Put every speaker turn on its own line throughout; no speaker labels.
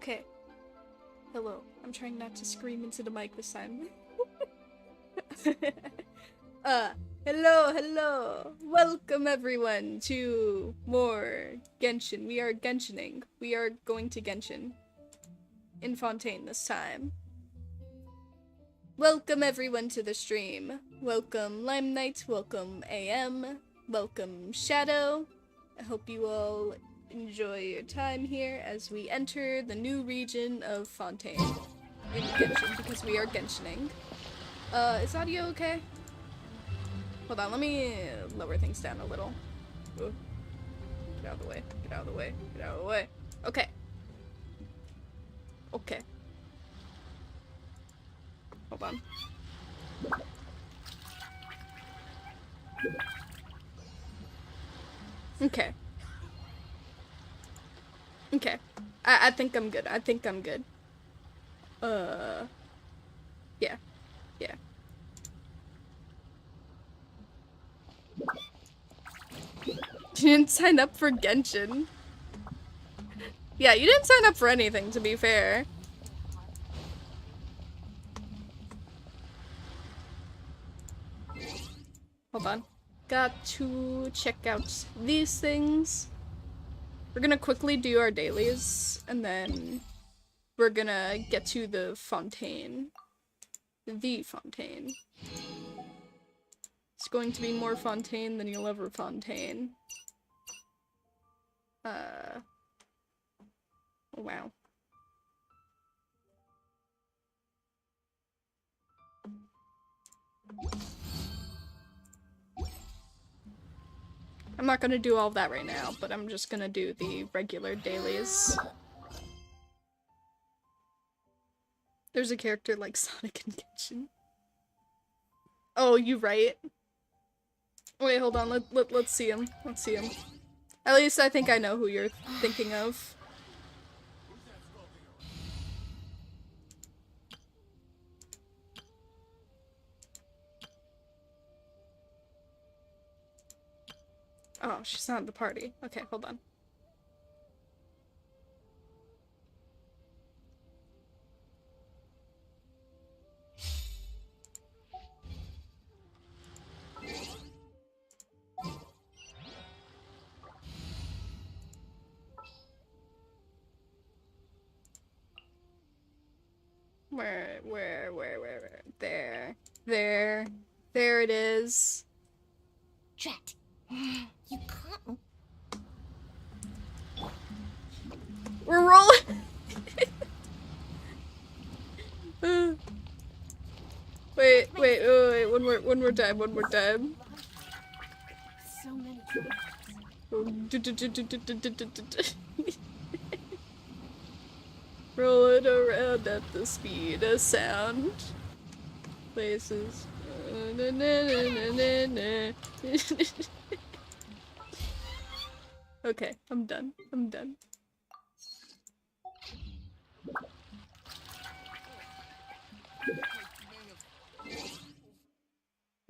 Okay. Hello. I'm trying not to scream into the mic this time. Hello. Welcome everyone to more Genshin. We are Genshining. We are going to Genshin. In Fontaine this time. Welcome everyone to the stream. Welcome Lime Knight, welcome AM, welcome Shadow. I hope you all enjoy your time here as we enter the new region of Fontaine in Genshin, because we are Genshining. Is audio okay? Hold on, let me lower things down a little. Ooh. Get out of the way, get out of the way, get out of the way. Okay. Okay. Hold on. Okay. Okay. I think I'm good. Yeah. Yeah. You didn't sign up for Genshin. Yeah, you didn't sign up for anything, to be fair. Hold on. Got to check out these things. We're gonna quickly do our dailies, and then we're gonna get to the Fontaine. The Fontaine. It's going to be more Fontaine than you'll ever Fontaine. Oh, wow. I'm not gonna do all of that right now, but I'm just gonna do the regular dailies. There's a character like Sonic in Genshin. Oh, you right. Wait, hold on. Let's see him. Let's see him. At least I think I know who you're thinking of. Oh, she's not at the party. Okay, hold on. Where? There it is.
Drat. You can't.
We're rolling. Wait, one more time.
So many
Rolling around at the speed of sound. Places. Okay, I'm done. I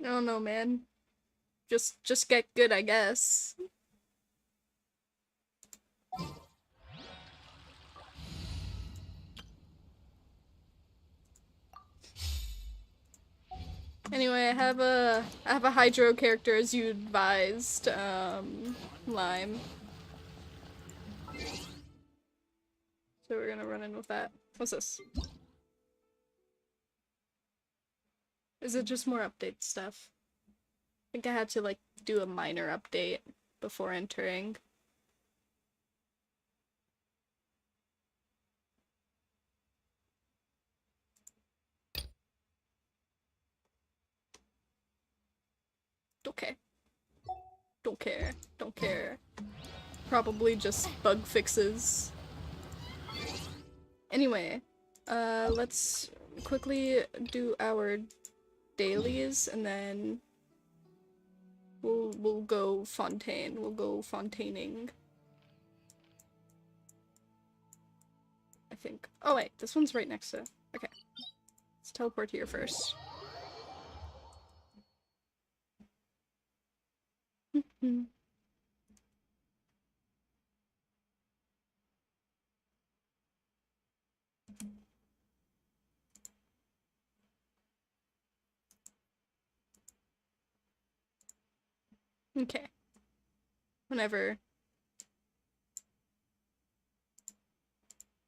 don't know, man. Just get good, I guess. Anyway, I have a hydro character as you advised, Lime. So we're gonna run in with that. What's this? Is it just more update stuff? I think I had to like do a minor update before entering. Okay. Don't care. Probably just bug fixes. Anyway, let's quickly do our dailies and then we'll go Fontaine. We'll go Fontaining. I think. Oh wait, this one's right next to. Okay. Let's teleport here first. Okay. Whenever.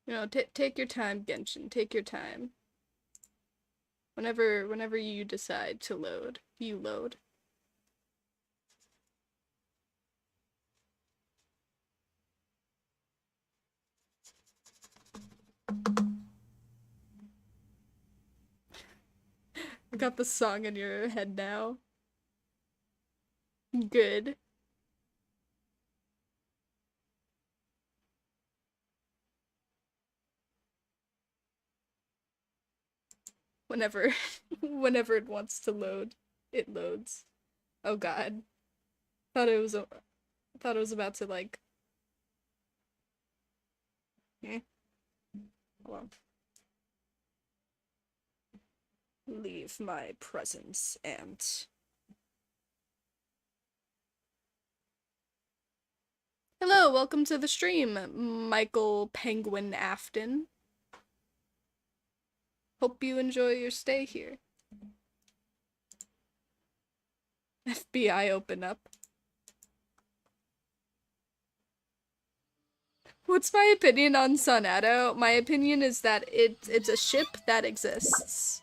You know, take your time, Genshin. Take your time. Whenever you decide to load, you load. I got the song in your head now. Good. Whenever whenever it wants to load, it loads. Oh god. Thought it was about to like hold on. Leave my presence and hello, welcome to the stream, Michael Penguin Afton. Hope you enjoy your stay here. FBI open up. What's my opinion on Sonado? My opinion is that it's a ship that exists.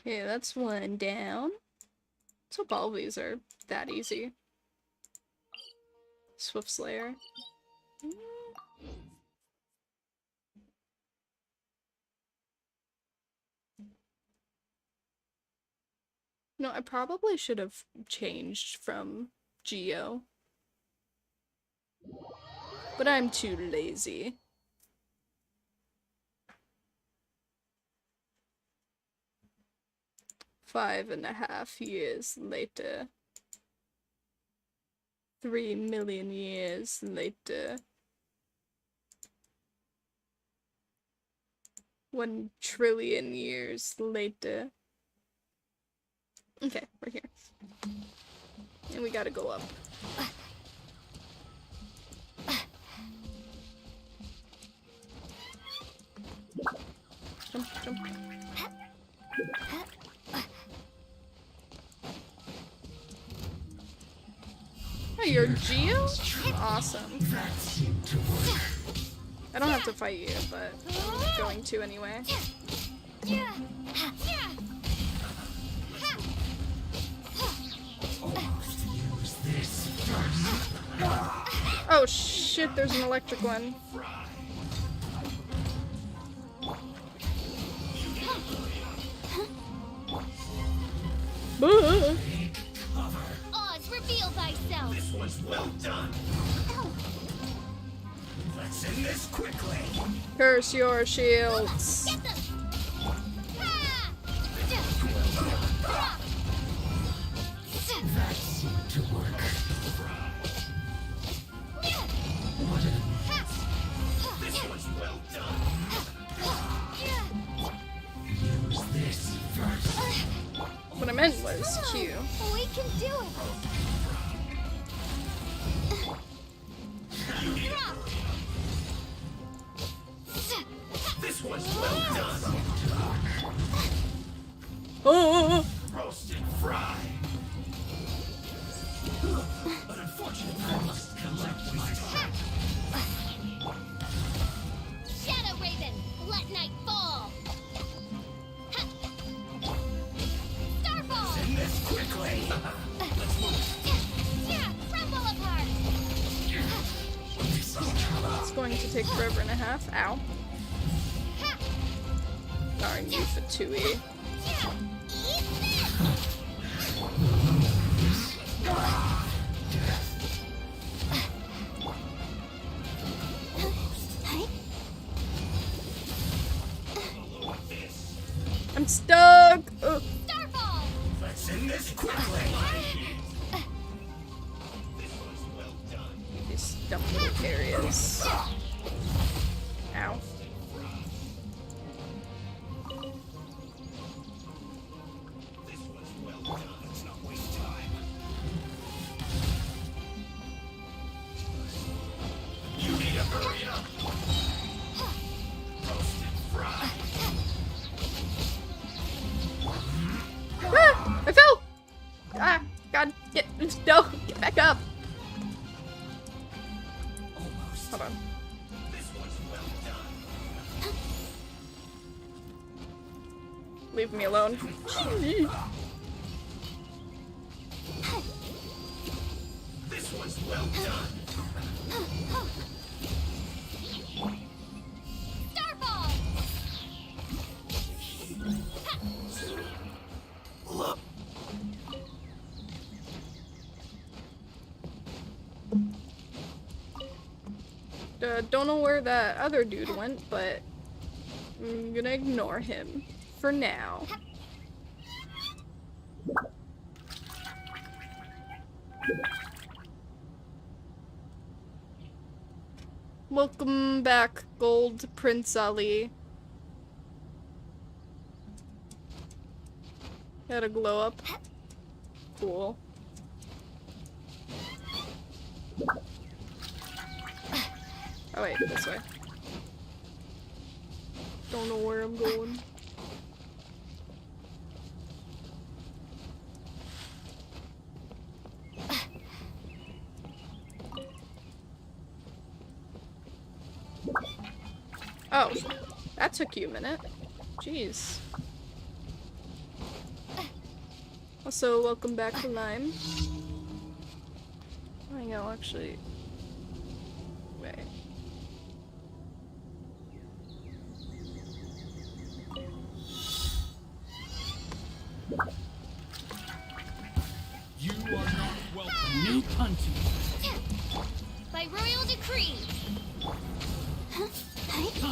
Okay, that's one down. Let's hope all these are that easy. Swift Slayer. No, I probably should have changed from Geo. But I'm too lazy. Five and a half years later. 3 million years later. 1 trillion years later. Okay, we're here. And we gotta go up. Jump, jump. Oh, you're Geo? Awesome. I don't have to fight you, but I'm going to anyway. Oh shit, there's an electric one.
Oz, reveal thyself.
This was well done. Let's end this quickly.
Curse your shields.
Get them.
That seemed to work. This was well done. Use this first.
What I meant was Q.
We can do it.
This was well done.
Oh!
Roast and fry. But unfortunately, I must collect myself.
Shadow Raven, let night fall. Starball.
End this quickly. Let's move.
Crumble apart.
It's going to take forever and a half. Ow. Darn you for 2E.
Eat this.
I'm stuck!
Starfall!
Let's end this quickly.
These dumb little areas. Ow.
You need to hurry up. Roasted fry.
Ah! I fell! Ah! God, no! Get back up!
Almost.
Hold on.
This was well done.
Leave me alone.
This was well done.
Starfall!
Look.
Don't know where that other dude went, but I'm gonna ignore him for now. Welcome back, Gold Prince Ali. Got a glow up. Cool. Oh wait, this way. Don't know where I'm going. Oh, that took you a minute. Jeez. Also, welcome back to Lime. I know, actually. Wait.
You are not welcome. New hunting.
By royal decree. La,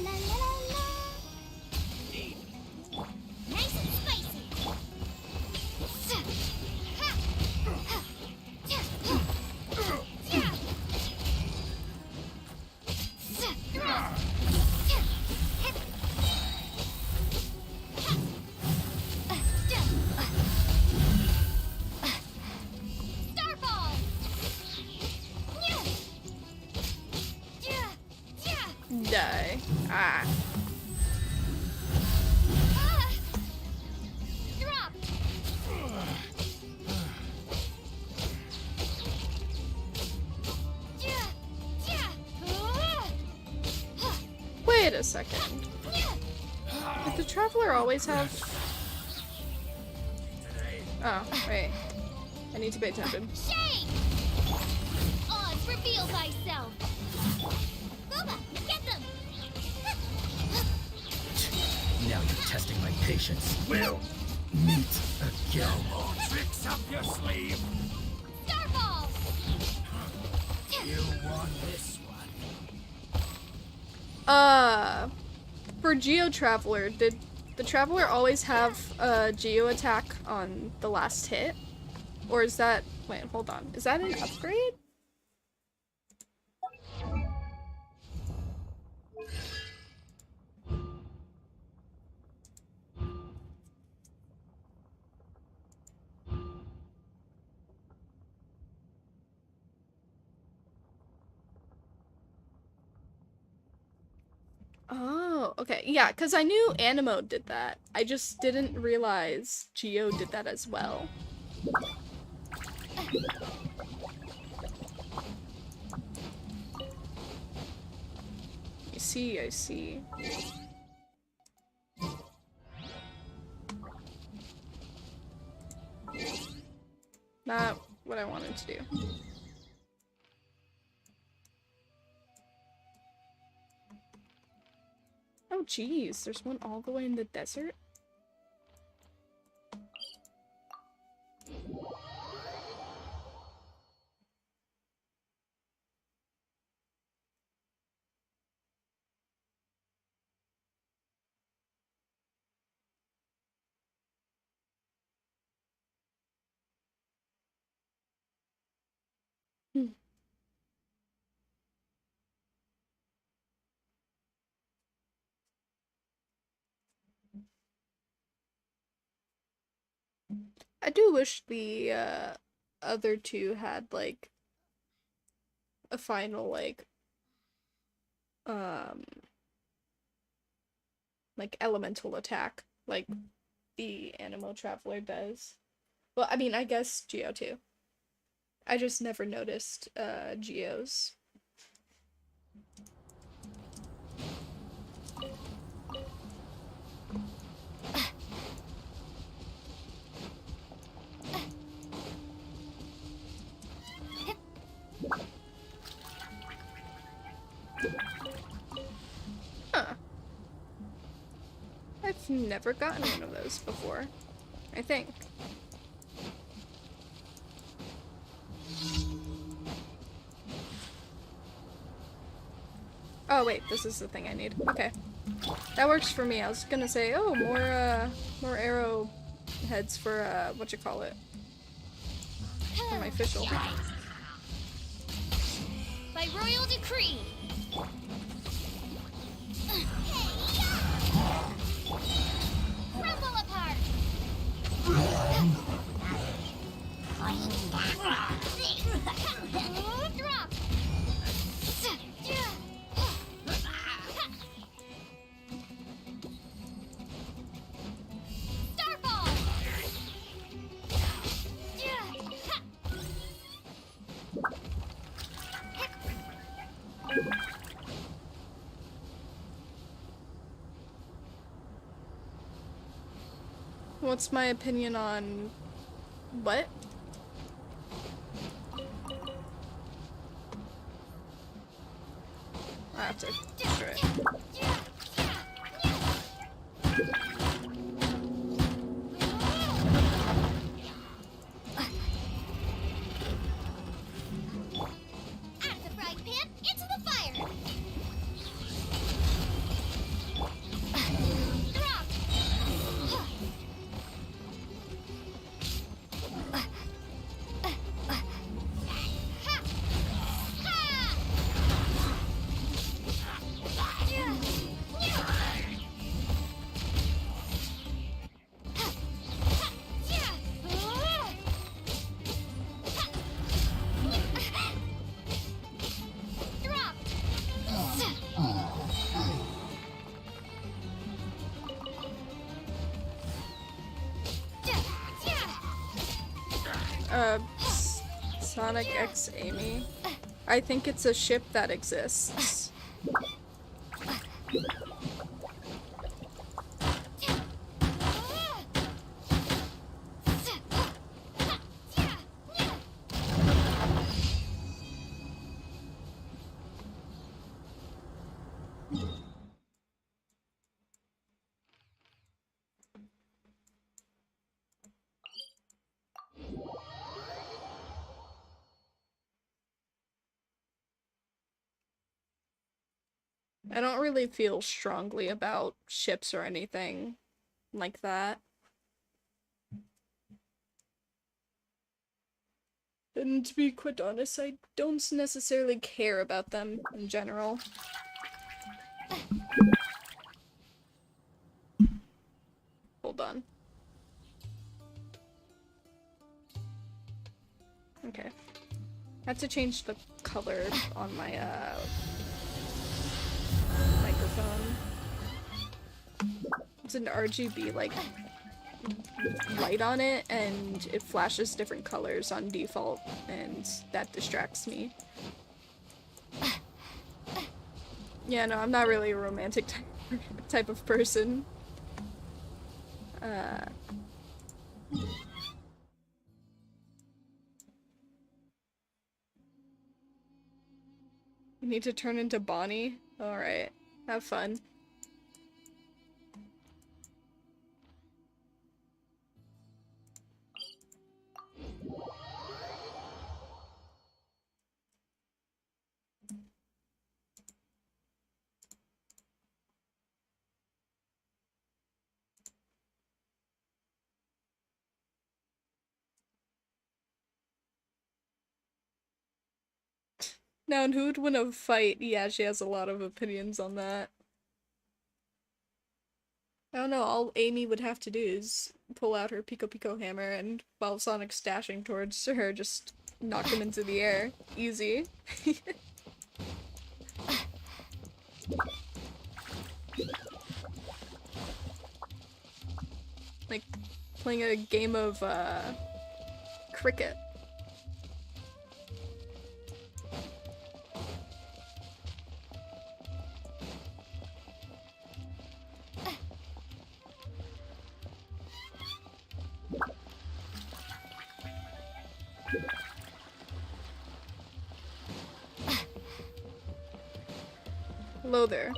la, la, la. Nice and spicy. Starfall!
Die. Ah.
Drop!
Wait a second. Did the Traveler always have... Oh, wait. I need to pay attention.
Shame! Odds, reveal thyself! Booba, get them!
Now you're testing my patience. We'll meet again. More tricks up your sleeve.
Starfall!
You want this one?
For Geo Traveler, did the Traveler always have a Geo attack on the last hit? Or is that... Wait, hold on. Is that an upgrade? Oh, okay. Yeah, because I knew Animo did that. I just didn't realize Geo did that as well. I see. Not what I wanted to do. Oh geez, there's one all the way in the desert? I do wish the other two had like a final like elemental attack like the Animal Traveler does. Well, I mean, I guess Geo too. I just never noticed Geo's. Huh. I've never gotten one of those before, I think. Oh wait, this is the thing I need. Okay. That works for me. I was gonna say, oh, more arrow heads for, whatchamacallit. For my official.
By royal decree. Crumble apart. Drop. Starfall.
What's my opinion on what? I have to destroy it.
Out of the frying pan, into the fire. Drop.
Sonic X Amy. I think it's a ship that exists. I don't really feel strongly about ships or anything like that. And to be quite honest, I don't necessarily care about them in general. Hold on. Okay. I have to change the color on my, microphone. It's an RGB, like, light on it, and it flashes different colors on default, and that distracts me. Yeah, no, I'm not really a romantic type of person. You need to turn into Bonnie? Alright, have fun. Now, and who would win a fight? Yeah, she has a lot of opinions on that. I don't know, all Amy would have to do is pull out her Pico Pico hammer and while Sonic's dashing towards her, just knock him into the air. Easy. Like playing a game of cricket. Hello there.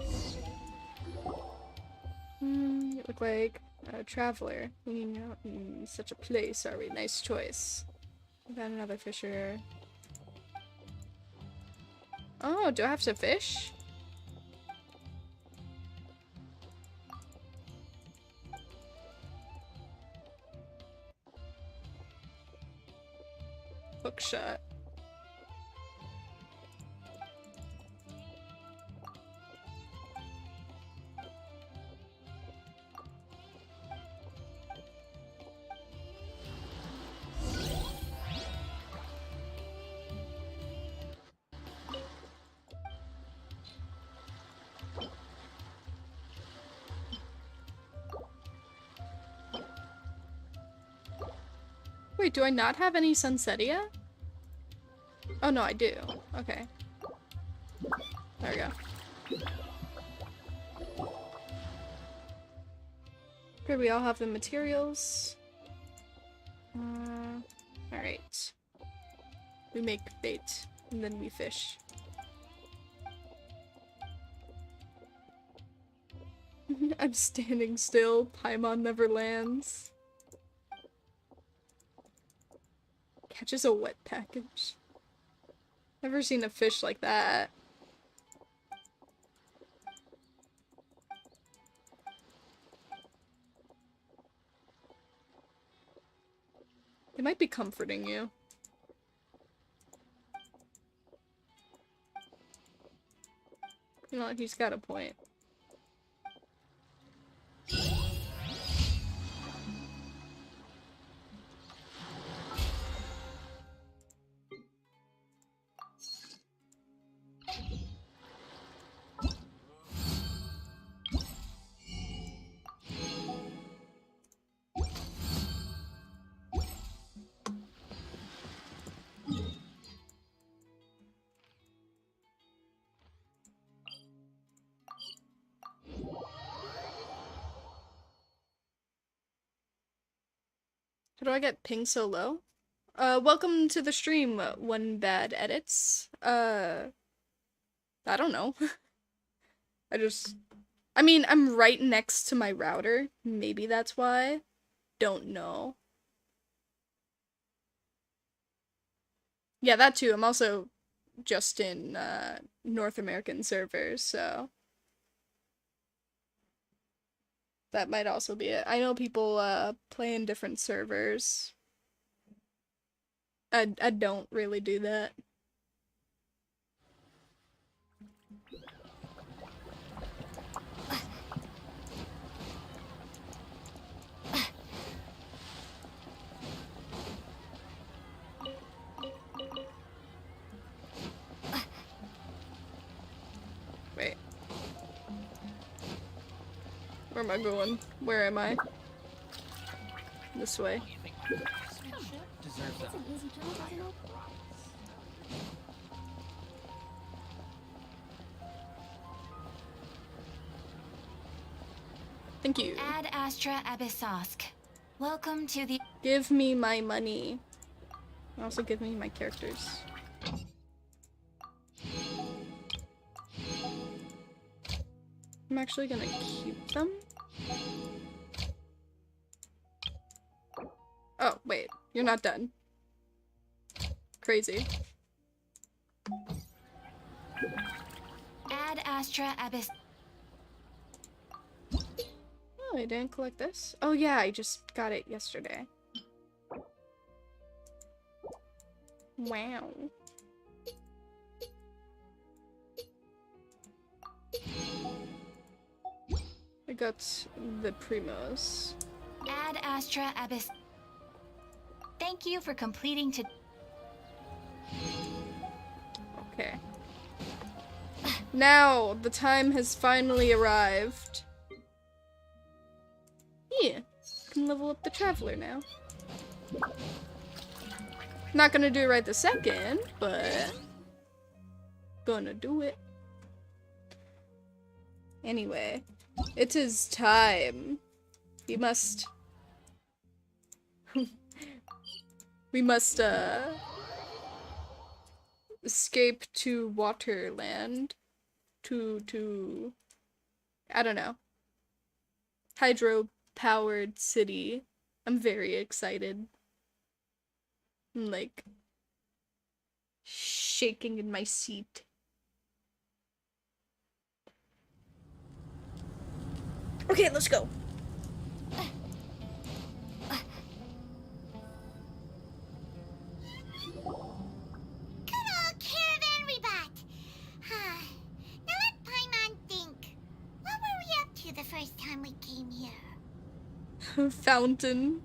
You look like a traveler. Hanging out in such a place, are we? Nice choice. We got another fisher. Oh, do I have to fish? Hook shot. Wait, do I not have any Sunsetia? Oh no, I do. Okay. There we go. Okay, we all have the materials. Alright. We make bait, and then we fish. I'm standing still, Paimon never lands. Catches a wet package. Never seen a fish like that. It might be comforting you. You know, he's got a point. How do I get ping so low? Welcome to the stream, One Bad Edits. I don't know. I mean, I'm right next to my router. Maybe that's why. Don't know. Yeah, that too. I'm also just in, North American servers, so that might also be it. I know people, play in different servers. I don't really do that. Wait. Where am I going? Where am I? This way. Thank you.
Ad Astra Abyssosk. Welcome to the—
Give me my money. Also give me my characters. I'm actually gonna keep them. Oh, wait. You're not done. Crazy.
Ad Astra Abyss.
Oh, I didn't collect this? Oh yeah, I just got it yesterday. Wow. I got the Primos.
Ad Astra Abyss. Thank you for completing to.
Okay. Now, the time has finally arrived. Yeah, can level up the Traveler now. Not gonna do it right this second, but gonna do it. Anyway, it is time. We must escape to Waterland. To I don't know. Hydro-powered city. I'm very excited. I'm like shaking in my seat. Okay, let's go.
Good old caravan rebut. Now let Paimon think. What were we up to the first time we came here?
Fontaine.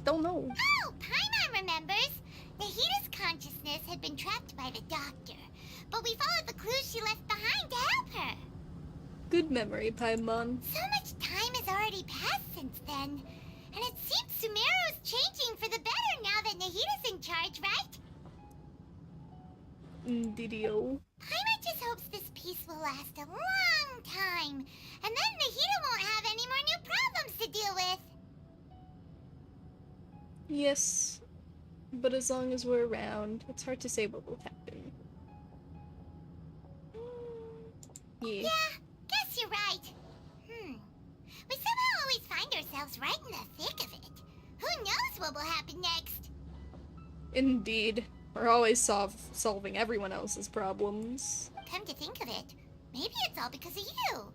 Don't know.
Oh, Paimon remembers. Nahita's consciousness had been trapped by the doctor, but we followed the clues she left behind to help her.
Good memory, Paimon.
So much time has already passed since then, and it seems Sumeru's changing for the better now that Nahita's in charge, right?
Didio.
Paimon just hopes this peace will last a long time, and then Nahita won't have any more new problems to deal with.
Yes, but as long as we're around, it's hard to say what will happen. Yeah.
Guess you're right. We somehow always find ourselves right in the thick of it. Who knows what will happen next?
Indeed. We're always solving everyone else's problems.
Come to think of it, maybe it's all because of you.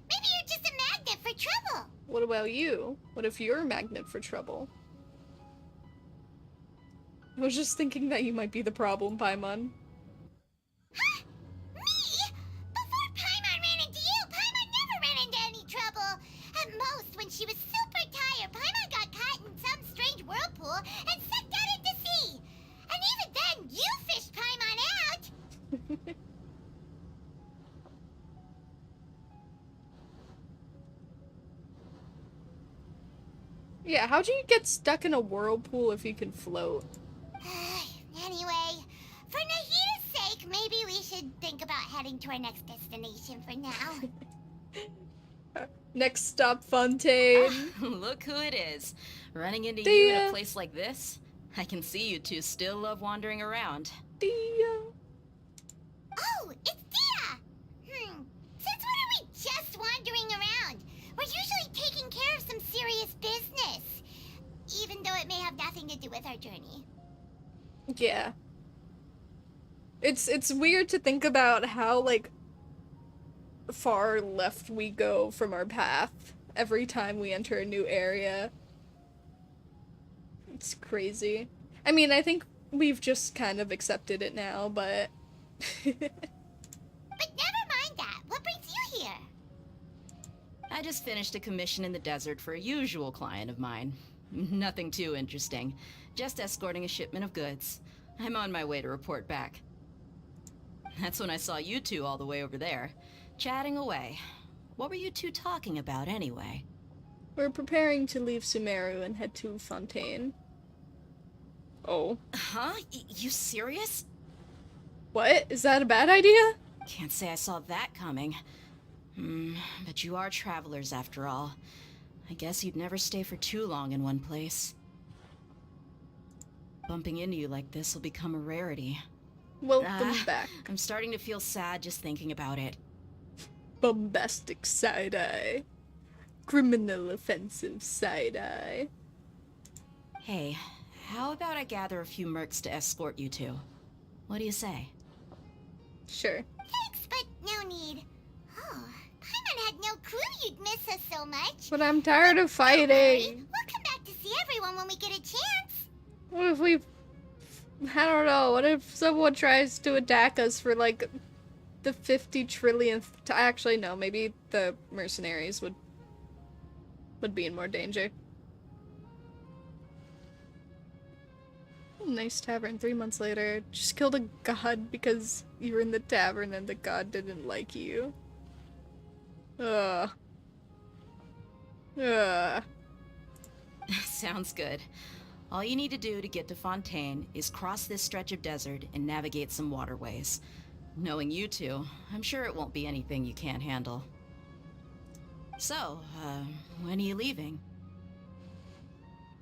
Maybe you're just a magnet for trouble.
What about you? What if you're a magnet for trouble? I was just thinking that you might be the problem, Paimon.
Huh? Me? Before Paimon ran into you, Paimon never ran into any trouble. At most, when she was super tired, Paimon got caught in some strange whirlpool and sucked out into sea. And even then, you fished Paimon out.
Yeah, how'd you get stuck in a whirlpool if you can float?
Anyway, for Nahita's sake, maybe we should think about heading to our next destination for now.
Next stop, Fontaine.
Look who it is. Running into
Dia.
you in a place like this? I can see you two still love wandering around.
Dia.
Oh, it's Dia! Since when are we just wandering around? We're usually taking care of some serious business. Even though it may have nothing to do with our journey.
Yeah. It's weird to think about how, like, far left we go from our path every time we enter a new area. It's crazy. I mean, I think we've just kind of accepted it now, but...
But never mind that. What brings you here?
I just finished a commission in the desert for a usual client of mine. Nothing too interesting. Just escorting a shipment of goods. I'm on my way to report back. That's when I saw you two all the way over there, chatting away. What were you two talking about anyway?
We're preparing to leave Sumeru and head to Fontaine. Oh.
Huh? You serious?
What? Is that a bad idea?
Can't say I saw that coming. But you are travelers after all. I guess you'd never stay for too long in one place. Bumping into you like this will become a rarity.
Welcome back.
I'm starting to feel sad just thinking about it.
Bombastic side-eye. Criminal offensive side-eye.
Hey, how about I gather a few mercs to escort you two? What do you say?
Sure.
Thanks, but no need. Oh, Paimon had no clue you'd miss us so much.
But I'm tired of
Don't worry,
fighting.
we'll come back to see everyone when we get a chance.
What if we... I don't know. What if someone tries to attack us for, like, the 50 trillionth actually, no, maybe the mercenaries would be in more danger. Nice tavern. 3 months later, just killed a god because you were in the tavern and the god didn't like you. Ugh. Ugh.
Sounds good. All you need to do to get to Fontaine is cross this stretch of desert and navigate some waterways. Knowing you two, I'm sure it won't be anything you can't handle. So, when are you leaving?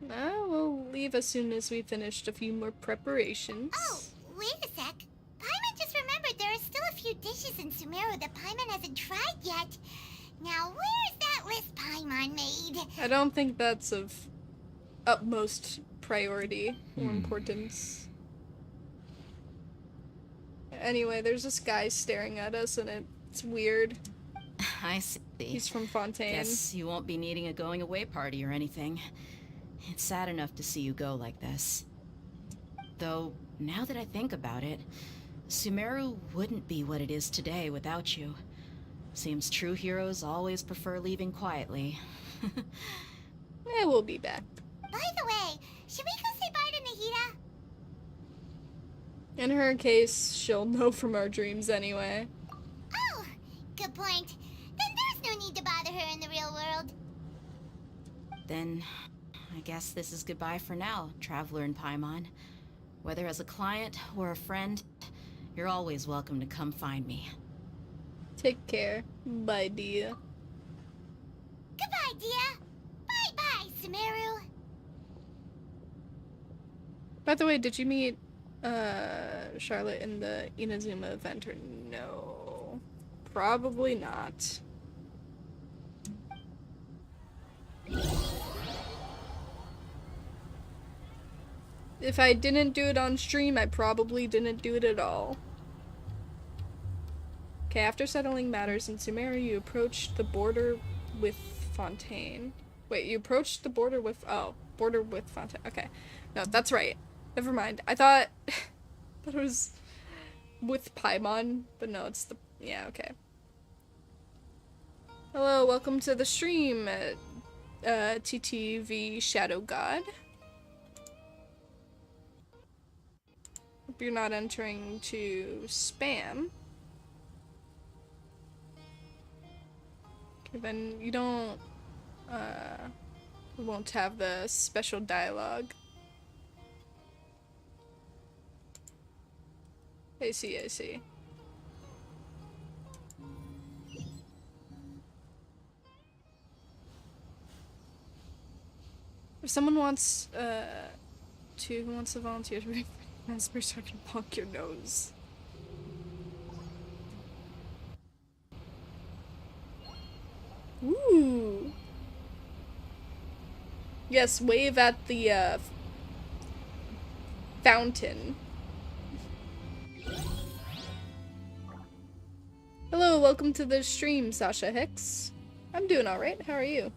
We'll leave as soon as we finished a few more preparations.
Oh, wait a sec. Paimon just remembered there are still a few dishes in Sumeru that Paimon hasn't tried yet. Now, where's that list Paimon made?
I don't think that's of utmost priority or importance. Anyway, there's this guy staring at us and it's weird.
I see.
He's from Fontaine.
Guess you won't be needing a going away party or anything. It's sad enough to see you go like this. Though, now that I think about it, Sumeru wouldn't be what it is today without you. Seems true heroes always prefer leaving quietly.
We'll be back.
By the way, should we go say bye to Nahida?
In her case, she'll know from our dreams anyway.
Oh, good point. Then there's no need to bother her in the real world.
Then, I guess this is goodbye for now, Traveler in Paimon. Whether as a client or a friend, you're always welcome to come find me.
Take care. Bye, dear.
Goodbye, Dia. Bye-bye, Sumeru.
By the way, did you meet Charlotte in the Inazuma event or no? Probably not. If I didn't do it on stream, I probably didn't do it at all. Okay, after settling matters in Sumeru, you approached the border with Fontaine. Wait, you approached the border with... Oh, border with Fontaine. Okay. No, that's right. Never mind. I thought... that it was with Paimon, but no, it's the... Yeah, okay. Hello, welcome to the stream, TTV Shadow God. Hope you're not entering to spam. Okay, then you don't, won't have the special dialogue. I see, I see. If someone wants, who wants to volunteer to bring Raspberry so I can bonk your nose? Ooh. Yes, wave at the, fountain. Hello, welcome to the stream, Sasha Hicks. I'm doing alright, how are you?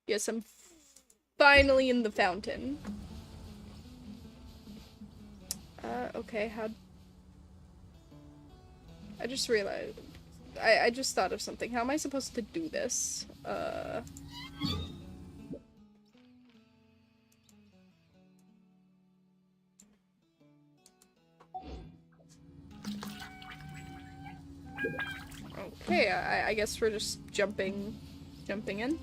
Yes, I'm finally in the fountain. Okay, how... I just realized... I just thought of something. How am I supposed to do this? Okay, I guess we're just jumping in.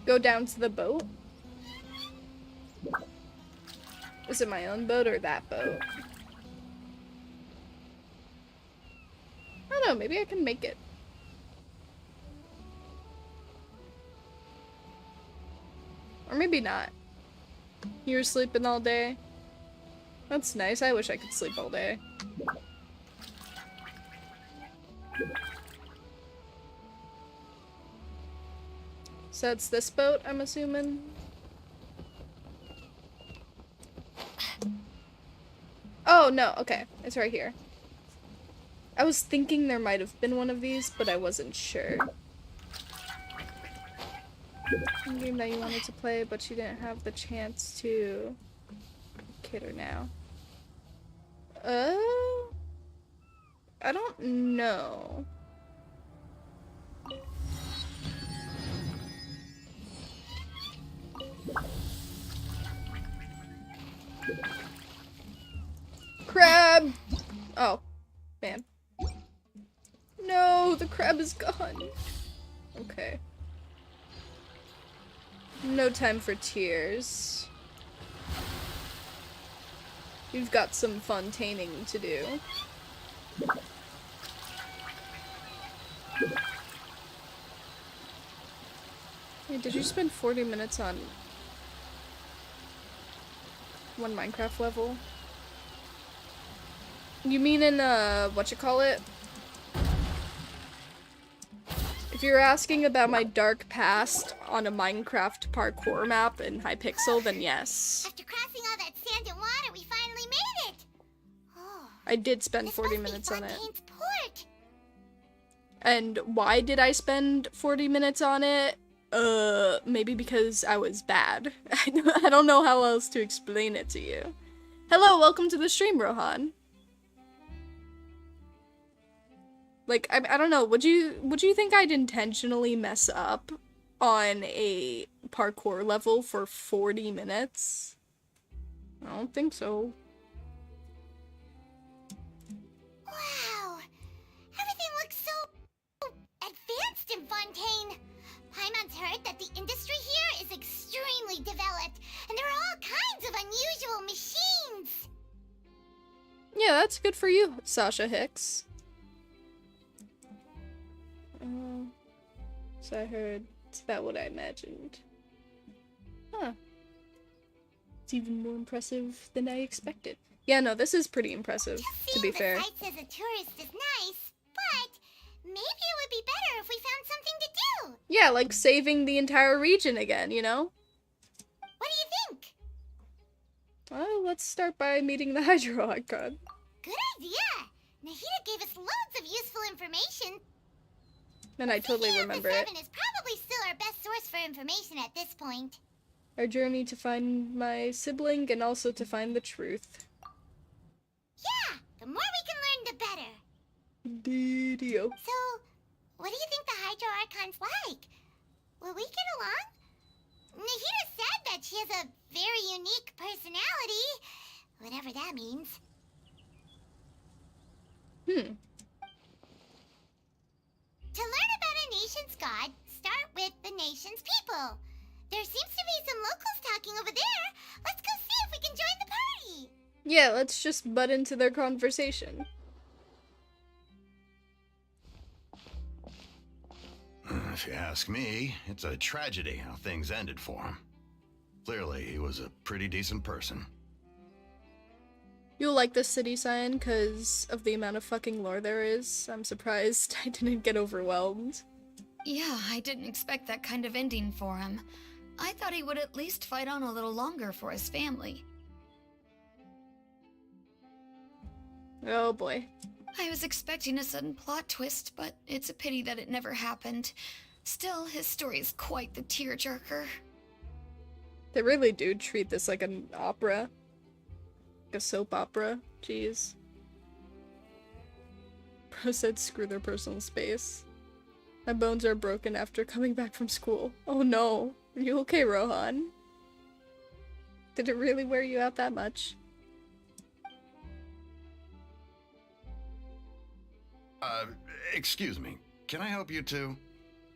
Go down to the boat? Is it my own boat or that boat? I don't know, maybe I can make it. Or maybe not. You were sleeping all day? That's nice, I wish I could sleep all day. So it's this boat, I'm assuming? Oh, no, okay. It's right here. I was thinking there might have been one of these, but I wasn't sure. A game that you wanted to play, but you didn't have the chance to. Kid or now? I don't know. Crab! Oh, man. No, the crab is gone. Okay. No time for tears. You've got some Fontaining to do. Hey, did you spend 40 minutes on one Minecraft level? You mean in, whatchamacallit? If you're asking about my dark past on a Minecraft parkour map in Hypixel, then yes.
After crossing all that sand and water, we finally made it! Oh,
I did spend
this
40
must be
minutes on it.
Fontaine's port.
And why did I spend 40 minutes on it? Maybe because I was bad. I don't know how else to explain it to you. Hello, welcome to the stream, Rohan. Like, I don't know, would you think I'd intentionally mess up on a parkour level for 40 minutes? I don't think so.
Wow! Everything looks so advanced in Fontaine. Paimon's heard that the industry here is extremely developed, and there are all kinds of unusual machines.
Yeah, that's good for you, Sasha Hicks. So I heard it's about what I imagined. Huh. It's even more impressive than I expected. Yeah, no, this is pretty impressive, to be fair.
Seeing the sights as a tourist is nice, but maybe it would be better if we found something to do.
Yeah, like saving the entire region again, you know?
What do you think?
Well, let's start by meeting the Hydro Icon.
Good idea. Nahida gave us loads of useful information.
And I totally
City of
remember
the
it.
Seven is probably still our best source for information at this point.
Our journey to find my sibling and also to find the truth.
Yeah, the more we can learn, the better.
Didio.
So, what do you think the Hydro Archon's like? Will we get along? Nahida said that she has a very unique personality, whatever that means. To learn about a nation's god, start with the nation's people. There seems to be some locals talking over there. Let's go see if we can join the party.
Yeah, let's just butt into their conversation.
If you ask me, it's a tragedy how things ended for him. Clearly, he was a pretty decent person.
You'll like this city sign because of the amount of fucking lore there is. I'm surprised I didn't get overwhelmed.
Yeah, I didn't expect that kind of ending for him. I thought he would at least fight on a little longer for his family.
Oh boy.
I was expecting a sudden plot twist, but it's a pity that it never happened. Still, his story is quite the tearjerker.
They really do treat this like an opera. Like a soap opera. Jeez. Bro said screw their personal space. My bones are broken after coming back from school. Oh no. Are you okay, Rohan? Did it really wear you out that much?
Excuse me. Can I help you two?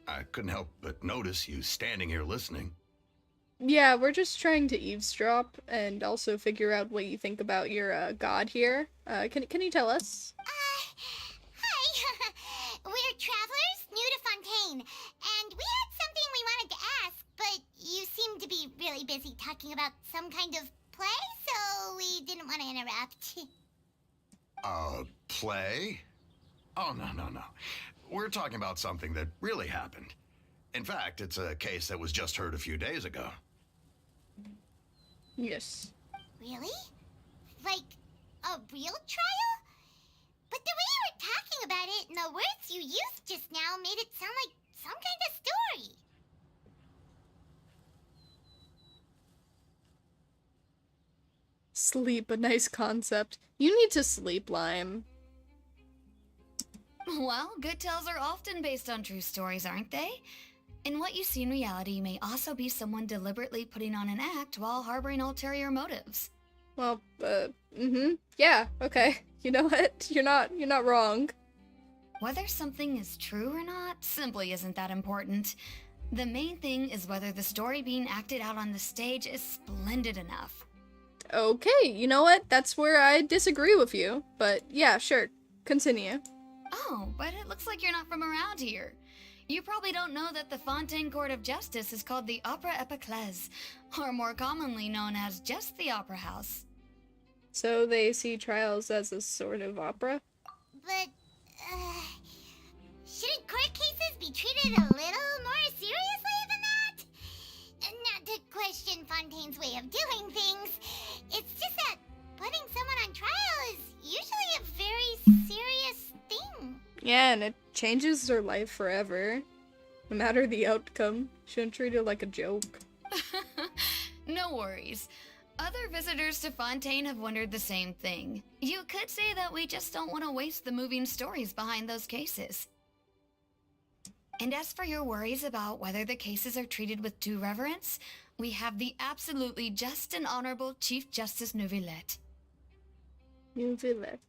I couldn't help but notice you standing here listening.
Yeah, we're just trying to eavesdrop and also figure out what you think about your god here. Can you tell us?
Hi. We're travelers new to Fontaine, and we had something we wanted to ask, but you seem to be really busy talking about some kind of play, so we didn't want to interrupt.
Play? Oh, no. We're talking about something that really happened. In fact, it's a case that was just heard a few days ago.
Yes.
Really? Like, a real trial? But the way you were talking about it and the words you used just now made it sound like some kind of story.
Sleep, a nice concept. You need to sleep, Lime.
Well, good tales are often based on true stories, aren't they? And what you see in reality may also be someone deliberately putting on an act while harboring ulterior motives.
Well, yeah, okay. You know what? You're not wrong.
Whether something is true or not simply isn't that important. The main thing is whether the story being acted out on the stage is splendid enough.
Okay, you know what? That's where I disagree with you. But yeah, sure. Continue.
Oh, but it looks like you're not from around here. You probably don't know that the Fontaine Court of Justice is called the Opera Epiclese, or more commonly known as just the Opera House.
So they see trials as a sort of opera?
But, shouldn't court cases be treated a little more seriously than that? Not to question Fontaine's way of doing things. It's just that putting someone on trial is usually a very serious thing.
Yeah, and it changes their life forever. No matter the outcome. Shouldn't treat it like a joke.
No worries. Other visitors to Fontaine have wondered the same thing. You could say that we just don't want to waste the moving stories behind those cases. And as for your worries about whether the cases are treated with due reverence, we have the absolutely just and honorable Chief Justice Neuvillette.
Neuvillette.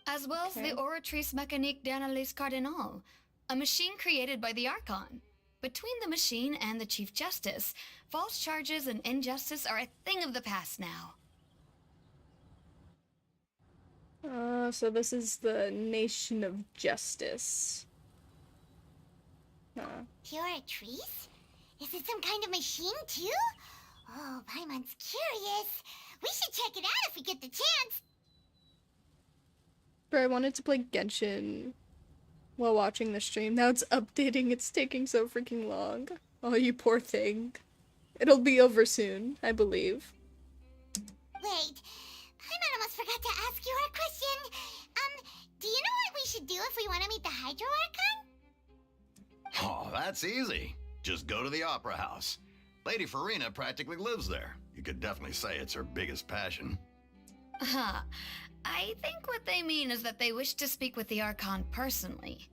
As well as the Oratrice Mécanique d'Analyse Cardinal, a machine created by the Archon. Between the machine and the Chief Justice, false charges and injustice are a thing of the past now.
So this is the Nation of Justice.
Oratrice? Is it some kind of machine, too? Oh, Paimon's curious. We should check it out if we get the chance.
Bro, I wanted to play Genshin while watching the stream. Now it's updating. It's taking so freaking long. Oh, you poor thing. It'll be over soon, I believe.
Wait, Paimon almost forgot to ask you our question. Do you know what we should do if we want to meet the Hydro Archon?
Oh, that's easy. Just go to the Opera House. Lady Farina practically lives there. You could definitely say it's her biggest passion.
Huh. I think what they mean is that they wish to speak with the Archon personally.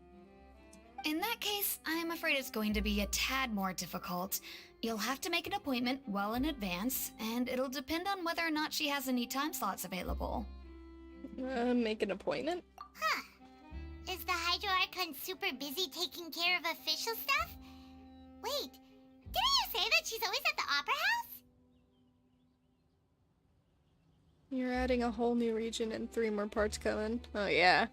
In that case, I'm afraid it's going to be a tad more difficult. You'll have to make an appointment well in advance, and it'll depend on whether or not she has any time slots available.
Make an appointment?
Huh. Is the Hydro Archon super busy taking care of official stuff? Wait, didn't you say that she's always at the Opera House?
You're adding a whole new region and 3 more parts coming. Oh, yeah.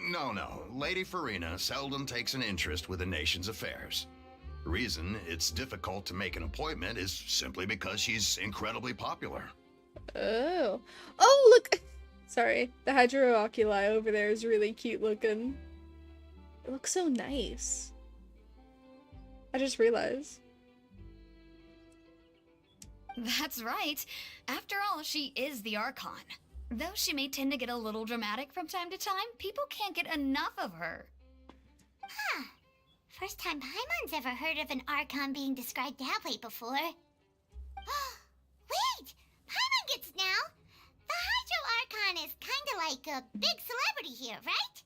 No. Lady Farina seldom takes an interest with the nation's affairs. The reason it's difficult to make an appointment is simply because she's incredibly popular.
Oh. Oh, look! Sorry. The Hydro Oculi over there is really cute looking. It looks so nice. I just realized.
That's right. After all, she is the Archon. Though she may tend to get a little dramatic from time to time, people can't get enough of her.
Huh. First time Paimon's ever heard of an Archon being described that way before. Wait! Paimon gets now! The Hydro Archon is kinda like a big celebrity here, right?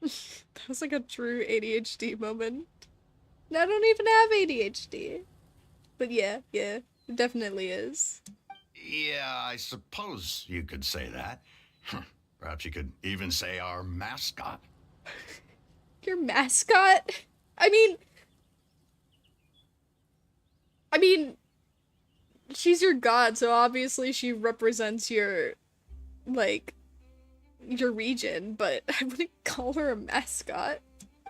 That was like a true ADHD moment. And I don't even have ADHD. But yeah, it definitely is.
Yeah, I suppose you could say that. Perhaps you could even say our mascot.
Your mascot? I mean, she's your god, so obviously she represents your, like, your region, but I wouldn't call her a mascot.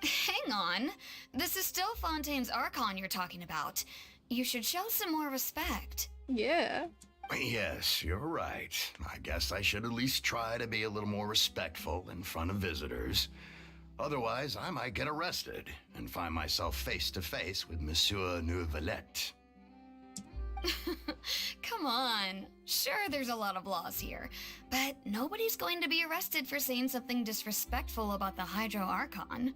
Hang on. This is still Fontaine's Archon you're talking about. You should show some more respect.
Yeah.
Yes, you're right. I guess I should at least try to be a little more respectful in front of visitors. Otherwise, I might get arrested and find myself face to face with Monsieur Neuvillette.
Come on. Sure, there's a lot of laws here, but nobody's going to be arrested for saying something disrespectful about the Hydro Archon.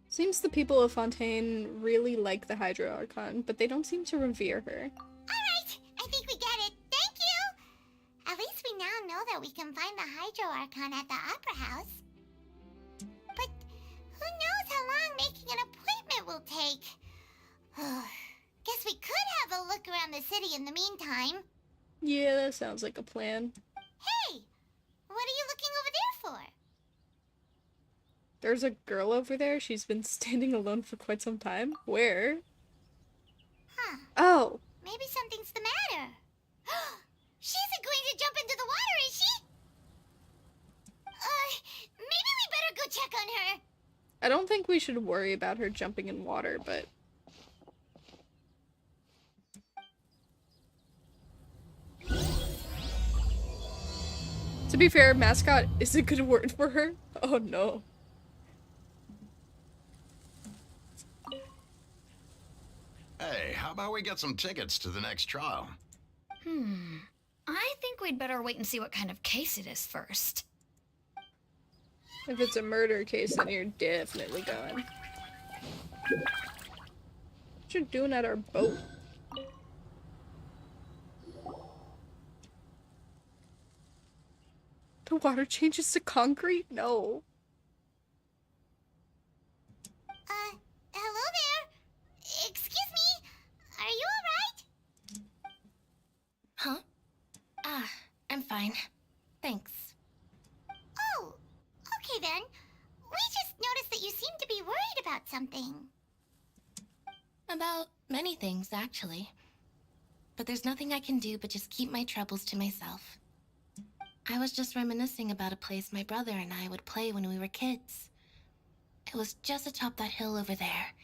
Seems the people of Fontaine really like the Hydro Archon, but they don't seem to revere her.
Alright, I think we get it. Thank you! At least we now know that we can find the Hydro Archon at the Opera House. But who knows how long making an appointment will take? Guess we could have a look around the city in the meantime.
Yeah, that sounds like a plan.
Hey! What are you looking over there for?
There's a girl over there. She's been standing alone for quite some time. Where?
Huh.
Oh!
Maybe something's the matter. She isn't going to jump into the water, is she? Maybe we better go check on her.
I don't think we should worry about her jumping in water, but... To be fair, mascot is a good word for her. Oh no.
Hey, how about we get some tickets to the next trial?
I think we'd better wait and see what kind of case it is first.
If it's a murder case, then you're definitely going. What you doing at our boat? The water changes to concrete? No.
Hello there? Excuse me? Are you alright?
Huh? I'm fine. Thanks.
Oh, okay then. We just noticed that you seem to be worried about something.
About many things, actually. But there's nothing I can do but just keep my troubles to myself. I was just reminiscing about a place my brother and I would play when we were kids. It was just atop that hill over there.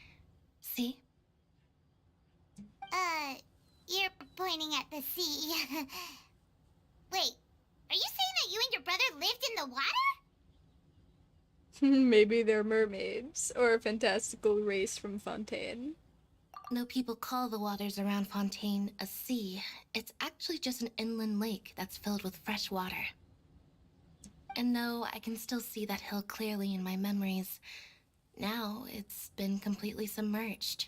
See?
You're pointing at the sea. Wait, are you saying that you and your brother lived in the water?
Maybe they're mermaids, or a fantastical race from Fontaine.
Though people call the waters around Fontaine a sea, it's actually just an inland lake that's filled with fresh water. And though I can still see that hill clearly in my memories, now it's been completely submerged.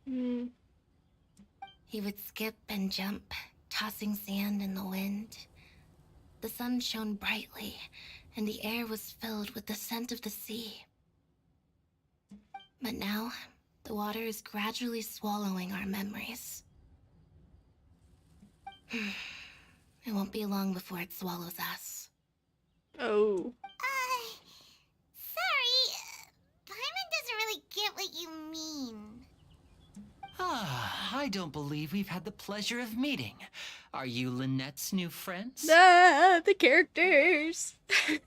He would skip and jump, tossing sand in the wind. The sun shone brightly, and the air was filled with the scent of the sea. But now, the water is gradually swallowing our memories. It won't be long before it swallows us.
Oh.
Sorry. Paimon doesn't really get what you mean.
I don't believe we've had the pleasure of meeting. Are you Lynette's new friends?
Ah, the characters!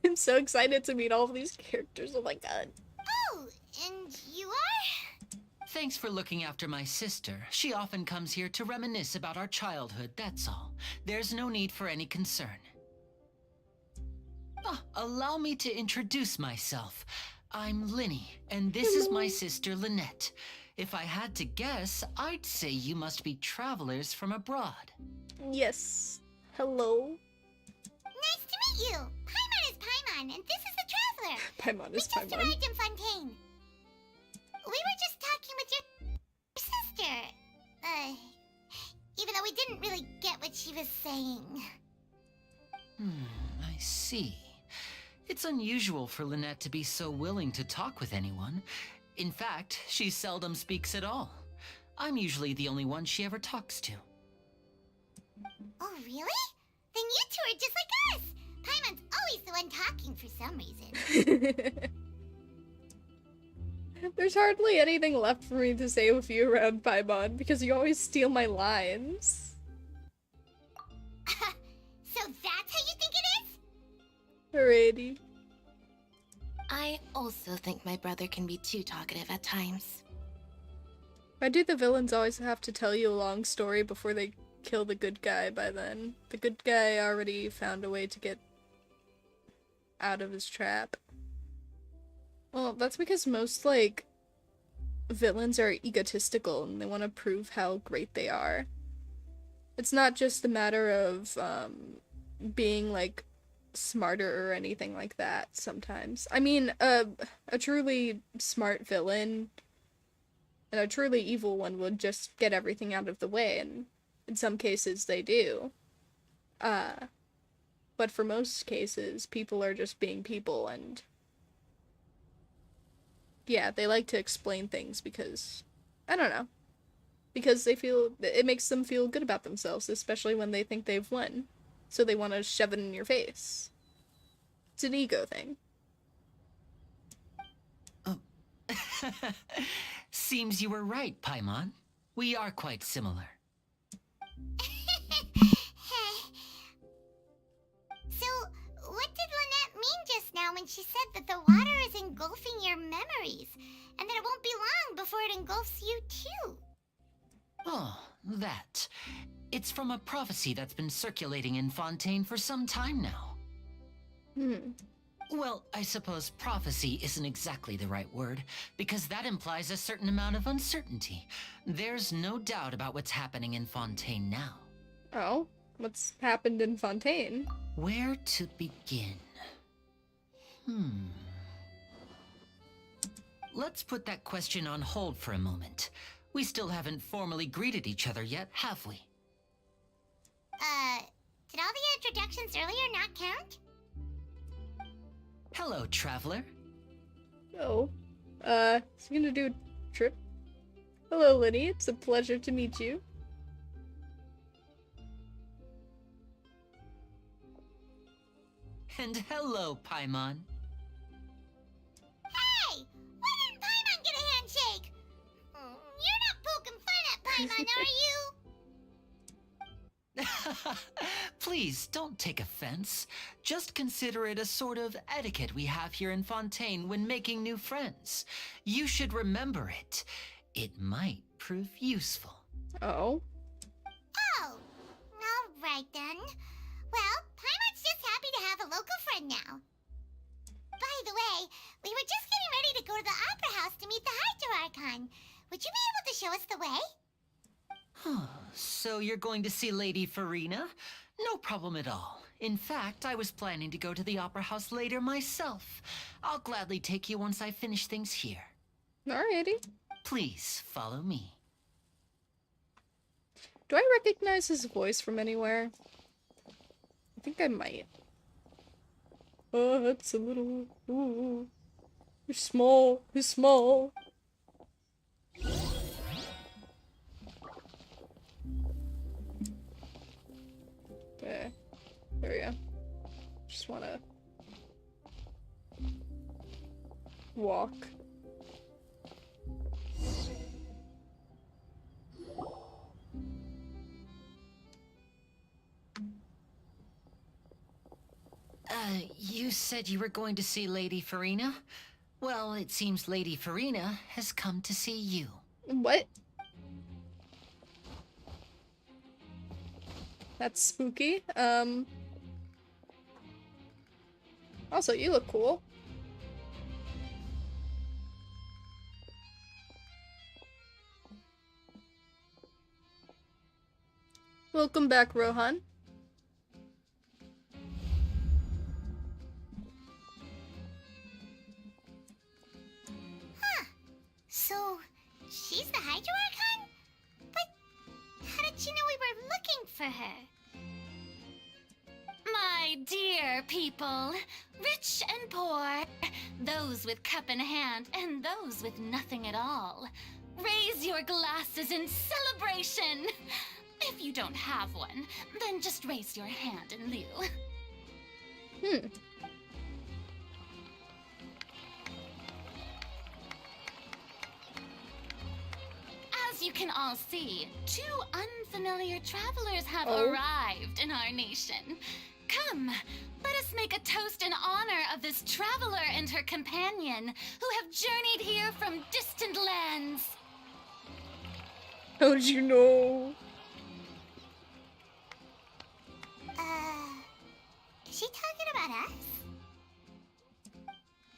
I'm so excited to meet all of these characters, oh my god.
Oh, and you are?
Thanks for looking after my sister. She often comes here to reminisce about our childhood, that's all. There's no need for any concern. Allow me to introduce myself. I'm Linny, and this is my sister Lynette. If I had to guess, I'd say you must be travelers from abroad.
Yes. Hello.
Nice to meet you. Paimon is Paimon, and this is the Traveler.
Paimon
We
is
just
Paimon.
arrived in Fontaine. We were just talking with your sister. Even though we didn't really get what she was saying.
I see. It's unusual for Lynette to be so willing to talk with anyone. In fact, she seldom speaks at all. I'm usually the only one she ever talks to.
Oh, really? Then you two are just like us. Paimon's always the one talking for some reason.
There's hardly anything left for me to say with you around Paimon, because you always steal my lines.
So that's how you think it is?
Alrighty.
I also think my brother can be too talkative at times.
Why do the villains always have to tell you a long story before they kill the good guy by then? The good guy already found a way to get out of his trap. Well, that's because most, like, villains are egotistical and they want to prove how great they are. It's not just a matter of being like smarter or anything like that sometimes. I mean, a truly smart villain and a truly evil one would just get everything out of the way, and in some cases they do. But for most cases, people are just being people, and yeah, they like to explain things because, I don't know, because they feel, it makes them feel good about themselves, especially when they think they've won. So they want to shove it in your face. It's an ego thing.
Oh. Seems you were right, Paimon. We are quite similar.
So, what did Lynette mean just now when she said that the water is engulfing your memories, and that it won't be long before it engulfs you too?
Oh, that. It's from a prophecy that's been circulating in Fontaine for some time now. Well, I suppose prophecy isn't exactly the right word, because that implies a certain amount of uncertainty. There's no doubt about what's happening in Fontaine now.
Oh? What's happened in Fontaine?
Where to begin? Let's put that question on hold for a moment. We still haven't formally greeted each other yet, have we?
Did all the introductions earlier not count?
Hello, traveler.
Oh. Is he gonna do a trip? Hello, Liddy. It's a pleasure to meet you.
And hello, Paimon.
Hey! Why didn't Paimon get a handshake? You're not poking fun at Paimon, are you?
Please, don't take offense. Just consider it a sort of etiquette we have here in Fontaine when making new friends. You should remember it. It might prove useful.
Oh.
Oh, alright then. Well, Paimon's just happy to have a local friend now. By the way, we were just getting ready to go to the Opera House to meet the Hydro-Archon. Would you be able to show us the way?
So you're going to see Lady Farina? No problem at all. In fact, I was planning to go to the Opera House later myself. I'll gladly take you once I finish things here.
Alrighty.
Please, follow me.
Do I recognize his voice from anywhere? I think I might. Oh, that's a little... Ooh. You're small. He's small. There we go. Just wanna... walk.
You said you were going to see Lady Farina? Well, it seems Lady Farina has come to see you.
What? That's spooky. Also, you look cool. Welcome back, Rohan.
So, she's the Hydro-Archon? But how did she know we were looking for her?
My dear people, rich and poor, those with cup in hand and those with nothing at all, raise your glasses in celebration. If you don't have one, then just raise your hand in lieu. As you can all see, two unfamiliar travelers have arrived in our nation. Come, let us make a toast in honor of this traveler and her companion who have journeyed here from distant lands.
How did you know?
Is she talking about us?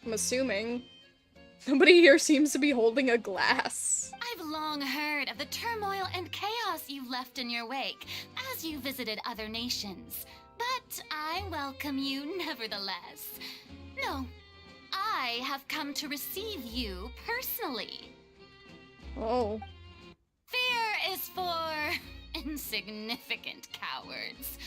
I'm assuming. Nobody here seems to be holding a glass.
I've long heard
tired of the turmoil and chaos you've left in your wake as you visited other nations. But I welcome you nevertheless. No, I have come to receive you personally.
Oh.
Fear is for insignificant cowards.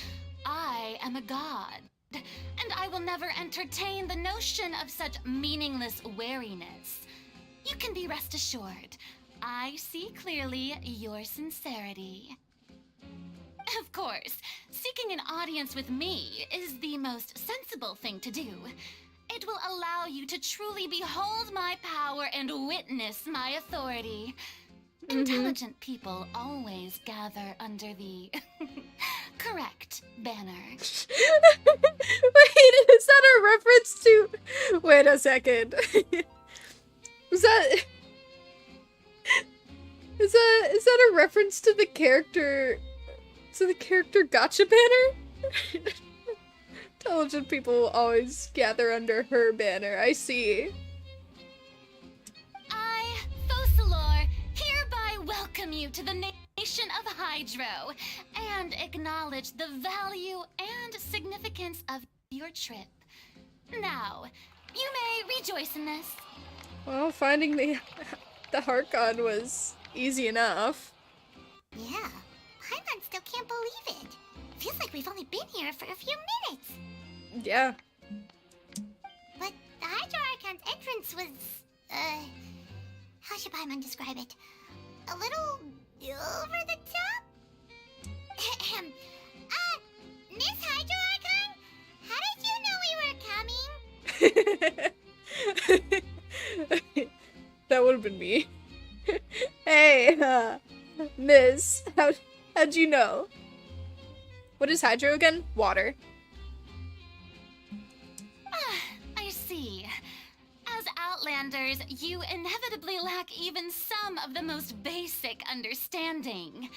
I am a god, and I will never entertain the notion of such meaningless wariness. You can be rest assured, I see clearly your sincerity. Of course, seeking an audience with me is the most sensible thing to do. It will allow you to truly behold my power and witness my authority. Intelligent people always gather under the correct banner.
Wait, is that a reference to... Wait a second. Is that a reference to the character... To the character Gotcha banner? Intelligent people will always gather under her banner. I see.
I, Focalor, hereby welcome you to the nation of Hydro and acknowledge the value and significance of your trip. Now, you may rejoice in this.
Well, finding the heart god was easy enough.
Yeah, Paimon still can't believe it. Feels like we've only been here for a few minutes.
Yeah.
But the Hydro Archon's entrance was, how should Paimon describe it? A little over the top? Ahem. Miss Hydro Archon? How did you know we were coming?
That would have been me. Hey, miss, how'd you know? What is hydro again? Water.
I see. As Outlanders, you inevitably lack even some of the most basic understanding.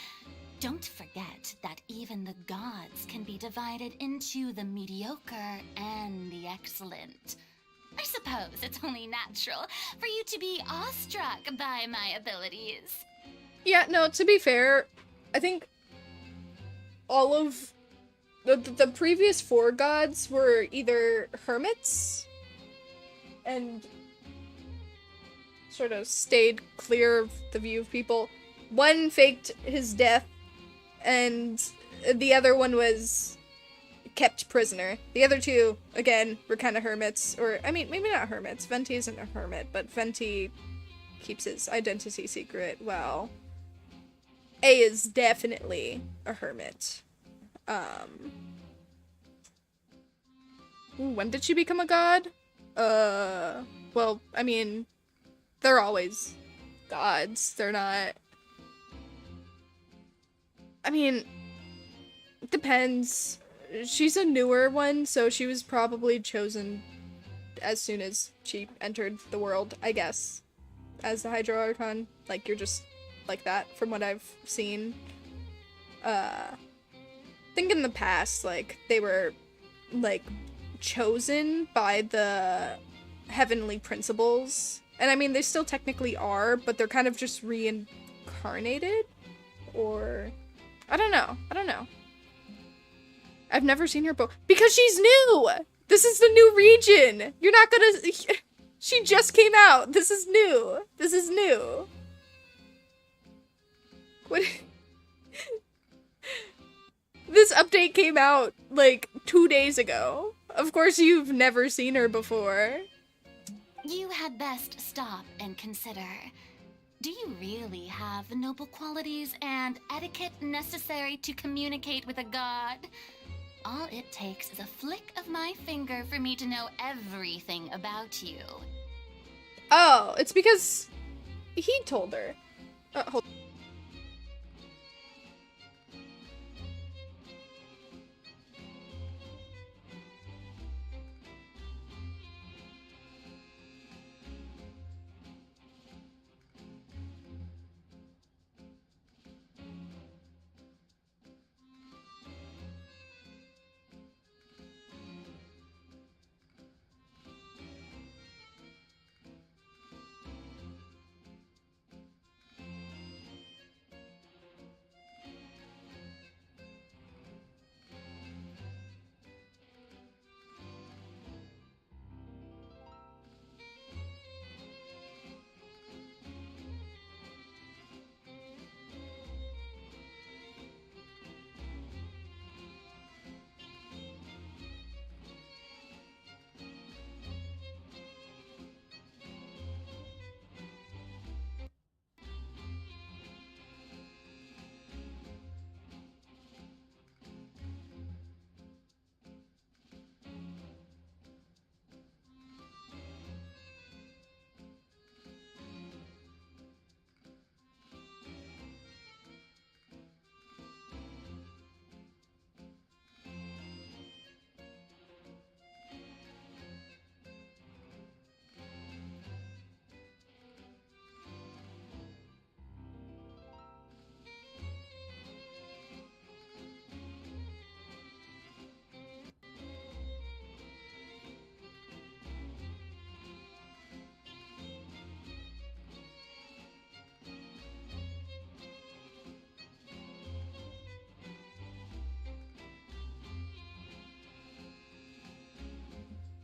Don't forget that even the gods can be divided into the mediocre and the excellent. I suppose it's only natural for you to be awestruck by my abilities.
Yeah, no, to be fair, I think all of the previous 4 gods were either hermits and sort of stayed clear of the view of people. One faked his death, and the other one was kept prisoner. The other 2, again, were kind of hermits, or, I mean, maybe not hermits. Venti isn't a hermit, but Venti keeps his identity secret well. A is definitely a hermit. When did she become a god? Well, I mean, they're always gods. They're not... I mean, it depends. She's a newer one, so she was probably chosen as soon as she entered the world, I guess, as the Hydro Archon. Like, you're just like that, from what I've seen. I think in the past, like, they were, like, chosen by the heavenly principles. And I mean, they still technically are, but they're kind of just reincarnated? Or... I don't know. I've never seen her because she's new! This is the new region! You're not gonna... She just came out! This is new! What... This update came out, like, 2 days ago. Of course you've never seen her before.
You had best stop and consider. Do you really have the noble qualities and etiquette necessary to communicate with a god? All it takes is a flick of my finger for me to know everything about you.
Oh, it's because he told her. Hold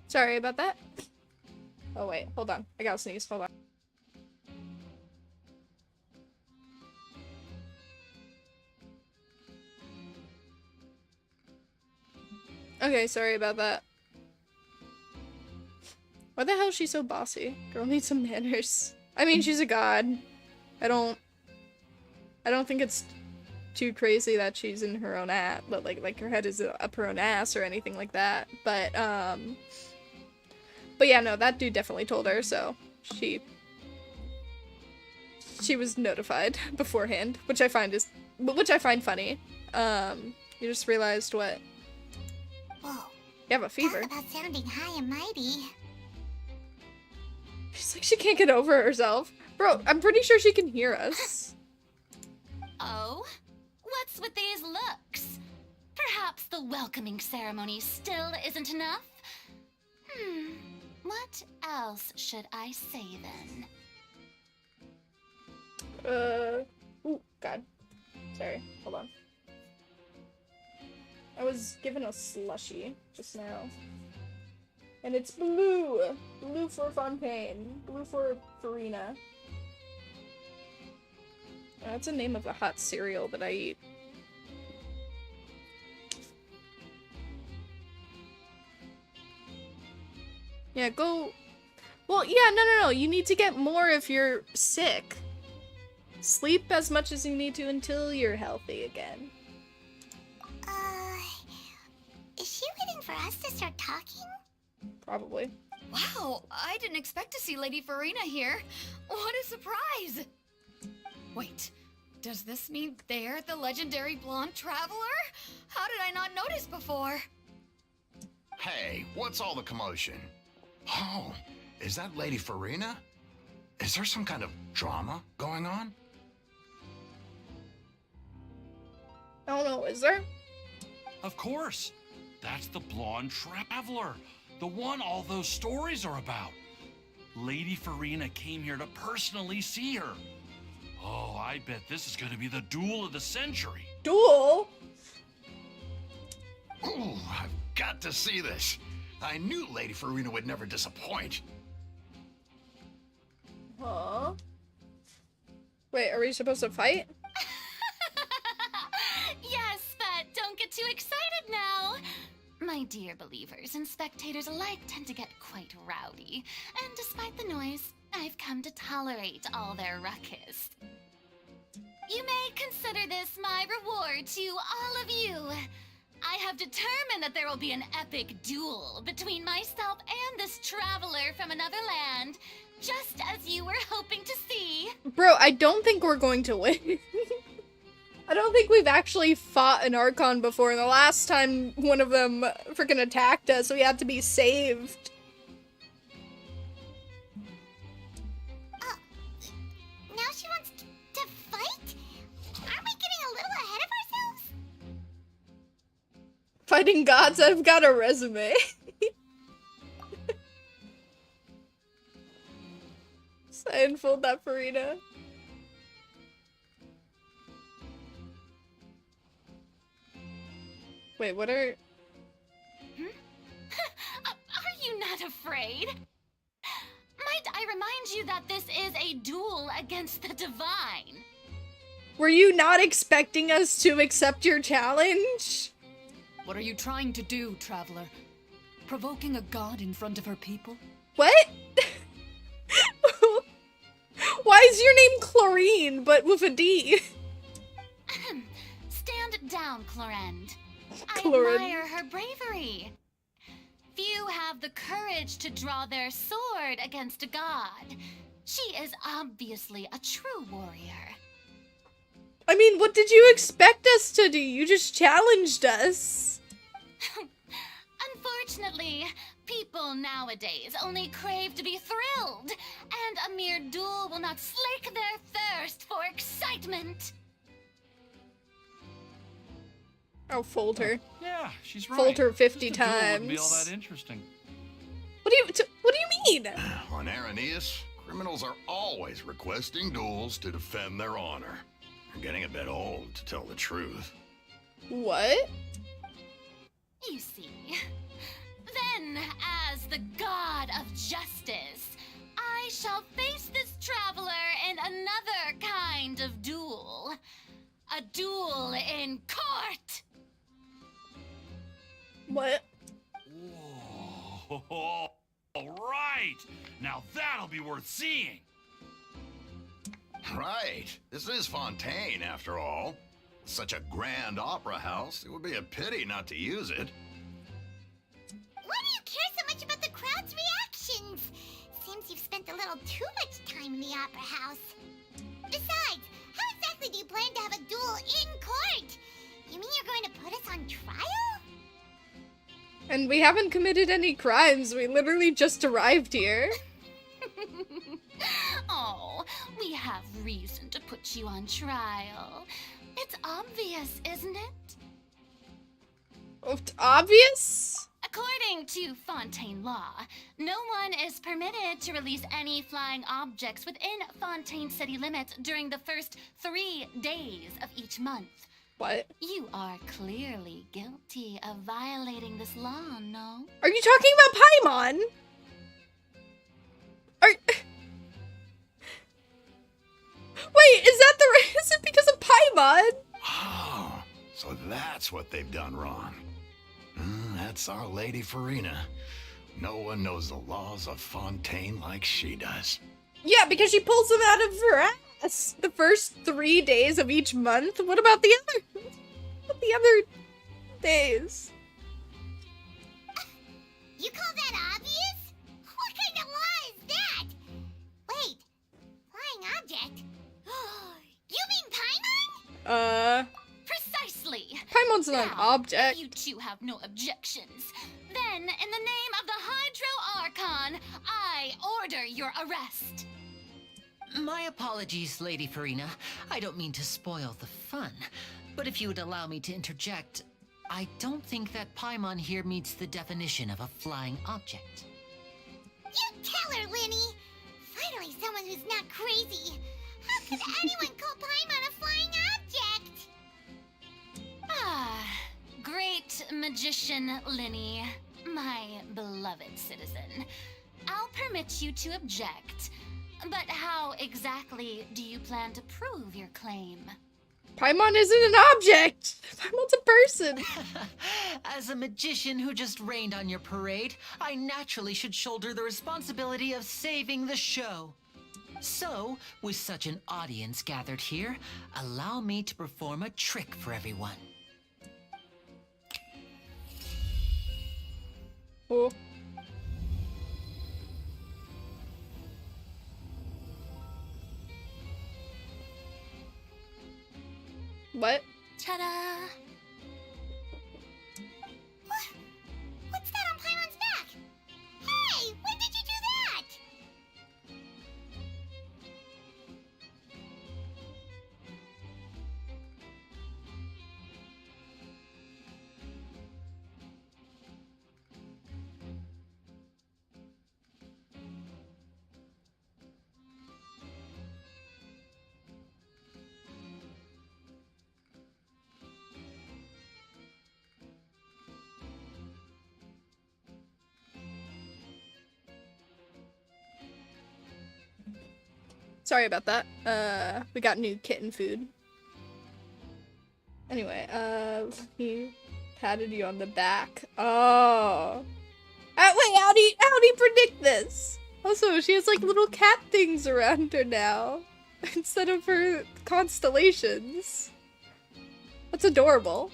Sorry about that. Oh wait, hold on. I gotta sneeze. Hold on. Okay, sorry about that. Why the hell is she so bossy? Girl needs some manners. I mean, she's a god. I don't think it's too crazy that she's in her own ass, but like her head is up her own ass or anything like that. But yeah, no, that dude definitely told her, so she was notified beforehand, which I find funny. You just realized what?
Whoa.
You have a fever.
Talk about sounding high and mighty.
She's like, she can't get over herself. Bro, I'm pretty sure she can hear us.
Oh? What's with these looks? Perhaps the welcoming ceremony still isn't enough? What else should I say then?
Ooh, God. Sorry, hold on. I was given a slushie just now. And it's blue! Blue for Fontaine. Blue for Farina. That's the name of a hot cereal that I eat. Yeah, go... Well, yeah, no. You need to get more if you're sick. Sleep as much as you need to until you're healthy again.
Is she waiting for us to start talking?
Probably.
Wow, I didn't expect to see Lady Farina here. What a surprise! Wait, does this mean they're the legendary blonde traveler? How did I not notice before?
Hey, what's all the commotion? Oh, is that Lady Farina? Is there some kind of drama going on?
I don't know, is there?
Of course. That's the blonde traveler. The one all those stories are about. Lady Farina came here to personally see her. Oh, I bet this is going to be the duel of the century.
Duel?
Ooh, I've got to see this. I knew Lady Farina would never disappoint.
Huh? Wait, are we supposed to fight?
Yes, but don't get too excited now. My dear believers and spectators alike tend to get quite rowdy, and despite the noise, I've come to tolerate all their ruckus. You may consider this my reward to all of you. I have determined that there will be an epic duel between myself and this traveler from another land, just as you were hoping to see.
Bro, I don't think we're going to win. I don't think we've actually fought an Archon before, and the last time one of them freaking attacked us, we had to be saved.
Now she wants to fight? Aren't we getting a little ahead of ourselves?
Fighting gods, I've got a resume. Seinfeld that Farina. Wait, what are...
Are you not afraid? Might I remind you that this is a duel against the divine?
Were you not expecting us to accept your challenge?
What are you trying to do, traveler? Provoking a god in front of her people?
What? Why is your name Chlorine, but with a D?
Stand down, Clorend. I
Clorend.
admire her bravery. Few have the courage to draw their sword against a god. She is obviously a true warrior.
I mean, what did you expect us to do? You just challenged us.
Unfortunately, people nowadays only crave to be thrilled, and a mere duel will not slake their thirst for excitement.
I'll fold her.
Yeah, she's right.
Fold her 50
Just a duel wouldn't be all
times.
that interesting.
What do you mean?
On Araneus, criminals are always requesting duels to defend their honor. They're getting a bit old, to tell the truth.
What?
You see, Then, as the god of justice, I shall face this traveler in another kind of duel. A duel in court!
What?
Whoa. All right. Now that'll be worth seeing.
Right. This is Fontaine, after all. Such a grand opera house, it would be a pity not to use it.
Why do you care so much about the crowd's reactions? Seems you've spent a little too much time in the opera house. Besides, how exactly do you plan to have a duel in court? You mean you're going to put us on trial?
And we haven't committed any crimes. We literally just arrived here.
Oh, we have reason to put you on trial. It's obvious, isn't it?
Obvious?
According to Fontaine law, no one is permitted to release any flying objects within Fontaine city limits during the first 3 days of each month.
What?
You are clearly guilty of violating this law, no?
Are you talking about Paimon? Wait, is it because of Paimon?
Oh, so that's what they've done wrong. That's our Lady Farina. No one knows the laws of Fontaine like she does.
Yeah, because she pulls them out of her ass the first 3 days of each month. What about the other days?
You call that obvious? What kind of law is that? Wait, flying object? You mean Paimon?
Precisely.
Paimon's not an
Now,
object.
if you two have no objections, then in the name of the Hydro Archon, I order your arrest.
My apologies, Lady Farina. I don't mean to spoil the fun, but if you would allow me to interject, I don't think that Paimon here meets the definition of a flying object.
You tell her, Linny. Finally, someone who's not crazy. How could anyone call Paimon a flying object?
Ah, great magician Linny, my beloved citizen. I'll permit you to object, but how exactly do you plan to prove your claim?
Paimon isn't an object. Paimon's a person.
As a magician who just rained on your parade, I naturally should shoulder the responsibility of saving the show. So, with such an audience gathered here, allow me to perform a trick for everyone.
Oh. What?
Ta-da!
What's that on Paimon's back? Hey, when did you do that?
Sorry about that. We got new kitten food. Anyway, he patted you on the back. Oh. Wait, how'd he predict this? Also, she has like little cat things around her now. Instead of her constellations. That's adorable.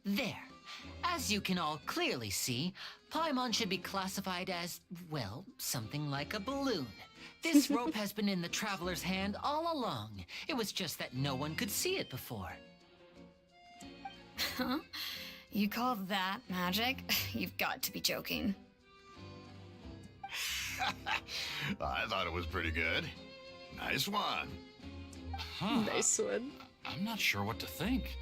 There. As you can all clearly see, Paimon should be classified as, well, something like a balloon. This rope has been in the traveler's hand all along. It was just that no one could see it before.
Huh? You call that magic? You've got to be joking.
I thought it was pretty good. Nice one.
Huh.
Nice one.
I'm not sure what to think.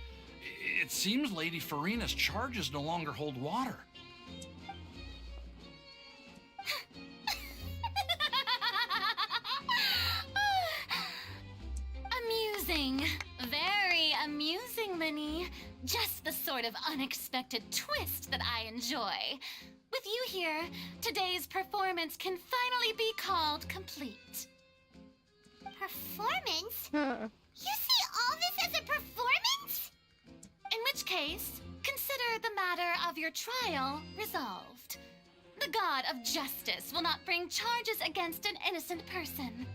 It seems Lady Farina's charges no longer hold water.
Amusing. Very amusing, Linny. Just the sort of unexpected twist that I enjoy. With you here, today's performance can finally be called complete.
Performance?
Huh.
You see all this as a performance?
In which case, consider the matter of your trial resolved. The god of justice will not bring charges against an innocent person.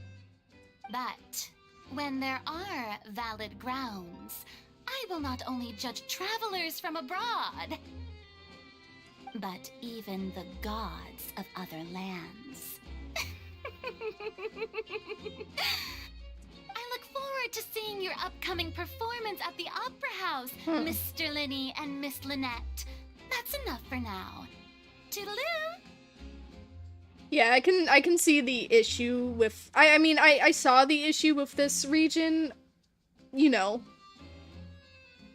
But when there are valid grounds, I will not only judge travelers from abroad, but even the gods of other lands. I look forward to seeing your upcoming performance at the Opera House, Mr. Linny and Miss Lynette. That's enough for now. Toodaloo!
Yeah, I can see the issue with I mean I saw the issue with this region, you know,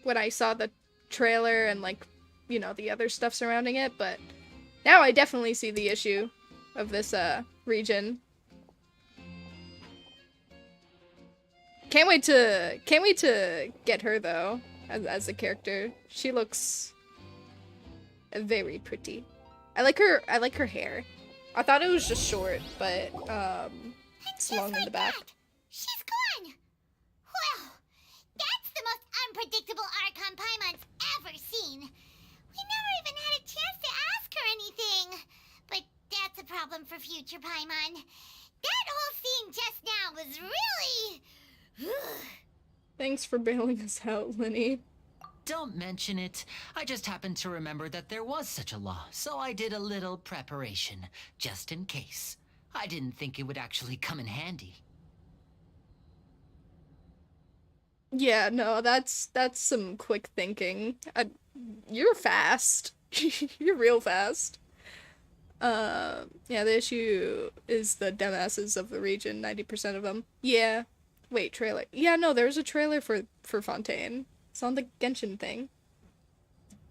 when I saw the trailer and like, you know, the other stuff surrounding it, but now I definitely see the issue of this region. Can't wait to get her though as a character. She looks very pretty. I like her hair. I thought it was just short, but it's long in the back.
That, she's gone. Well, that's the most unpredictable Archon Paimon's ever seen. We never even had a chance to ask her anything. But that's a problem for future Paimon. That whole scene just now was really...
Thanks for bailing us out, Linny.
Don't mention it. I just happened to remember that there was such a law, so I did a little preparation, just in case. I didn't think it would actually come in handy.
Yeah, no, that's some quick thinking. You're fast. You're real fast. Yeah, the issue is the dumbasses of the region, 90% of them. Yeah. Wait, trailer. Yeah, no, there's a trailer for Fontaine. It's on the Genshin thing.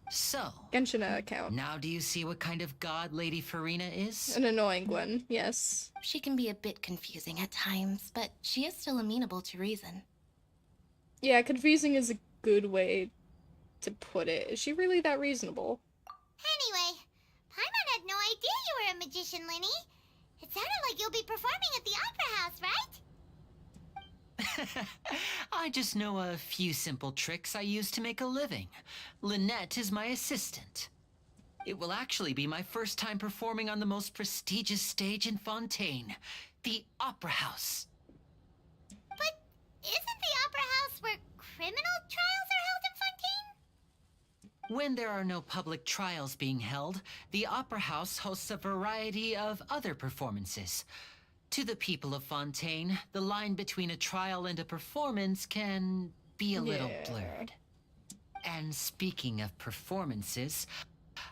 So,
Genshin account.
now do you see what kind of god Lady Farina is?
An annoying one, yes.
She can be a bit confusing at times, but she is still amenable to reason.
Yeah, confusing is a good way to put it. Is she really that reasonable?
Anyway, Paimon had no idea you were a magician, Linny. It sounded like you'll be performing at the Opera House, right?
I just know a few simple tricks I use to make a living. Lynette is my assistant. It will actually be my first time performing on the most prestigious stage in Fontaine, the Opera House.
But isn't the Opera House where criminal trials are held in Fontaine?
When there are no public trials being held, the Opera House hosts a variety of other performances. To the people of Fontaine, the line between a trial and a performance can be a little blurred. And speaking of performances,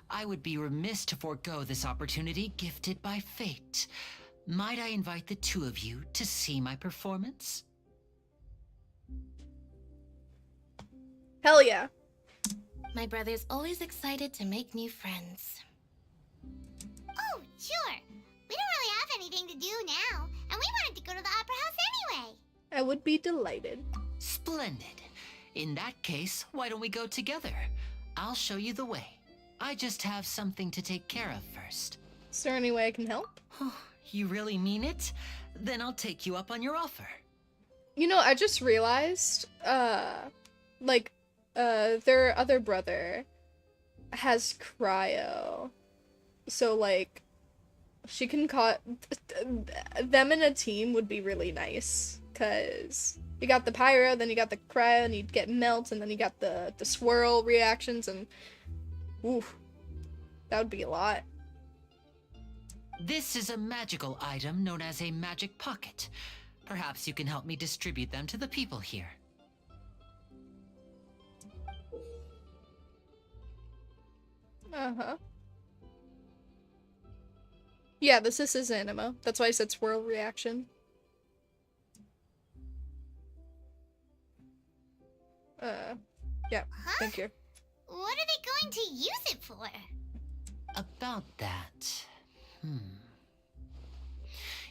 I would be remiss to forego this opportunity gifted by fate. Might I invite the two of you to see my performance?
Hell yeah.
My brother's always excited to make new friends.
Oh, sure. We don't really have anything to do now, and we wanted to go to the Opera House anyway.
I would be delighted.
Splendid. In that case, why don't we go together? I'll show you the way. I just have something to take care of first.
Is there any way I can help?
You really mean it? Then I'll take you up on your offer.
You know, I just realized, their other brother has cryo. So, like, she can them in a team would be really nice, because you got the pyro, then you got the cryo, and you get melt, and then you got the swirl reactions, and oof, that would be a lot.
This is a magical item known as a magic pocket. Perhaps you can help me distribute them to the people here.
Uh-huh. Yeah, this is animo. That's why I said swirl reaction. Yeah, thank you.
What are they going to use it for?
About that,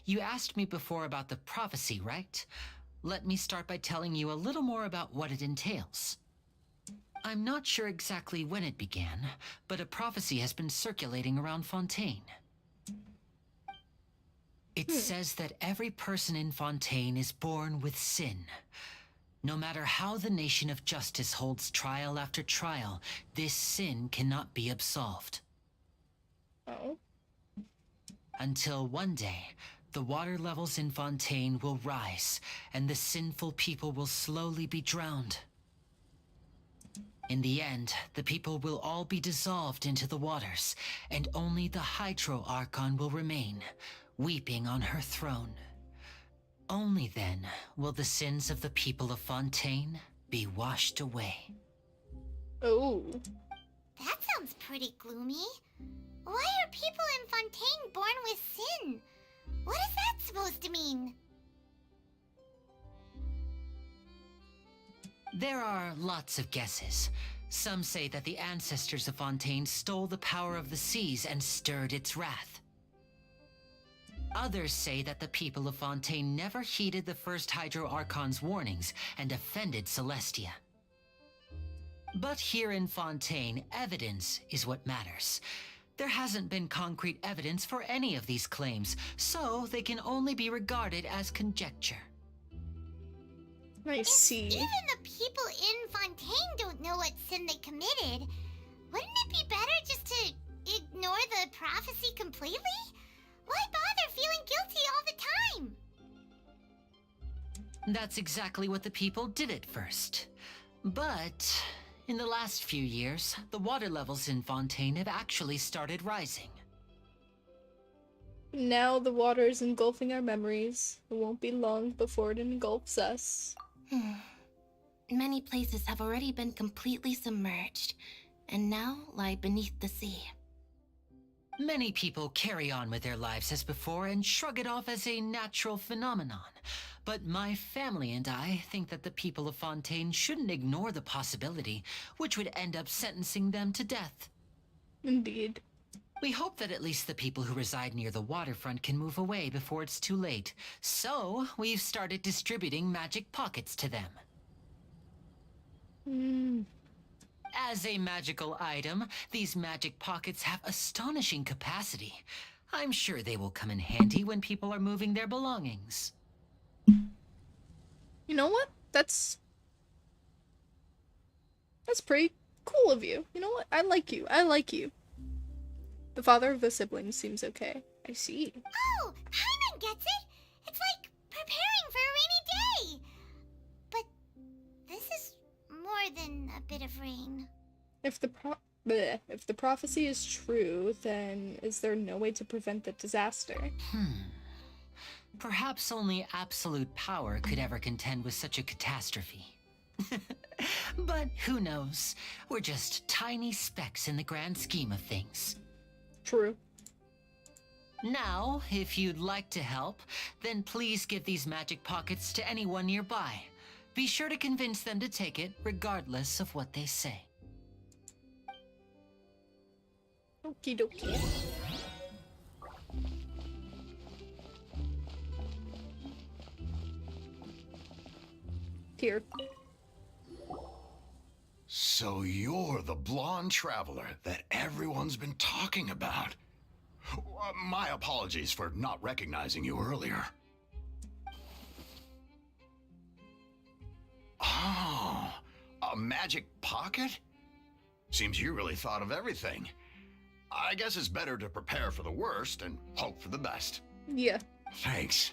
You asked me before about the prophecy, right? let me start by telling you a little more about what it entails. I'm not sure exactly when it began, but a prophecy has been circulating around Fontaine. It says that every person in Fontaine is born with sin. No matter how the nation of justice holds trial after trial, this sin cannot be absolved.
Oh.
Until one day, the water levels in Fontaine will rise, and the sinful people will slowly be drowned. In the end, the people will all be dissolved into the waters, and only the Hydro Archon will remain, weeping on her throne. Only then will the sins of the people of Fontaine be washed away.
Oh.
That sounds pretty gloomy. Why are people in Fontaine born with sin? What is that supposed to mean?
There are lots of guesses. Some say that the ancestors of Fontaine stole the power of the seas and stirred its wrath. Others say that the people of Fontaine never heeded the first Hydro Archon's warnings and offended Celestia. But here in Fontaine, evidence is what matters. There hasn't been concrete evidence for any of these claims, so they can only be regarded as conjecture.
I see.
If even the people in Fontaine don't know what sin they committed, wouldn't it be better just to ignore the prophecy completely? Why bother feeling guilty all the time?
That's exactly what the people did at first. But in the last few years, the water levels in Fontaine have actually started rising.
Now the water is engulfing our memories. It won't be long before it engulfs us.
Many places have already been completely submerged, and now lie beneath the sea.
Many people carry on with their lives as before and shrug it off as a natural phenomenon. But my family and I think that the people of Fontaine shouldn't ignore the possibility, which would end up sentencing them to death.
Indeed.
We hope that at least the people who reside near the waterfront can move away before it's too late. So, we've started distributing magic pockets to them. As a magical item, these magic pockets have astonishing capacity. I'm sure they will come in handy when people are moving their belongings.
You know what? That's pretty cool of you. You know what? I like you. I like you. The father of the siblings seems okay. I see.
Oh, Paimon gets it! It's like preparing for a rainy day! But this is more than a bit of rain.
If the prophecy is true, then is there no way to prevent the disaster?
Perhaps only absolute power could ever contend with such a catastrophe. But who knows? We're just tiny specks in the grand scheme of things.
True.
Now, if you'd like to help, then please give these magic pockets to anyone nearby. Be sure to convince them to take it, regardless of what they say.
Okie dokie. Here.
So you're the blonde traveler that everyone's been talking about. My apologies for not recognizing you earlier. Oh, a magic pocket? Seems you really thought of everything. I guess it's better to prepare for the worst and hope for the best.
Yeah.
Thanks.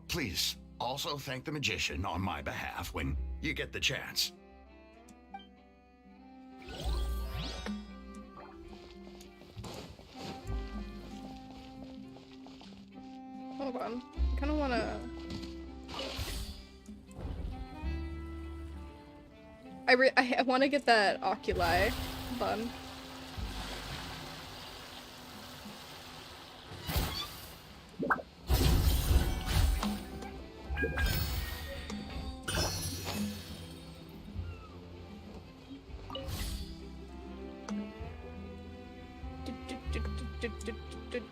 Please, also thank the magician on my behalf when you get the chance.
Hold on. I kind of want to... I want to get that oculi bun.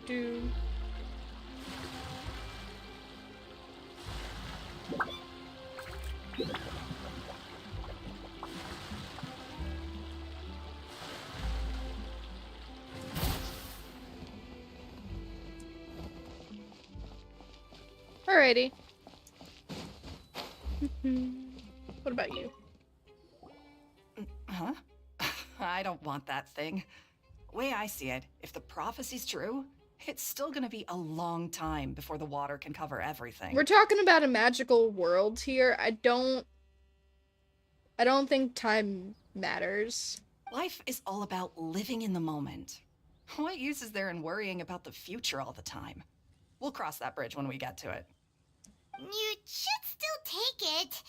Do. Alrighty. What about you?
Huh? I don't want that thing. Way I see it, if the prophecy's true, it's still gonna be a long time before the water can cover everything.
We're talking about a magical world here. I don't think time matters.
Life is all about living in the moment. What use is there in worrying about the future all the time? We'll cross that bridge when we get to it.
You should still take it.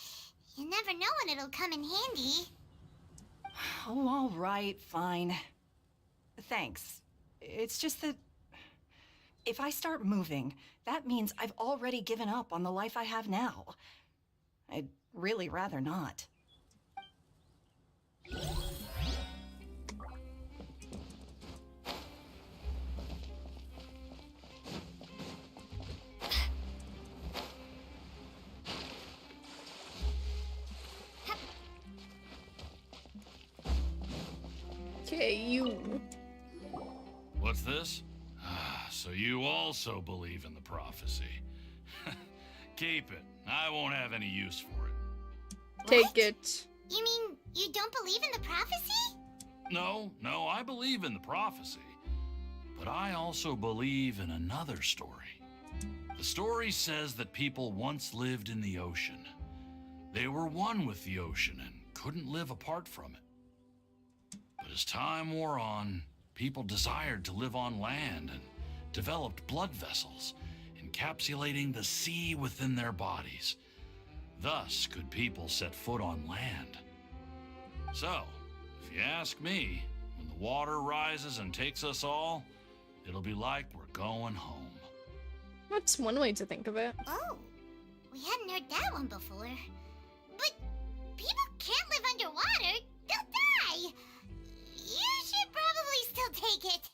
You never know when it'll come in handy.
Oh, all right, fine. Thanks. It's just that if I start moving, that means I've already given up on the life I have now. I'd really rather not.
Okay, you.
What's this? So you also believe in the prophecy. Keep it. I won't have any use for it.
Take it.
You mean you don't believe in the prophecy?
No, I believe in the prophecy. But I also believe in another story. The story says that people once lived in the ocean. They were one with the ocean and couldn't live apart from it. But as time wore on, people desired to live on land and developed blood vessels, encapsulating the sea within their bodies. Thus could people set foot on land. So, if you ask me, when the water rises and takes us all, it'll be like we're going home.
That's one way to think of it.
Oh, we hadn't heard that one before. But people can't live underwater. They'll die. You should probably still take it.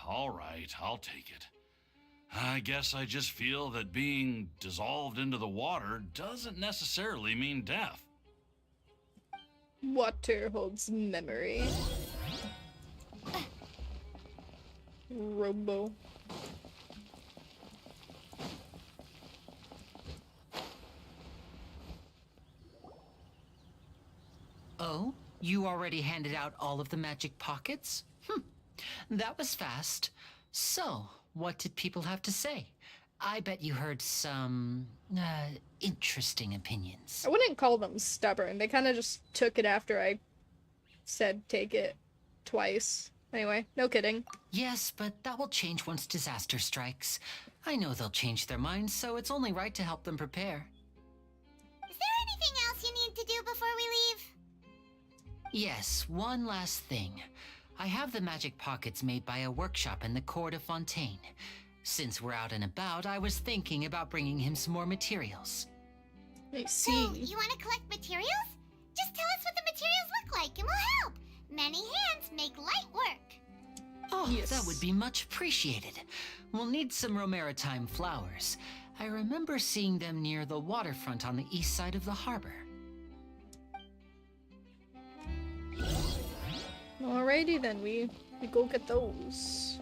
All right, I'll take it. I guess I just feel that being dissolved into the water doesn't necessarily mean death.
Water holds memory. Robo.
Oh, you already handed out all of the magic pockets? That was fast. So, what did people have to say? I bet you heard some, interesting opinions.
I wouldn't call them stubborn. They kind of just took it after I said take it twice. Anyway, no kidding.
Yes, but that will change once disaster strikes. I know they'll change their minds, so it's only right to help them prepare.
Is there anything else you need to do before we leave?
Yes, one last thing. I have the magic pockets made by a workshop in the court of Fontaine. Since we're out and about, I was thinking about bringing him some more materials.
I
So,
see.
you want to collect materials? Just tell us what the materials look like and we'll help. Many hands make light work.
Oh,
Yes.
that would be much appreciated. We'll need some Romaritime flowers. I remember seeing them near the waterfront on the east side of the harbor.
Alrighty then, we go get those.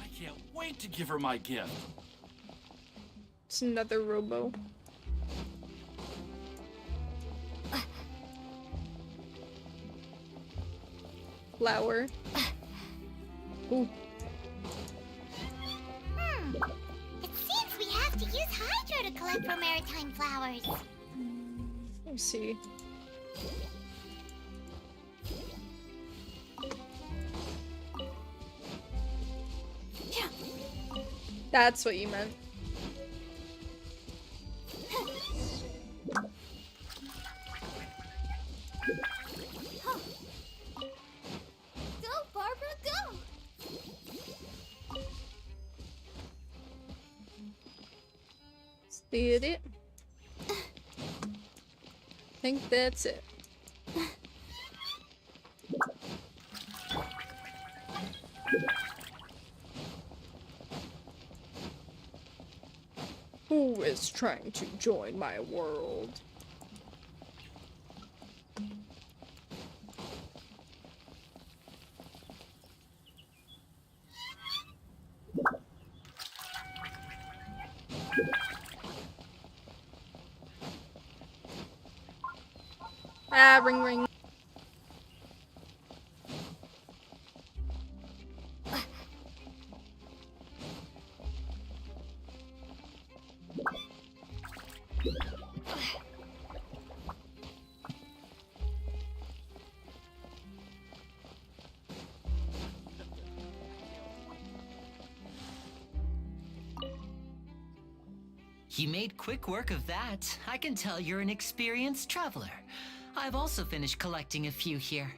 I can't wait to give her my gift.
It's another robo. Flower. Ooh.
It seems we have to use Hydro to collect for maritime flowers.
Let me see. That's what you meant.
Go, Barbara, go!
Did it? Think that's it. Who is trying to join my world? Ah, ring ring.
You made quick work of that. I can tell you're an experienced traveler. I've also finished collecting a few here.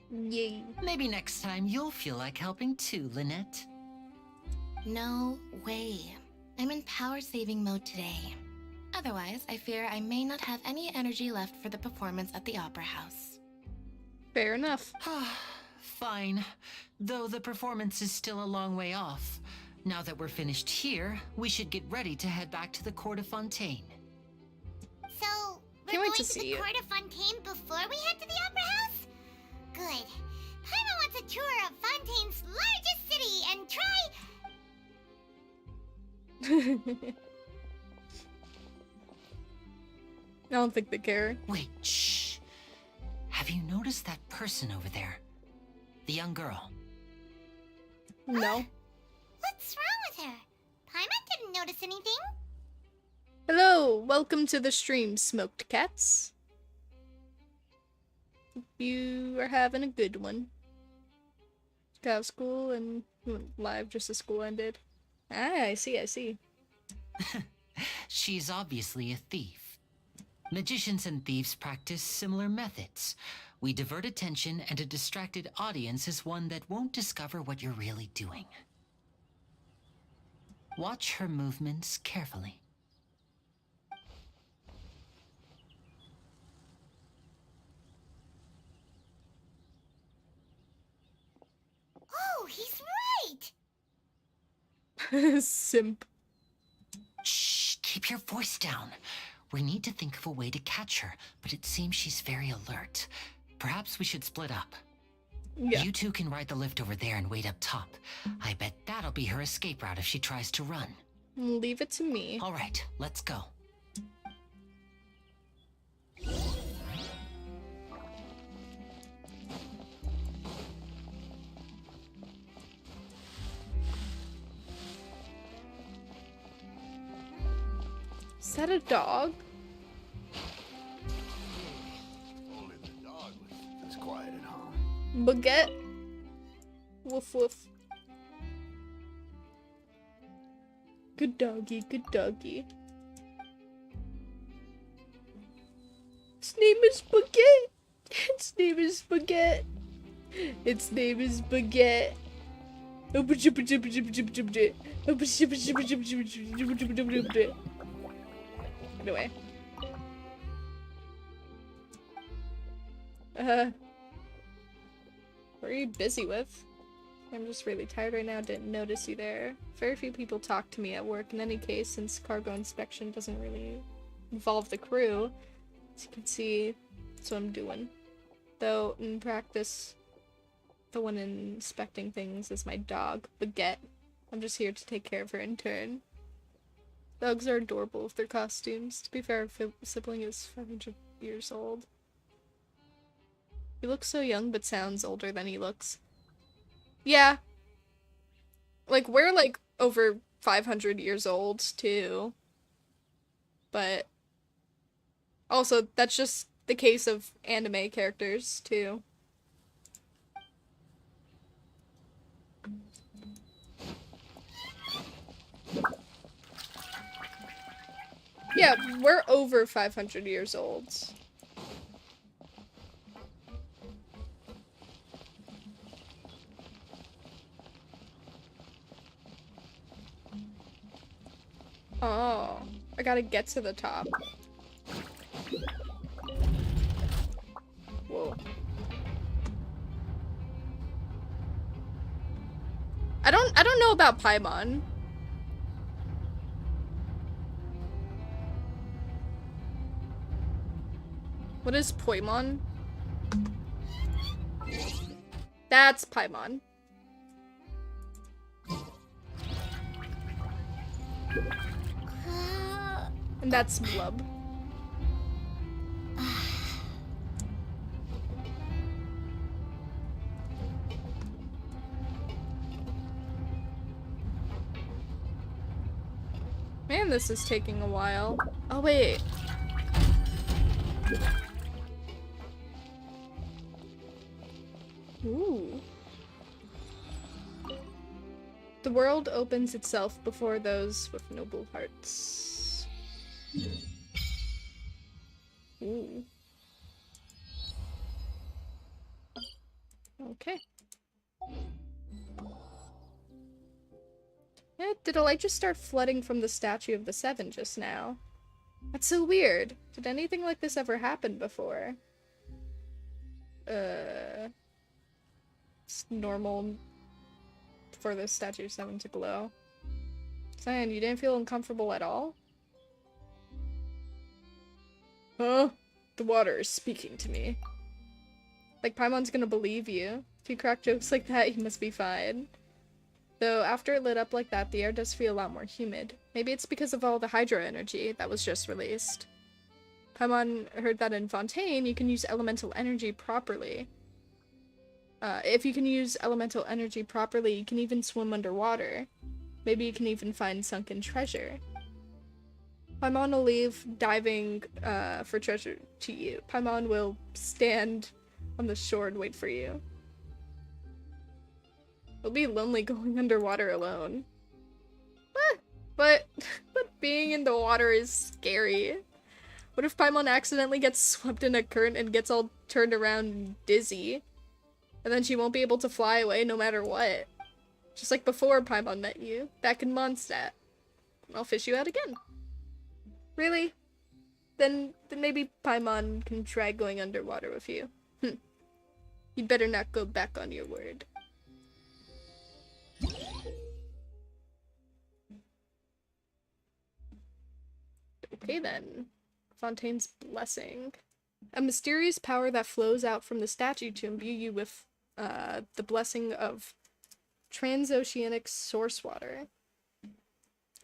Yay.
Maybe next time you'll feel like helping too, Lynette.
No way. I'm in power saving mode today. Otherwise, I fear I may not have any energy left for the performance at the Opera House.
Fair enough.
Fine. Though the performance is still a long way off. Now that we're finished here, we should get ready to head back to the court of Fontaine.
So, we're
Can't wait
going
to
to
see
the
you.
court of Fontaine before we head to the Opera House? Good. Paimon wants a tour of Fontaine's largest city and try...
I don't think they care.
Wait, shh. Have you noticed that person over there? The young girl.
No.
What's wrong with her? Paimon didn't notice anything.
Hello, welcome to the stream, Smoked Cats. Hope you are having a good one. Got out of school and went live just as school ended. Ah, I see.
She's obviously a thief. Magicians and thieves practice similar methods. We divert attention, and a distracted audience is one that won't discover what you're really doing. Watch her movements carefully.
Oh, he's right!
Simp.
Shh, keep your voice down. We need to think of a way to catch her, but it seems she's very alert. Perhaps we should split up.
Yeah.
You two can ride the lift over there and wait up top. I bet that'll be her escape route if she tries to run.
Leave it to me.
All right, let's go.
Is that a dog?
Only the dog was this quiet at home.
Baguette? Woof woof. Good doggy, good doggy. Its name is Baguette. Its name is Baguette. Its name is Baguette. Anyway. What are you busy with? I'm just really tired right now, didn't notice you there. Very few people talk to me at work in any case, since cargo inspection doesn't really involve the crew. As you can see, that's what I'm doing. Though, in practice, the one inspecting things is my dog, Baguette. I'm just here to take care of her in turn. Dogs are adorable with their costumes. To be fair, our sibling is 500 years old. He looks so young, but sounds older than he looks. Yeah. Like, we're, like, over 500 years old, too. But also, that's just the case of anime characters, too. Yeah, we're over 500 years old. Oh, I gotta get to the top. Whoa. I don't know about Paimon. What is Poimon? That's Paimon. And that's Blub. Man, this is taking a while. Oh, wait. Ooh. The world opens itself before those with noble hearts. Ooh. Okay. Yeah, did a light just start flooding from the statue of the Seven just now? That's so weird. Did anything like this ever happen before? It's normal for the statue of Seven to glow. Cyan, you didn't feel uncomfortable at all? Huh? The water is speaking to me. Like, Paimon's gonna believe you. If you crack jokes like that, he must be fine. Though, after it lit up like that, the air does feel a lot more humid. Maybe it's because of all the hydro energy that was just released. Paimon heard that in Fontaine, you can use elemental energy properly. If you can use elemental energy properly, you can even swim underwater. Maybe you can even find sunken treasure. Paimon will leave diving for treasure to you. Paimon will stand on the shore and wait for you. It'll be lonely going underwater alone. But being in the water is scary. What if Paimon accidentally gets swept in a current and gets all turned around and dizzy? And then she won't be able to fly away no matter what. Just like before Paimon met you, back in Mondstadt. I'll fish you out again. Really? Then maybe Paimon can try going underwater with you. You'd better not go back on your word. Okay then. Fontaine's Blessing. A mysterious power that flows out from the statue to imbue you with the blessing of transoceanic source water.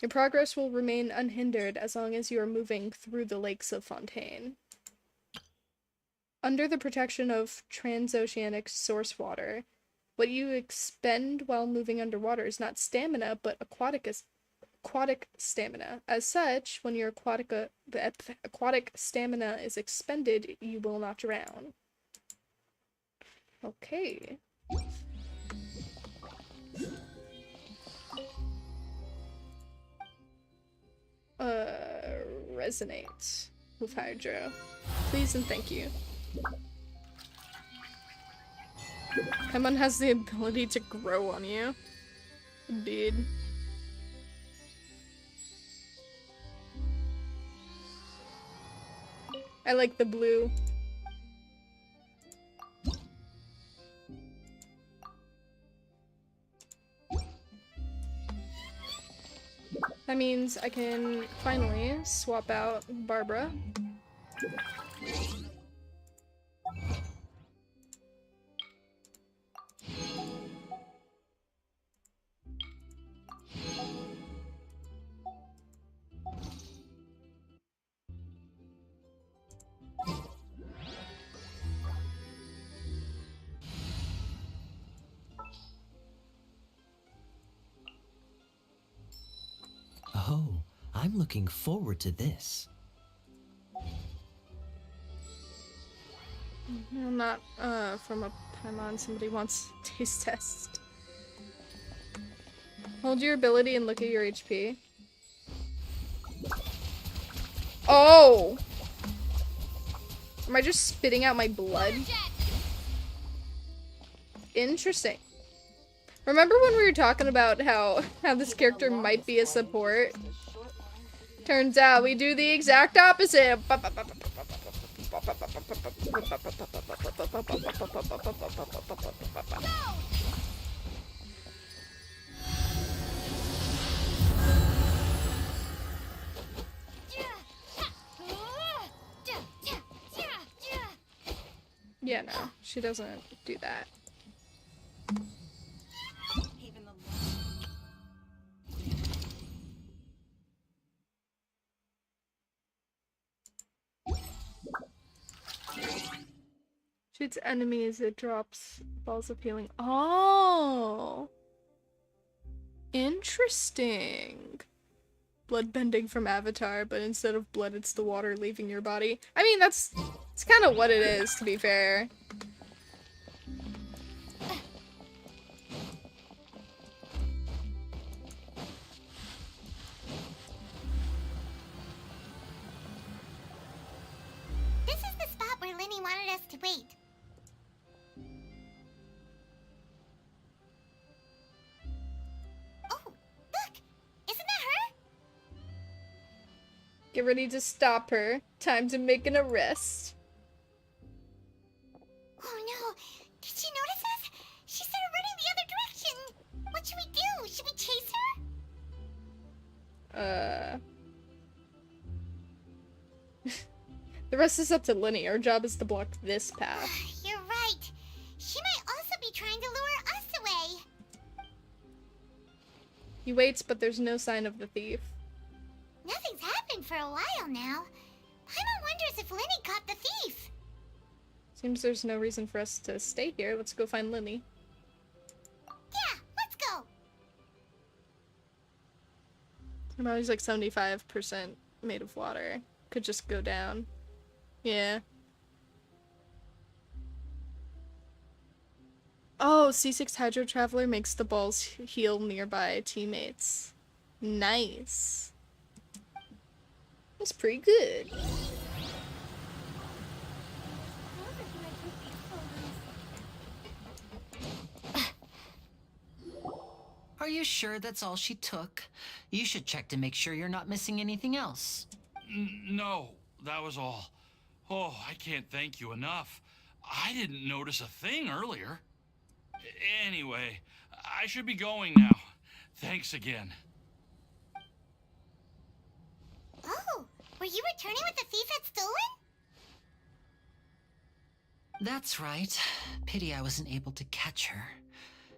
Your progress will remain unhindered as long as you are moving through the lakes of Fontaine. Under the protection of transoceanic source water, what you expend while moving underwater is not stamina, but aquatic stamina. As such, when your aquatic stamina is expended, you will not drown. Okay. Resonate with Hydro. Please and thank you. Paimon has the ability to grow on you. Indeed. I like the blue. That means I can finally swap out Barbara.
Oh, I'm looking forward to this.
I'm not, from a Paimon. Somebody wants a taste test. Hold your ability and look at your HP. Oh! Am I just spitting out my blood? Interesting. Remember when we were talking about how this character might be a support? Turns out we do the exact opposite. Yeah, no, she doesn't do that. Shoots enemies, it drops balls of healing. Oh! Interesting. Bloodbending from Avatar, but instead of blood, it's the water leaving your body. I mean, it's kind of what it is, to be fair.
This is the spot where Linny wanted us to wait. Oh, look! Isn't that her?
Get ready to stop her. Time to make an arrest.
Oh no! Did she notice us? She started running the other direction! What should we do? Should we chase her?
The rest is up to Linny. Our job is to block this path.
You're right. She might also be trying to lure us away.
He waits, but there's no sign of the thief.
Nothing's happened for a while now. Paimon wonders if Linny caught the thief.
Seems there's no reason for us to stay here. Let's go find Linny.
Yeah, let's go.
Her body's like 75% made of water. Could just go down. Yeah. Oh, C6 Hydro Traveler makes the balls heal nearby teammates. Nice. That's pretty good.
Are you sure that's all she took? You should check to make sure you're not missing anything else.
No, that was all. Oh, I can't thank you enough. I didn't notice a thing earlier. Anyway, I should be going now. Thanks again.
Oh, were you returning what the thief had stolen?
That's right. Pity I wasn't able to catch her.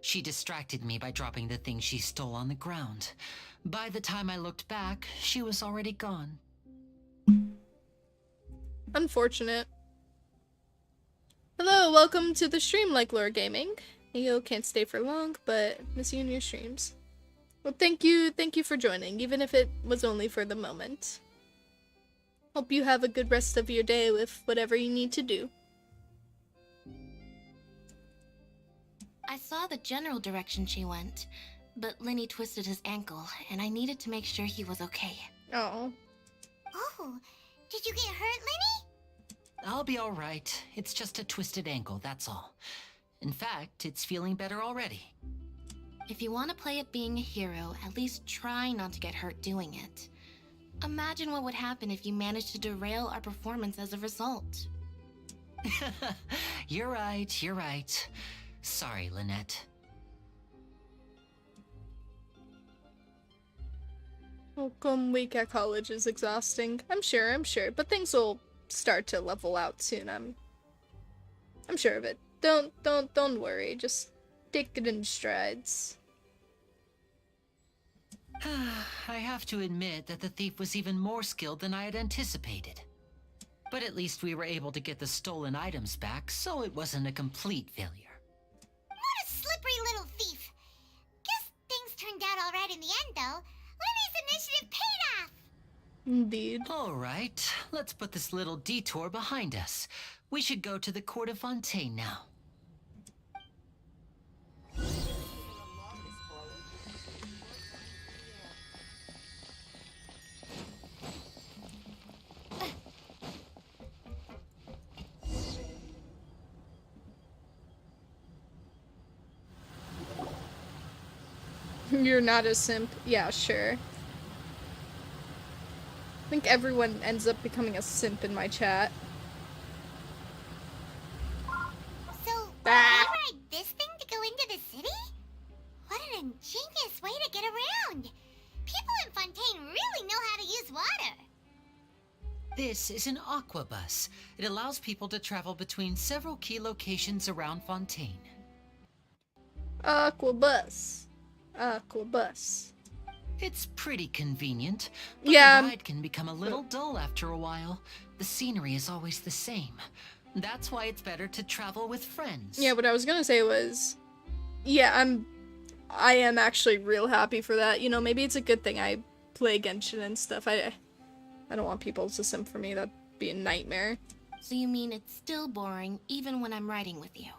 She distracted me by dropping the thing she stole on the ground. By the time I looked back, she was already gone.
Unfortunate. Hello, welcome to the stream, Like Lore Gaming. Yo, can't stay for long, but miss you in your streams. Well, thank you for joining, even if it was only for the moment. Hope you have a good rest of your day with whatever you need to do.
I saw the general direction she went, but Linny twisted his ankle, and I needed to make sure he was okay.
Oh.
Oh, did you get hurt, Linny?
I'll be all right. It's just a twisted ankle, that's all. In fact, it's feeling better already.
If you want to play at being a hero, at least try not to get hurt doing it. Imagine what would happen if you managed to derail our performance as a result.
You're right. Sorry, Lynette.
Welcome week at college is exhausting. I'm sure, but things will start to level out soon. I'm sure of it. Don't worry. Just take it in strides.
I have to admit that the thief was even more skilled than I had anticipated. But at least we were able to get the stolen items back, so it wasn't a complete failure.
What a slippery little thief. Guess things turned out all right in the end, though. Linny's initiative paid off.
Indeed.
All right, let's put this little detour behind us. We should go to the court of Fontaine now.
You're not a simp. Yeah, sure. I think everyone ends up becoming a simp in my chat.
So, we ride this thing to go into the city? What an ingenious way to get around. People in Fontaine really know how to use water.
This is an aqua bus. It allows people to travel between several key locations around Fontaine.
Aquabus.
It's pretty convenient, but
yeah.
the ride can become a little dull after a while. The scenery is always the same. That's why it's better to travel with friends.
Yeah, what I was gonna say was, yeah, I am actually real happy for that. You know, maybe it's a good thing I play Genshin and stuff. I don't want people to simp for me. That'd be a nightmare.
So you mean it's still boring even when I'm riding with you?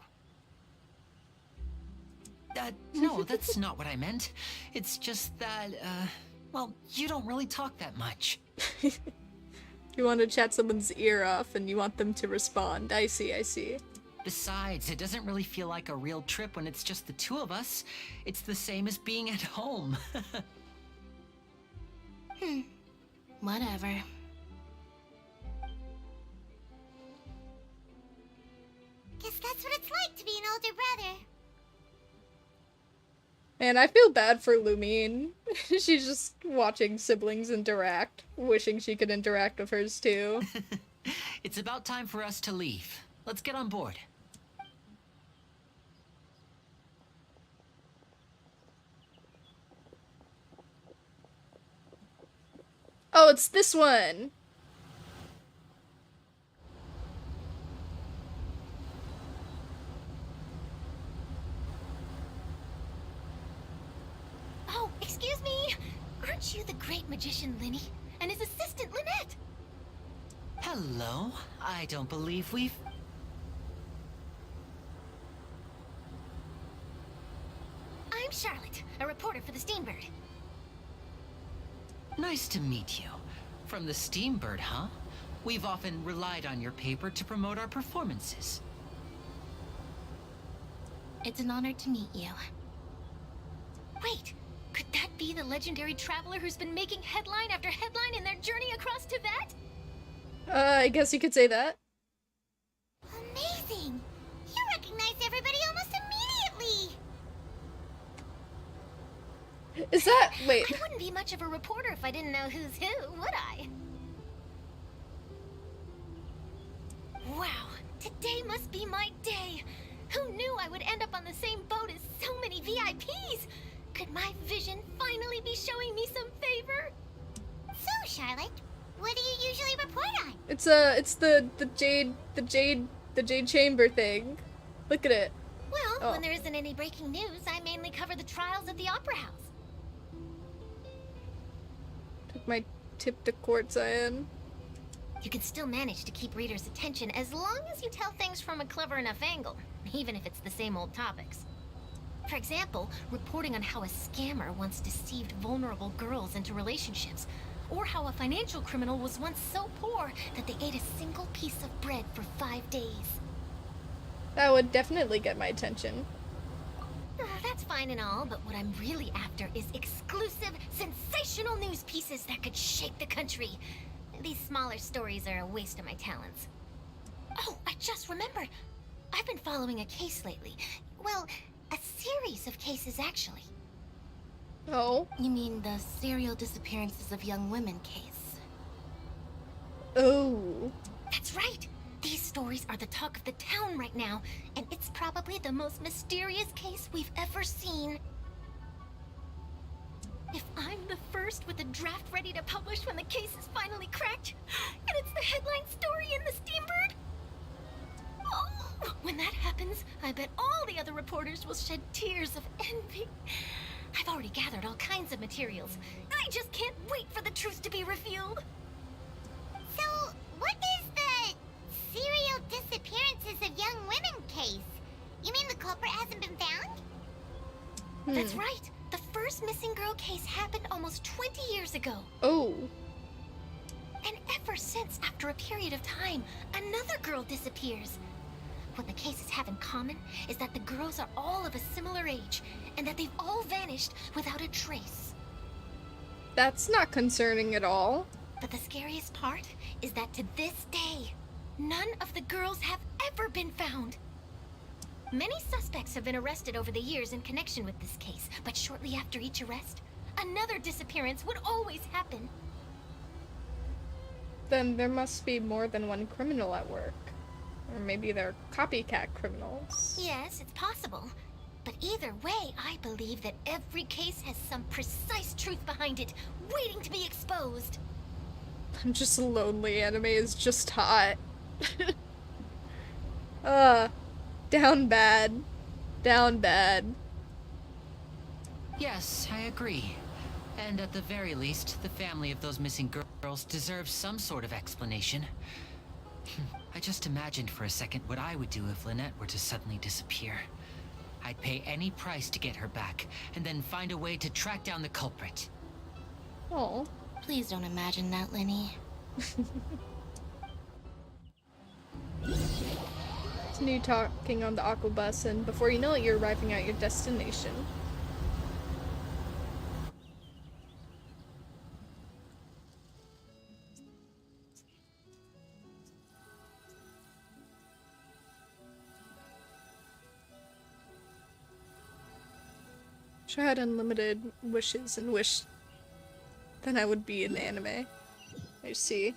No, that's not what I meant. It's just that, well, you don't really talk that much.
You want to chat someone's ear off and you want them to respond. I see, I see.
Besides, it doesn't really feel like a real trip when it's just the two of us. It's the same as being at home.
Whatever.
Guess that's what it's like to be an older brother.
Man, I feel bad for Lumine. She's just watching siblings interact, wishing she could interact with hers too.
It's about time for us to leave. Let's get on board.
Oh, it's this one!
Oh, excuse me. Aren't you the great magician Linny and his assistant Lynette?
Hello. I don't believe we've...
I'm Charlotte, a reporter for the Steambird.
Nice to meet you. From the Steambird, huh? We've often relied on your paper to promote our performances.
It's an honor to meet you.
Wait, could that be the legendary traveler who's been making headline after headline in their journey across Tibet?
I guess you could say that.
Amazing! You recognize everybody almost immediately!
Is that... wait.
I wouldn't be much of a reporter if I didn't know who's who, would I? Wow, today must be my day! Who knew I would end up on the same boat as so many VIPs? Could my vision finally be showing me some favor? So, Charlotte, what do you usually report on?
It's the Jade Chamber thing. Look at it.
Well, when there isn't any breaking news, I mainly cover the trials at the Opera House.
Took my tip to Quartzion.
You can still manage to keep readers' attention as long as you tell things from a clever enough angle, even if it's the same old topics. For example, reporting on how a scammer once deceived vulnerable girls into relationships, or how a financial criminal was once so poor that they ate a single piece of bread for 5 days.
That would definitely get my attention.
That's fine and all, but what I'm really after is exclusive, sensational news pieces that could shake the country. These smaller stories are a waste of my talents. Oh, I just remembered. I've been following a case lately. Well, a series of cases, actually.
Oh?
You mean the serial disappearances of young women case?
Oh.
That's right. These stories are the talk of the town right now, and it's probably the most mysterious case we've ever seen. If I'm the first with a draft ready to publish when the case is finally cracked, and it's the headline story in the Steambird, oh, when that happens, I bet all the other reporters will shed tears of envy. I've already gathered all kinds of materials. I just can't wait for the truth to be revealed. So, what is the serial disappearances of young women case? You mean the culprit hasn't been found? That's right. The first missing girl case happened almost 20 years ago.
Oh.
And ever since, after a period of time, another girl disappears. What the cases have in common is that the girls are all of a similar age, and that they've all vanished without a trace.
That's not concerning at all.
But the scariest part is that to this day, none of the girls have ever been found. Many suspects have been arrested over the years in connection with this case, but shortly after each arrest, another disappearance would always happen.
Then there must be more than one criminal at work. Or maybe they're copycat criminals.
Yes, it's possible. But either way, I believe that every case has some precise truth behind it, waiting to be exposed.
I'm just lonely. Anime is just hot. Down bad. Down bad.
Yes, I agree. And at the very least, the family of those missing girls deserves some sort of explanation. I just imagined for a second what I would do if Lynette were to suddenly disappear. I'd pay any price to get her back, and then find a way to track down the culprit.
Oh.
Please don't imagine that, Lenny.
It's new talking on the aqua bus, and before you know it, you're arriving at your destination. If I had unlimited wishes and wished, then I would be in anime. I see.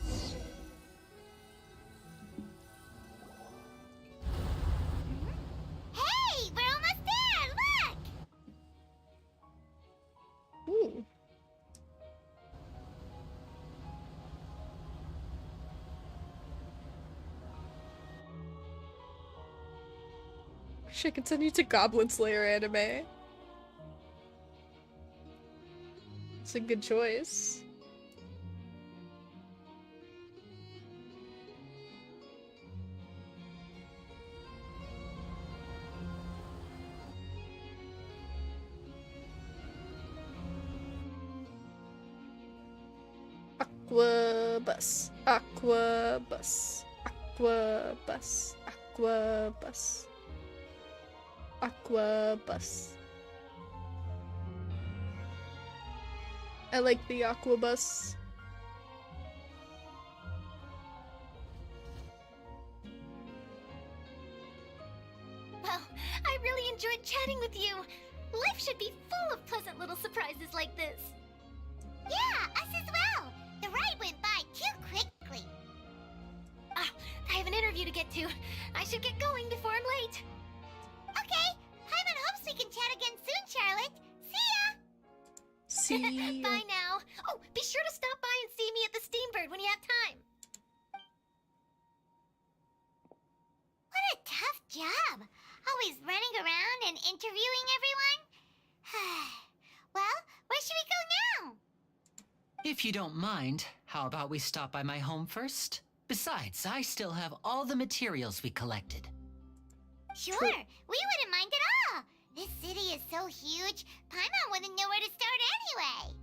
Hey, we're almost there! Look!
Ooh. Wish I could send you to Goblin Slayer anime. It's a good choice. Aqua bus, aqua bus, aqua bus, aqua bus, aqua bus. I like the aqua bus.
Well, I really enjoyed chatting with you. Life should be full of pleasant little surprises like this. Yeah, us as well. The ride went by too quickly. I have an interview to get to. I should get going before I'm late. Okay, Hyman hopes we can chat again soon, Charlotte. See ya!
See ya.
Bye now. Oh, be sure to stop by and see me at the Steambird when you have time. What a tough job. Always running around and interviewing everyone. Well, where should we go now?
If you don't mind, how about we stop by my home first? Besides, I still have all the materials we collected.
Sure, we wouldn't mind at all. This city is so huge, Paimon wouldn't know where to start anyway.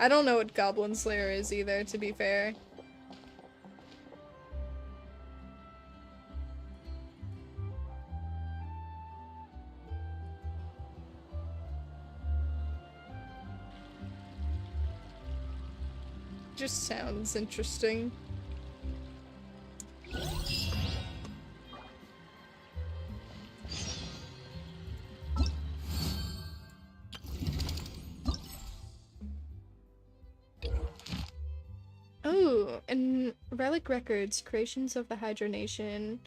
I don't know what Goblin Slayer is either, to be fair. Just sounds interesting. Oh, in Relic Records, creations of the Hydra Nation,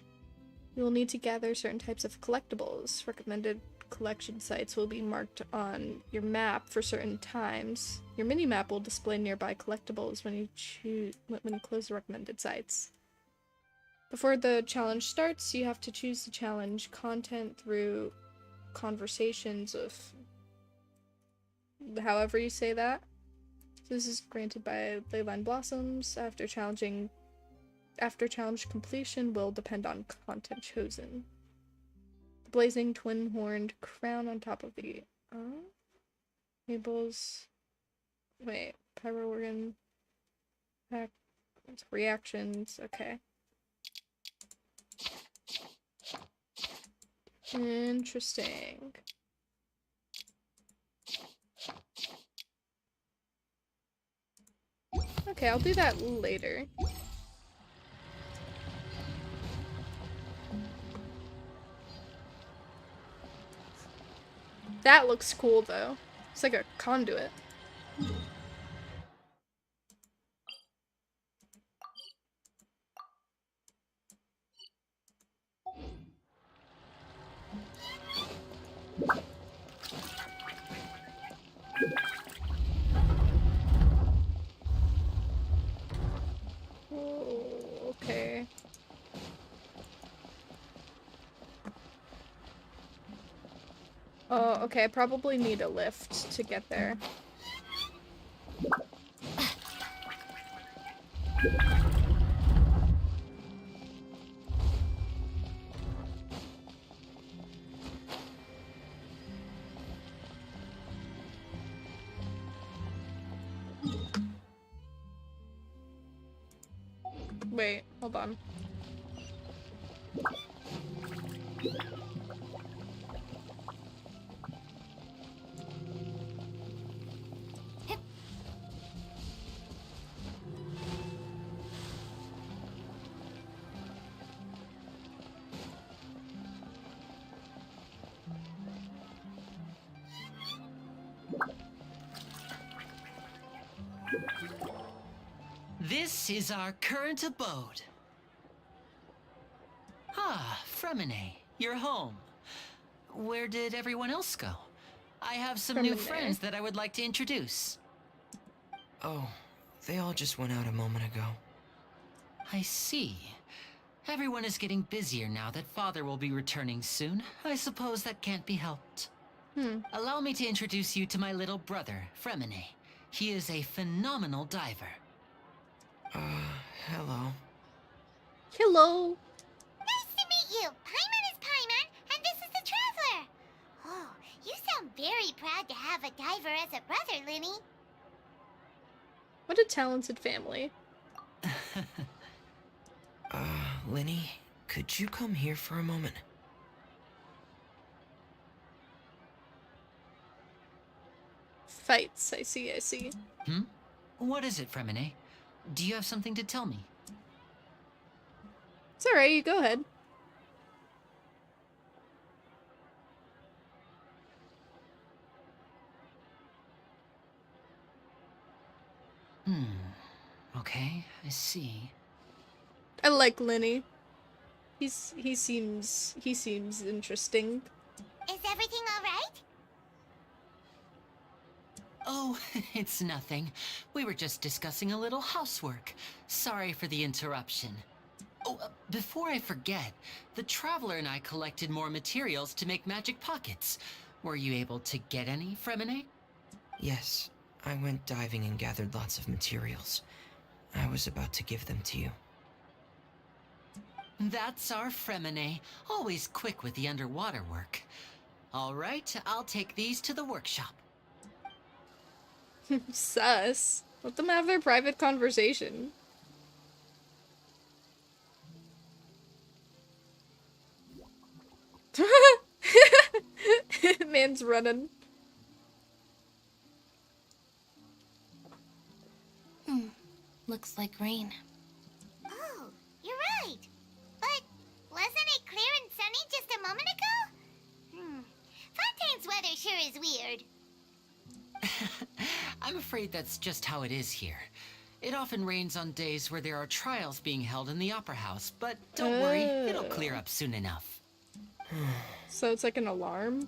you will need to gather certain types of collectibles. Recommended collection sites will be marked on your map for certain times. Your mini-map will display nearby collectibles when you close the recommended sites. Before the challenge starts, you have to choose the challenge content through conversations of however you say that. This is granted by Leyline Blossoms. After challenge completion will depend on content chosen. The blazing twin-horned crown on top of the enables pyro organ reactions. Okay. Interesting. Okay, I'll do that later. That looks cool though. It's like a conduit. Oh, okay, I probably need a lift to get there. Wait, hold on.
This is our current abode. Ah, Fremine, you're home. Where did everyone else go? I have some new
Fremine.
friends that I would like to introduce.
Oh, they all just went out a moment ago.
I see. Everyone is getting busier now that Father will be returning soon. I suppose that can't be helped. Allow me to introduce you to my little brother, Fremine. He is a phenomenal diver.
Hello.
Hello!
Nice to meet you. Paimon is Paimon, and this is the Traveler. Oh, you sound very proud to have a diver as a brother, Linny.
What a talented family.
Linny, could you come here for a moment?
Fights, I see, I see.
What is it, Fremine? Do you have something to tell me?
It's alright, you go ahead.
Okay, I see.
I like Linny. He seems interesting.
Is everything all right?
Oh, it's nothing. We were just discussing a little housework. Sorry for the interruption. Oh, before I forget, the Traveler and I collected more materials to make magic pockets. Were you able to get any, Fremine?
Yes, I went diving and gathered lots of materials. I was about to give them to you.
That's our Fremine, always quick with the underwater work. All right, I'll take these to the workshop.
Sus. Let them have their private conversation. Man's running.
Looks like rain.
Oh, you're right. But wasn't it clear and sunny just a moment ago? Fontaine's weather sure is weird.
I'm afraid that's just how it is here. It often rains on days where there are trials being held in the Opera House, but don't worry, it'll clear up soon enough.
So it's like an alarm?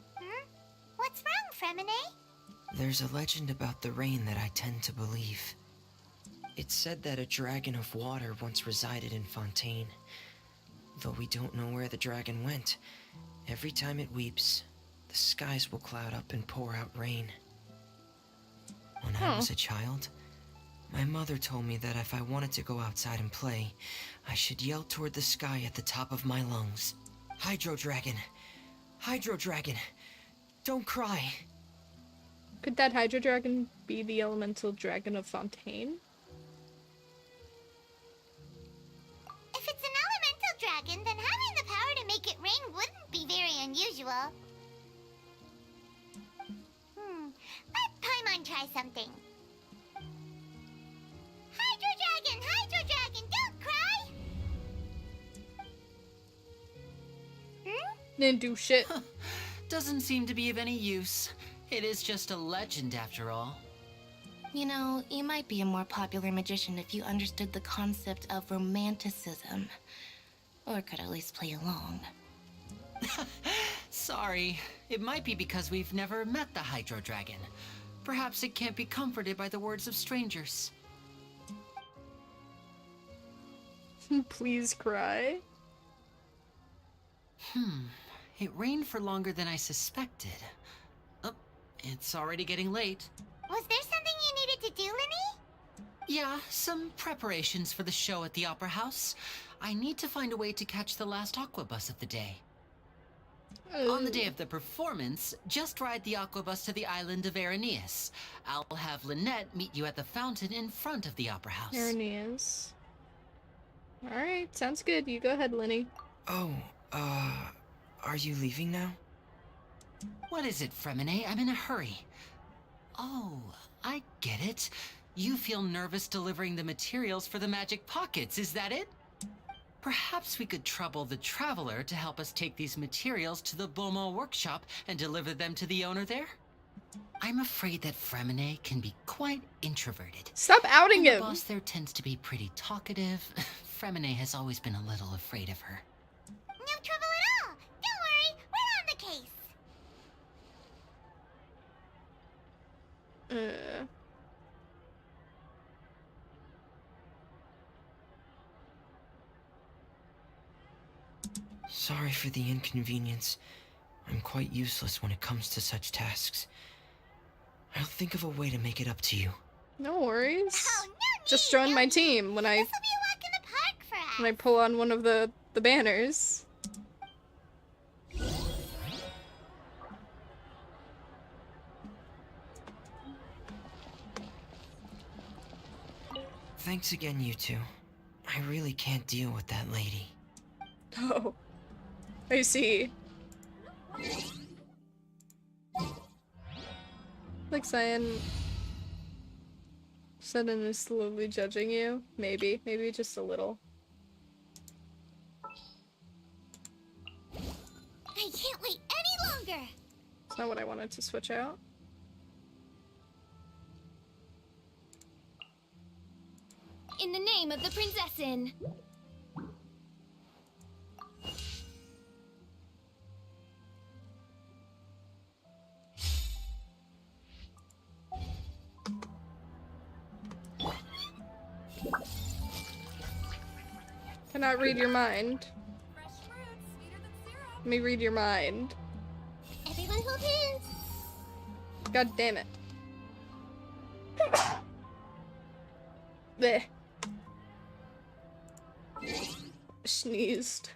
What's wrong, Fremine?
There's a legend about the rain that I tend to believe. It's said that a dragon of water once resided in Fontaine. Though we don't know where the dragon went, every time it weeps, the skies will cloud up and pour out rain. When I was a child, my mother told me that if I wanted to go outside and play, I should yell toward the sky at the top of my lungs. Hydro Dragon! Hydro Dragon! Don't cry!
Could that Hydro Dragon be the elemental dragon of Fontaine?
If it's an elemental dragon, then having the power to make it rain wouldn't be very unusual. Let Paimon try something. Hydro Dragon, don't cry!
Didn't do shit.
Doesn't seem to be of any use. It is just a legend after all.
You know, you might be a more popular magician if you understood the concept of romanticism. Or could at least play along.
Sorry, it might be because we've never met the Hydro Dragon. Perhaps it can't be comforted by the words of strangers.
Please cry.
It rained for longer than I suspected. It's already getting late.
Was there something you needed to do, Linny?
Yeah, some preparations for the show at the Opera House. I need to find a way to catch the last aqua bus of the day. On the day of the performance, just ride the aqua bus to the island of Araneus. I'll have Lynette meet you at the fountain in front of the Opera House.
Araneus. Alright, sounds good. You go ahead, Linny.
Oh, are you leaving now?
What is it, Fremine? I'm in a hurry. Oh, I get it. You feel nervous delivering the materials for the magic pockets, is that it? Perhaps we could trouble the Traveler to help us take these materials to the Beaumont workshop and deliver them to the owner there? I'm afraid that Fremine can be quite introverted.
Stop outing
And
him!
The boss there tends to be pretty talkative. Fremine has always been a little afraid of her.
No trouble at all. Don't worry, we're on the case.
Sorry for the inconvenience. I'm quite useless when it comes to such tasks. I'll think of a way to make it up to you.
No worries.
Oh, no need,
Just join
no
my
need.
team when I
This'll be a walk in the park for us.
when I pull on one of the banners.
Thanks again, you two. I really can't deal with that lady.
Oh. I see. Like Cyan Sudden is slowly judging you. Maybe. Maybe just a little.
I can't wait any longer.
It's not what I wanted to switch out.
In the name of the Prinzessin.
Cannot read your mind. Let me read your mind.
Everyone hold hands.
God damn it. Bleh. Sneezed.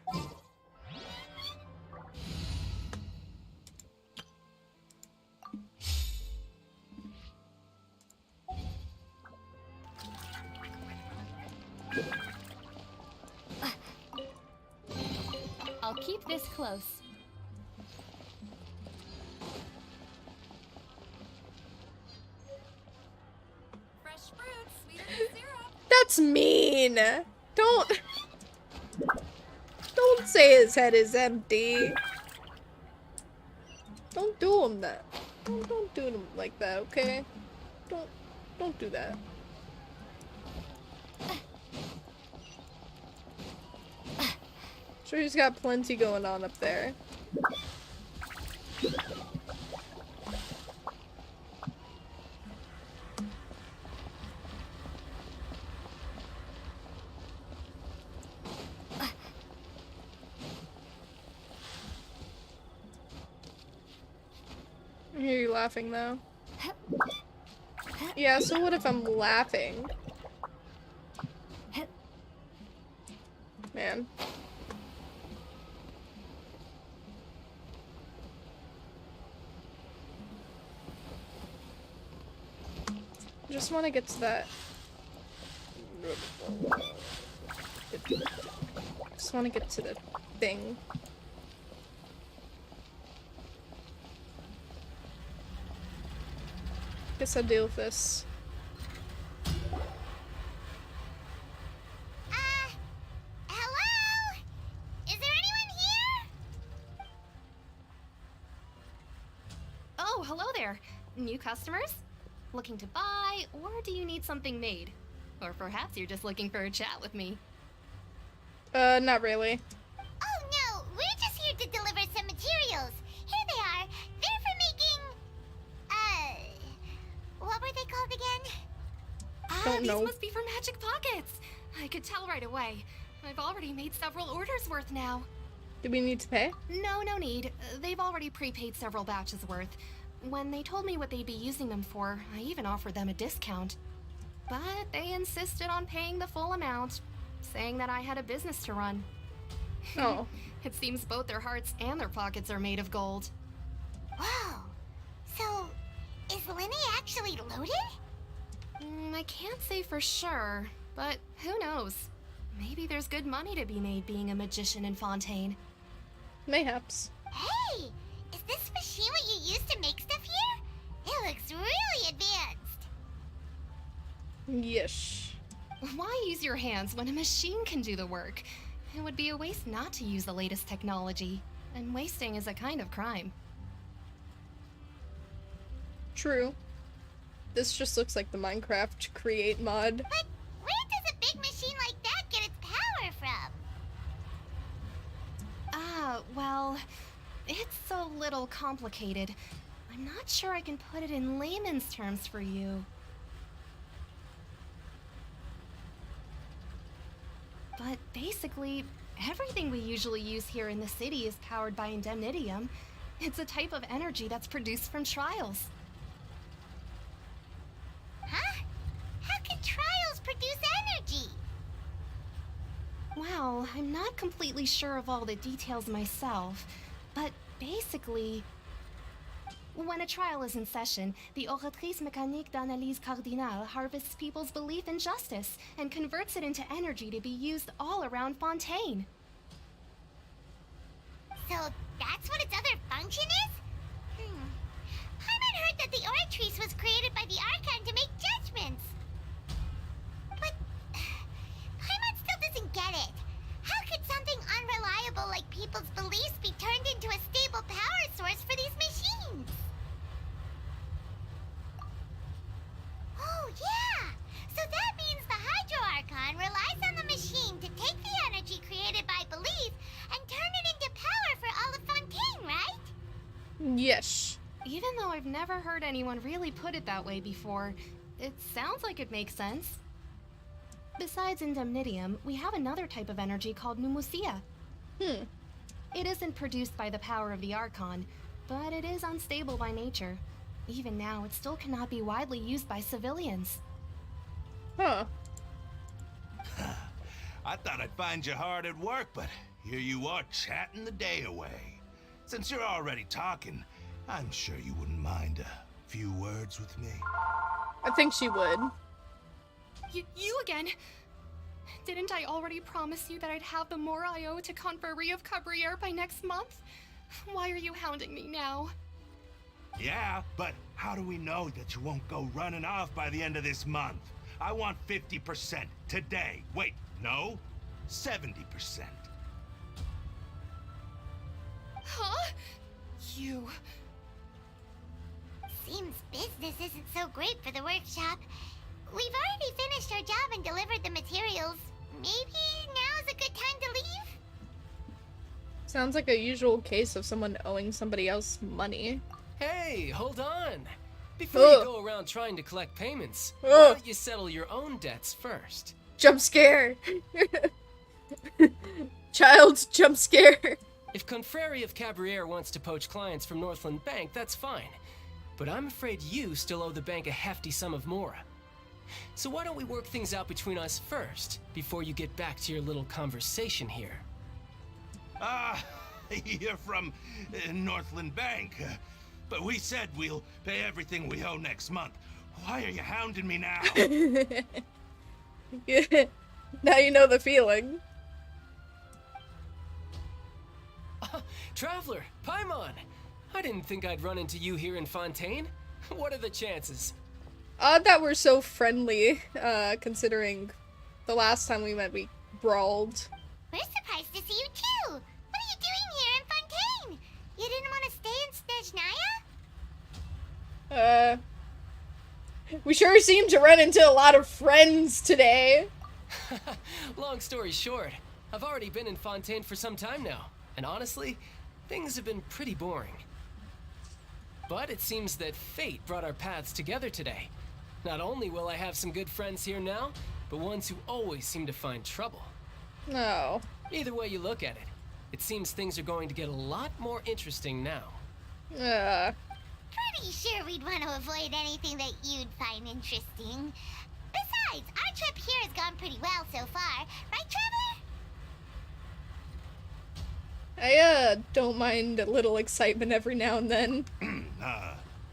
I'll keep this close.
Fresh fruit, sweeter than syrup.
That's mean. Don't say his head is empty. Don't do him that. Don't do him like that, okay? Don't do that. Sure, he's got plenty going on up there. I hear you laughing though. Yeah, so what if I'm laughing? Man. I just want to get to that. Just want to get to the thing. Guess I'll deal with this.
Hello? Is there anyone here?
Oh, hello there. New customers? Looking to buy, or do you need something made? Or perhaps you're just looking for a chat with me.
Not really.
Oh no, we're just here to deliver some materials. Here they are. They're for making... what were they called again?
Don't know.
These must be for magic pockets. I could tell right away. I've already made several orders worth now.
Do we need to pay?
No need. They've already prepaid several batches worth. When they told me what they'd be using them for, I even offered them a discount. But they insisted on paying the full amount, saying that I had a business to run.
Oh.
It seems both their hearts and their pockets are made of gold.
Whoa. So, is Linny actually loaded?
I can't say for sure, but who knows? Maybe there's good money to be made being a magician in Fontaine.
Mayhaps.
Hey, is this machine what you use to make stuff here? It looks really advanced.
Yes.
Why use your hands when a machine can do the work? It would be a waste not to use the latest technology, and wasting is a kind of crime.
True. This just looks like the Minecraft create mod.
But where does a big machine like that get its power from?
Well, it's a little complicated. I'm not sure I can put it in layman's terms for you. But basically, everything we usually use here in the city is powered by indemnitium. It's a type of energy that's produced from trials.
Huh? How can trials produce energy?
Well, I'm not completely sure of all the details myself, but basically, when a trial is in session, the oratrice mécanique d'analyse cardinale harvests people's belief in justice and converts it into energy to be used all around Fontaine.
So that's what its other function is? Paimon heard that the oratrice was created by the Archon to make judgments. But Paimon still doesn't get it. How could something unreliable like people's beliefs be turned into a stable power source for these machines? Oh, yeah! So that means the Hydro Archon relies on the machine to take the energy created by belief and turn it into power for all of Fontaine, right?
Yes.
Even though I've never heard anyone really put it that way before, it sounds like it makes sense. Besides indemnitium, we have another type of energy called pneumosia. It isn't produced by the power of the Archon, but it is unstable by nature. Even now, it still cannot be widely used by civilians.
Huh.
I thought I'd find you hard at work, but here you are chatting the day away. Since you're already talking, I'm sure you wouldn't mind a few words with me.
I think she would.
You again? Didn't I already promise you that I'd have the more I owe to Confrérie of Cabriere by next month? Why are you hounding me now?
Yeah, but how do we know that you won't go running off by the end of this month? I want 50% today. Wait, no, 70%.
Huh? You...
Seems business isn't so great for the workshop. We've already finished our job and delivered the materials. Maybe now's a good time to leave?
Sounds like a usual case of someone owing somebody else money.
Hey, hold on. Before you go around trying to collect payments, why don't you settle your own debts first?
Jump scare! Child's jump scare!
If Confrérie of Cabriere wants to poach clients from Northland Bank, that's fine. But I'm afraid you still owe the bank a hefty sum of mora. So why don't we work things out between us first, before you get back to your little conversation here?
You're from Northland Bank. But we said we'll pay everything we owe next month. Why are you hounding me now?
Now you know the feeling.
Traveler, Paimon! I didn't think I'd run into you here in Fontaine. What are the chances?
Odd that we're so friendly, considering the last time we met we brawled.
We're surprised to see you too! What are you doing here in Fontaine? You didn't want to stay in Snezhnaya?
We sure seem to run into a lot of friends today.
Long story short, I've already been in Fontaine for some time now, and honestly, things have been pretty boring. But it seems that fate brought our paths together today. Not only will I have some good friends here now, but ones who always seem to find trouble.
No.
Either way you look at it, it seems things are going to get a lot more interesting now.
Pretty sure we'd want to avoid anything that you'd find interesting. Besides, our trip here has gone pretty well so far. Right, Traveler?
I don't mind a little excitement every now and then.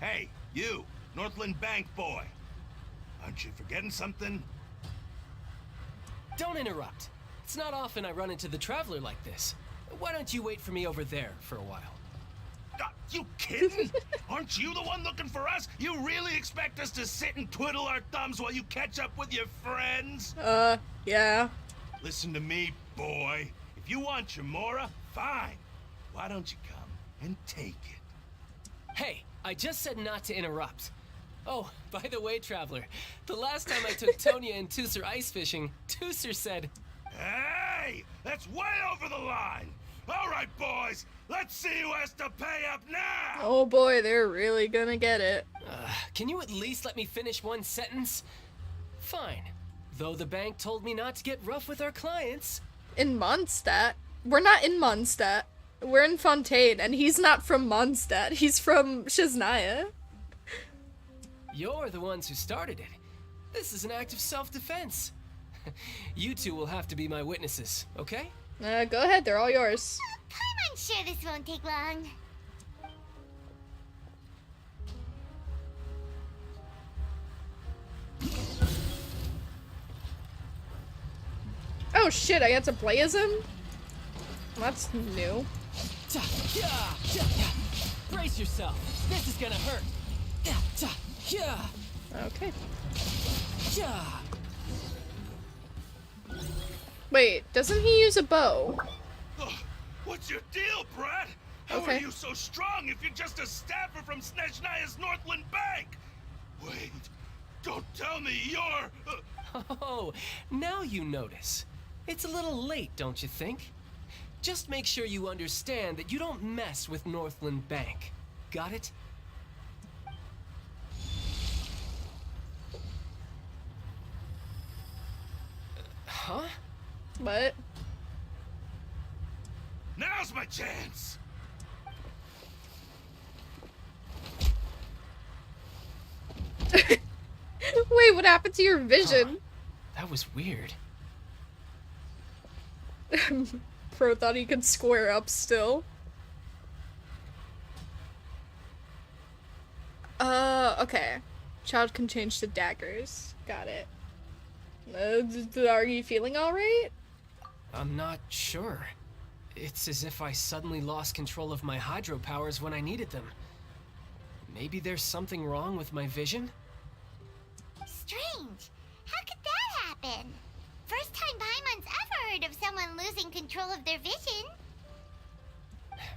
Hey, you, Northland Bank boy. Aren't you forgetting something?
Don't interrupt. It's not often I run into the Traveler like this. Why don't you wait for me over there for a while?
You kidding? Aren't you the one looking for us? You really expect us to sit and twiddle our thumbs while you catch up with your friends?
Yeah.
Listen to me, boy. If you want your Mora, fine. Why don't you come and take it?
Hey, I just said not to interrupt. Oh, by the way, Traveler, the last time I took Tonya and Tusser ice fishing, Tusser said...
Hey! That's way over the line! All right, boys, let's see who has to pay up now!
Oh boy, they're really gonna get it.
Can you at least let me finish one sentence? Fine. Though the bank told me not to get rough with our clients.
In Mondstadt? We're not in Mondstadt. We're in Fontaine, and he's not from Mondstadt. He's from Shiznaya.
You're the ones who started it. This is an act of self-defense. You two will have to be my witnesses, okay?
Go ahead, they're all yours.
I'm sure this won't take long.
Oh shit, I get to play as him? That's new.
Brace yourself. This is gonna hurt.
Okay. Wait, doesn't he use a bow?
What's your deal, Brad? How are you so strong if you're just a staffer from Snezhnaya's Northland Bank? Wait, don't tell me you're...
Oh, now you notice. It's a little late, don't you think? Just make sure you understand that you don't mess with Northland Bank. Got it? Huh?
What?
Now's my chance!
Wait, what happened to your vision?
That was weird.
Pro thought he could square up still. Okay. Child can change to daggers. Got it. Are you feeling alright?
I'm not sure. It's as if I suddenly lost control of my hydro powers when I needed them. Maybe there's something wrong with my vision?
Strange. How could that happen? First time Paimon's ever heard of someone losing control of their vision.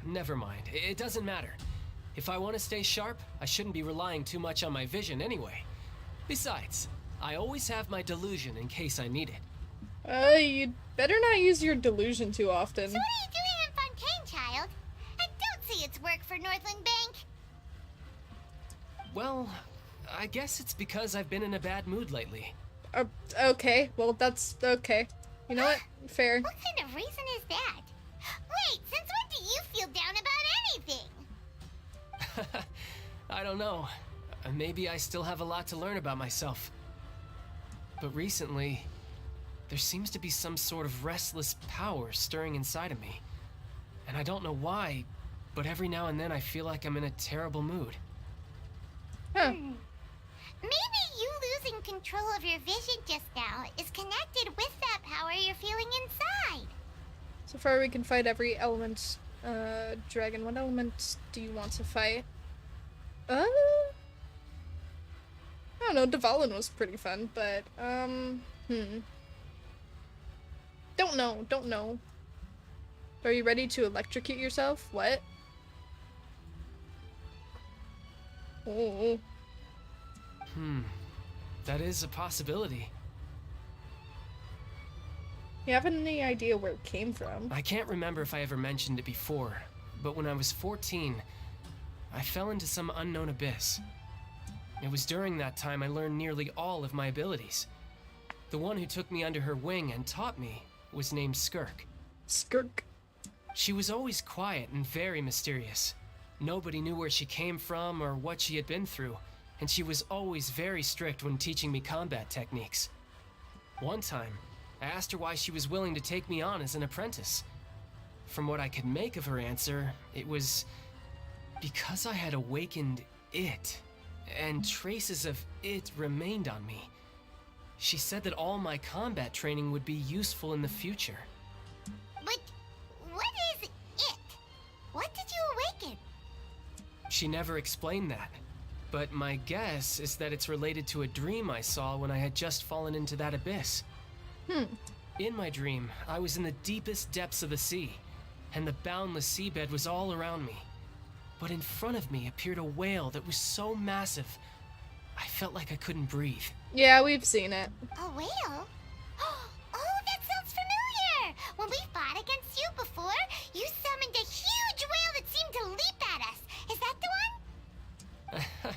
Never mind. It doesn't matter. If I want to stay sharp, I shouldn't be relying too much on my vision anyway. Besides, I always have my delusion in case I need it.
You'd better not use your delusion too often.
So what are you doing in Fontaine, child? I don't see its work for Northland Bank.
Well, I guess it's because I've been in a bad mood lately.
Okay. Well, that's okay. You know what? Fair.
What kind of reason is that? Wait, since when do you feel down about anything?
I don't know. Maybe I still have a lot to learn about myself. But recently, there seems to be some sort of restless power stirring inside of me. And I don't know why, but every now and then I feel like I'm in a terrible mood.
Huh.
Maybe you losing control of your vision just now is connected with that power you're feeling inside.
So far we can fight every element. Dragon, what element do you want to fight? I don't know, Dvalin was pretty fun, but, Don't know. Are you ready to electrocute yourself? What? Oh.
That is a possibility.
You have any idea where it came from?
I can't remember if I ever mentioned it before, but when I was 14, I fell into some unknown abyss. It was during that time I learned nearly all of my abilities. The one who took me under her wing and taught me was named Skirk.
Skirk.
She was always quiet and very mysterious. Nobody knew where she came from or what she had been through, and she was always very strict when teaching me combat techniques. One time, I asked her why she was willing to take me on as an apprentice. From what I could make of her answer, it was because I had awakened it, and traces of it remained on me. She said that all my combat training would be useful in the future.
But what is it? What did you awaken?
She never explained that, but my guess is that it's related to a dream I saw when I had just fallen into that abyss. In my dream, I was in the deepest depths of the sea, and the boundless seabed was all around me. But in front of me appeared a whale that was so massive, I felt like I couldn't breathe.
Yeah, we've seen it.
A whale? Oh, that sounds familiar! When we fought against you before, you summoned a huge whale that seemed to leap at us. Is that the one?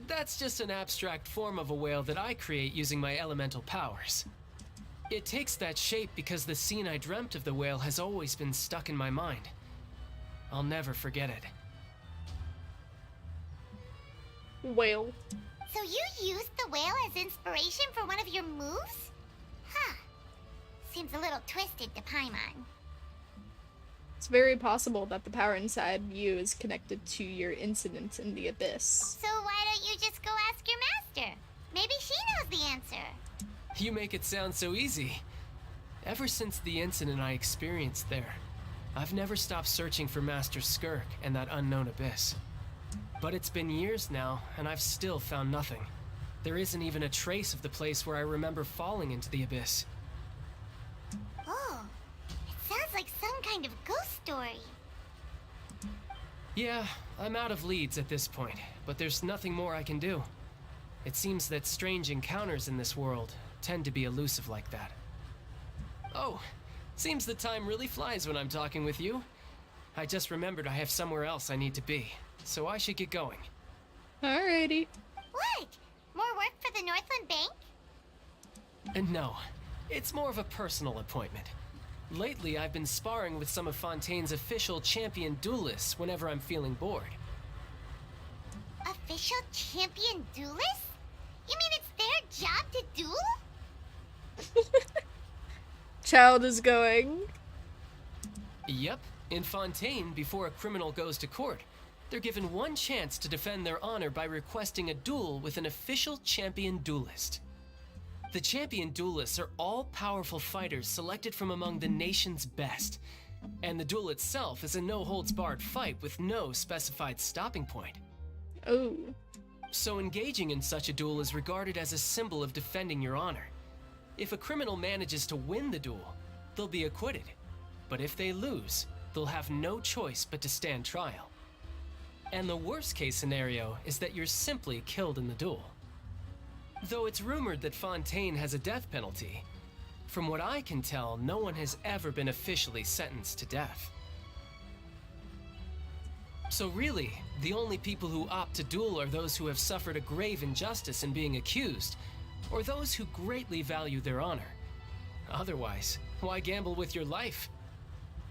That's just an abstract form of a whale that I create using my elemental powers. It takes that shape because the scene I dreamt of the whale has always been stuck in my mind. I'll never forget it.
Whale.
So you used the whale as inspiration for one of your moves? Huh. Seems a little twisted to Paimon.
It's very possible that the power inside you is connected to your incident in the abyss.
So why don't you just go ask your master? Maybe she knows the answer.
You make it sound so easy. Ever since the incident I experienced there, I've never stopped searching for Master Skirk and that unknown abyss. But it's been years now, and I've still found nothing. There isn't even a trace of the place where I remember falling into the abyss.
Oh, it sounds like some kind of ghost story.
Yeah, I'm out of leads at this point, but there's nothing more I can do. It seems that strange encounters in this world tend to be elusive like that. Oh, seems the time really flies when I'm talking with you. I just remembered I have somewhere else I need to be, so I should get going.
Alrighty.
What? More work for the Northland Bank?
And no, it's more of a personal appointment. Lately, I've been sparring with some of Fontaine's official champion duelists whenever I'm feeling bored.
Official champion duelists? You mean it's their job to duel?
Child is going.
Yep, in Fontaine, before a criminal goes to court, they're given one chance to defend their honor by requesting a duel with an official champion duelist. The champion duelists are all powerful fighters selected from among the nation's best, and the duel itself is a no-holds-barred fight with no specified stopping point.
Oh.
So engaging in such a duel is regarded as a symbol of defending your honor. If a criminal manages to win the duel, they'll be acquitted. But if they lose, they'll have no choice but to stand trial. And the worst case scenario is that you're simply killed in the duel. Though it's rumored that Fontaine has a death penalty, from what I can tell, no one has ever been officially sentenced to death. So really, the only people who opt to duel are those who have suffered a grave injustice in being accused, or those who greatly value their honor. Otherwise, why gamble with your life?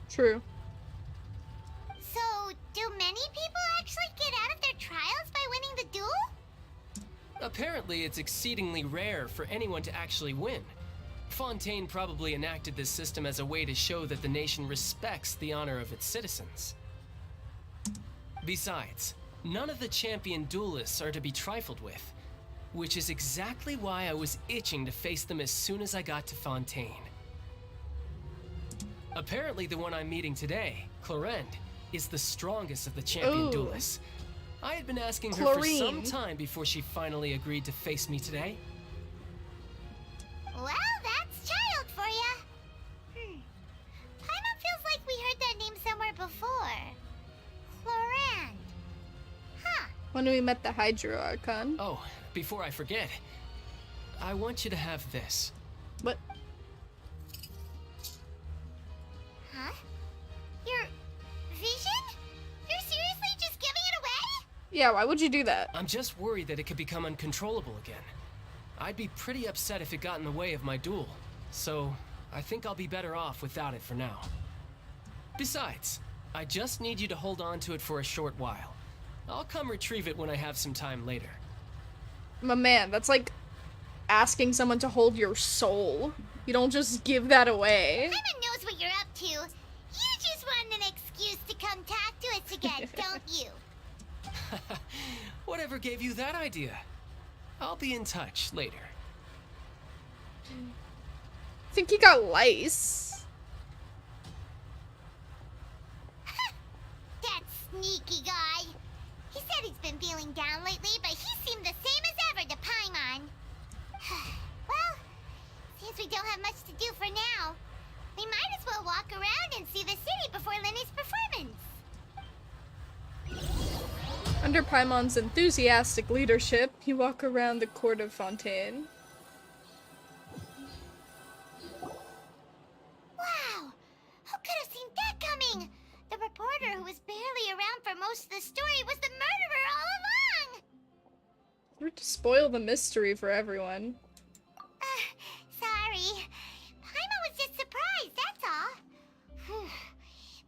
True.
So, do many people actually get out of their trials by winning the duel?
Apparently, it's exceedingly rare for anyone to actually win. Fontaine probably enacted this system as a way to show that the nation respects the honor of its citizens. Besides, none of the champion duelists are to be trifled with, which is exactly why I was itching to face them as soon as I got to Fontaine. Apparently, the one I'm meeting today, Clorinde, is the strongest of the champion duelists. I had been asking her for some time before she finally agreed to face me today.
Well, that's child for ya. Paimon feels like we heard that name somewhere before. Clorinde. Huh.
When we met the Hydro Archon.
Oh, before I forget, I want you to have this.
What?
Huh? Your vision? You're seriously just giving it away?
Yeah, why would you do that?
I'm just worried that it could become uncontrollable again. I'd be pretty upset if it got in the way of my duel, so I think I'll be better off without it for now. Besides, I just need you to hold on to it for a short while. I'll come retrieve it when I have some time later.
My man, that's like asking someone to hold your soul. You don't just give that away.
Paimon knows what you're up to. You just want an excuse to come talk to us again, don't you?
Whatever gave you that idea? I'll be in touch later.
I think he got lice.
That sneaky guy. He said he's been feeling down lately, but he seemed the same as ever to Paimon. Well, since we don't have much to do for now, we might as well walk around and see the city before Lenny's performance.
Under Paimon's enthusiastic leadership, you walk around the court of Fontaine.
Wow! Who could have seen that coming? The reporter who was barely around for most of the story was the murderer all along!
We're to spoil the mystery for everyone.
Sorry. Paimon was just surprised, that's all.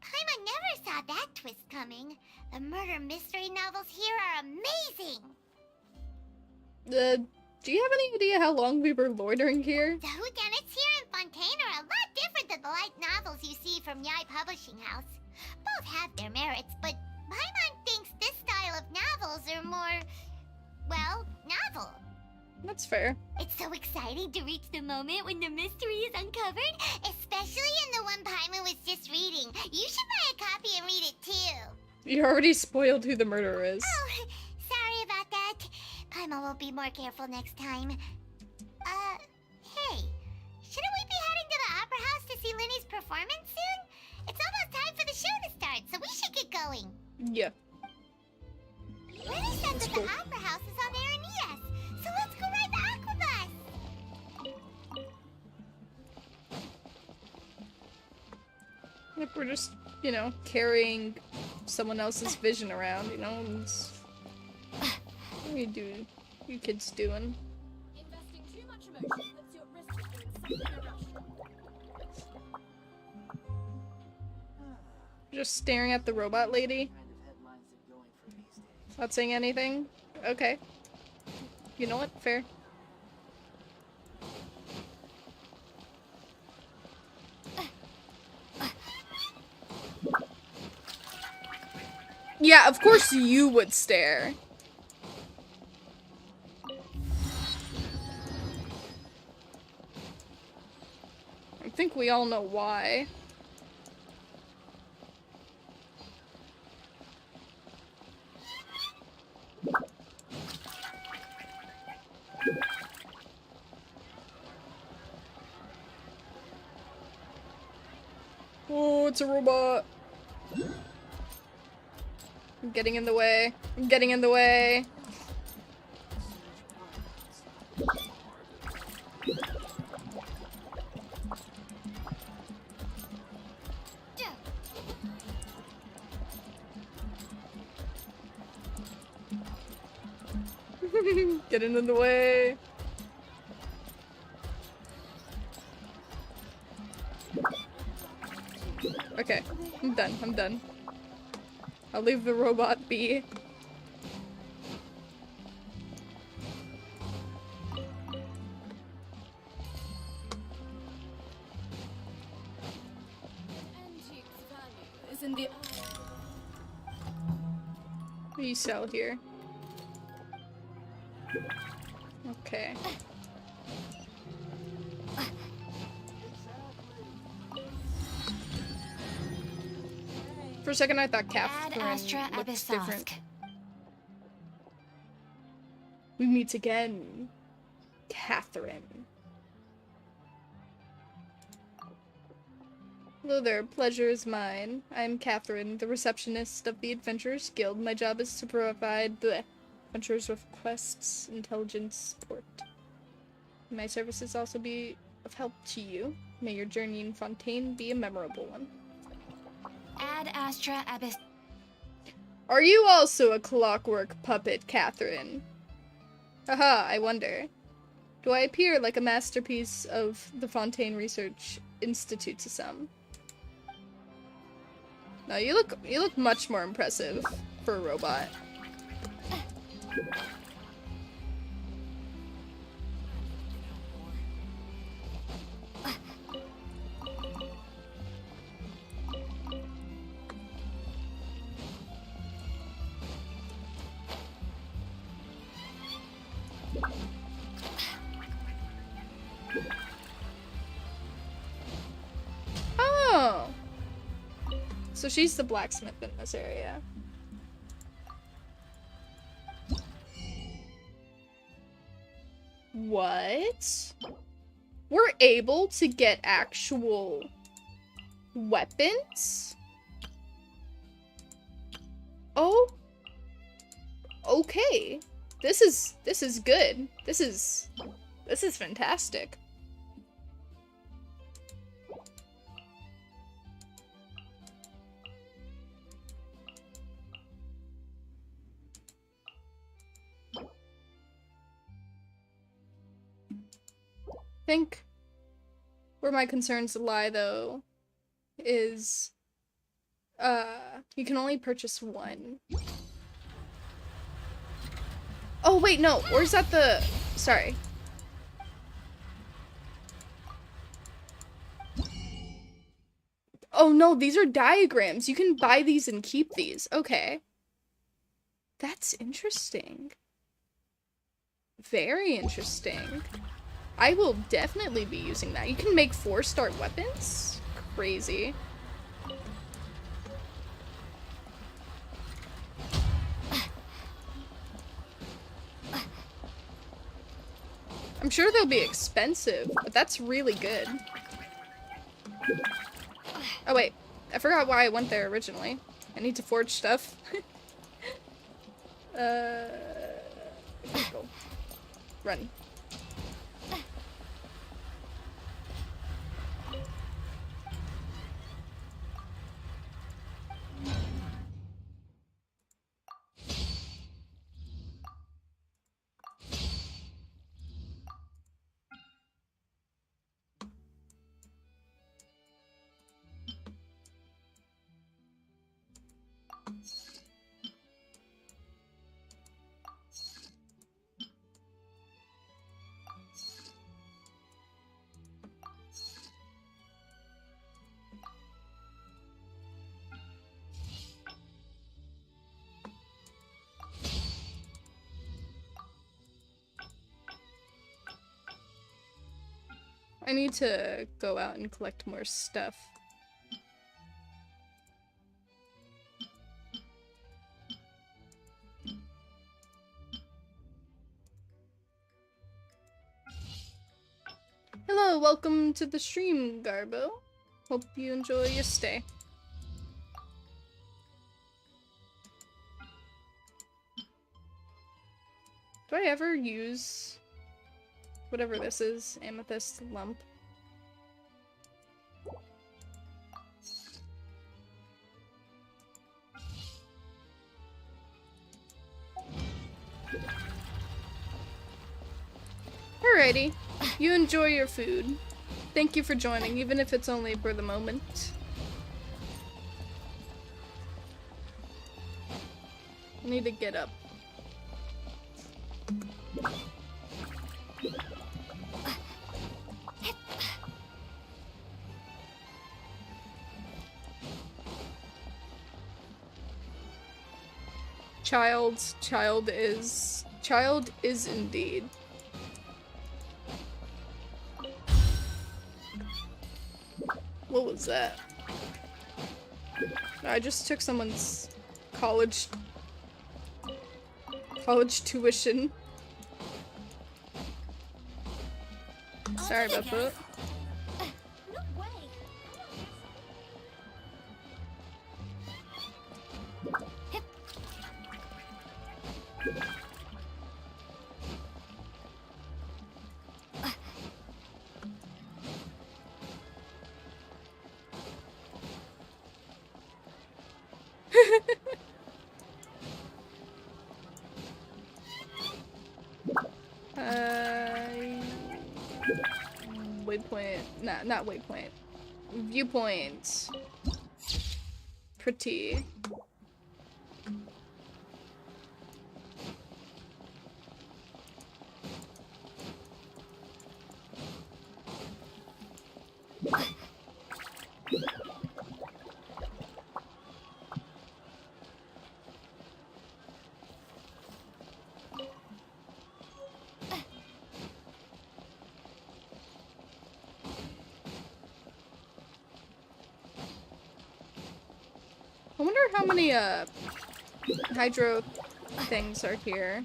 Paimon never saw that twist coming. The murder mystery novels here are amazing!
Do you have any idea how long we were loitering here?
The whodunits here in Fontaine are a lot different than the light novels you see from Yai Publishing House. Both have their merits, but Paimon thinks this style of novels are more, well, novel.
That's fair.
It's so exciting to reach the moment when the mystery is uncovered, especially in the one Paimon was just reading. You should buy a copy and read it too.
You already spoiled who the murderer is.
Oh, sorry about that. Paimon will be more careful next time. Hey, shouldn't we be heading to the Opera House to see Lenny's performance soon? It's almost time for the show to start, so we should get going.
Yeah.
Lenny said that the Opera House is on Aranias, so let's go ride the Aquabus.
Yep, we're just, you know, carrying someone else's vision around, you know? It's... What are you kids doing?
Investing too much emotion puts you at risk of doing something irrational.
Just staring at the robot lady? Not saying anything? Okay. You know what? Fair. Yeah, of course you would stare. I think we all know why. Oh, it's a robot. I'm getting in the way. I'm getting in the way. Getting in the way. Okay, I'm done. I'm done. I'll leave the robot be.
Is in the
What do you sell here? Okay. For a second I thought Catherine looked different. We meet again, Catherine. Hello there, pleasure is mine. I'm Catherine, the receptionist of the Adventurers Guild. My job is to provide the adventurers with quests, intelligence, support. May my services also be of help to you. May your journey in Fontaine be a memorable one.
Ad Astra Abyss.
Are you also a clockwork puppet, Catherine? Haha, I wonder. Do I appear like a masterpiece of the Fontaine Research Institute to some? No, you look much more impressive for a robot. Oh. So she's the blacksmith in this area. What? We're able to get actual weapons? Oh. Okay. This is good. This is fantastic. I think where my concerns lie, though, is you can only purchase one. Oh wait, no, or is that the... Sorry. Oh no, these are diagrams. You can buy these and keep these. Okay. That's interesting. Very interesting. I will definitely be using that. You can make 4-star weapons? Crazy. I'm sure they'll be expensive, but that's really good. Oh wait, I forgot why I went there originally. I need to forge stuff. Okay, go. Run. I need to go out and collect more stuff. Hello, welcome to the stream, Garbo. Hope you enjoy your stay. Do I ever use whatever this is? Amethyst lump. Alrighty. You enjoy your food. Thank you for joining, even if it's only for the moment. I need to get up. Child is indeed. What was that? I just took someone's college tuition. Sorry about that. Waypoint, not waypoint. Viewpoint. pretty. I wonder how many hydro things are here.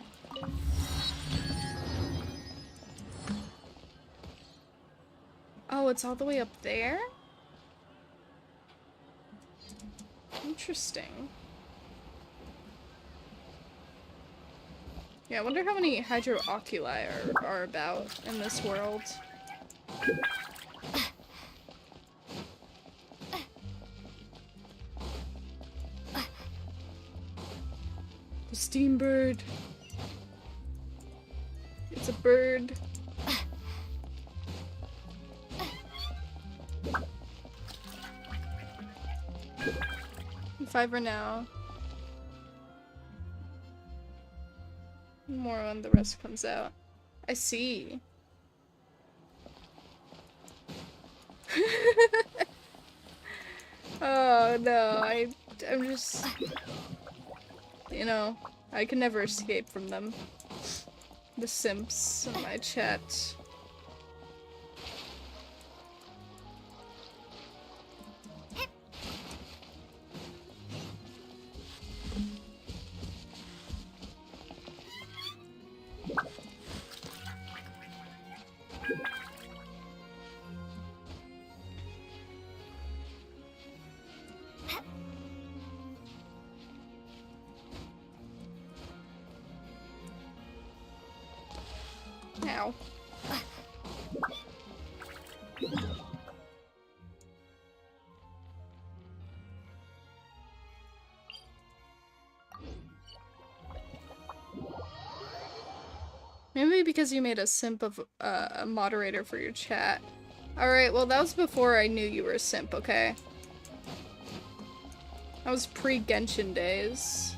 Oh, it's all the way up there? Interesting. Yeah, I wonder how many hydro oculi are about in this world. The steam bird. It's a bird. Fiverr now. More when the rest comes out. I see. Oh no, I'm just, you know, I can never escape from them. The simps in my chat. Ow. Maybe because you made a simp of a moderator for your chat. Alright, well that was before I knew you were a simp, okay? That was pre-Genshin days.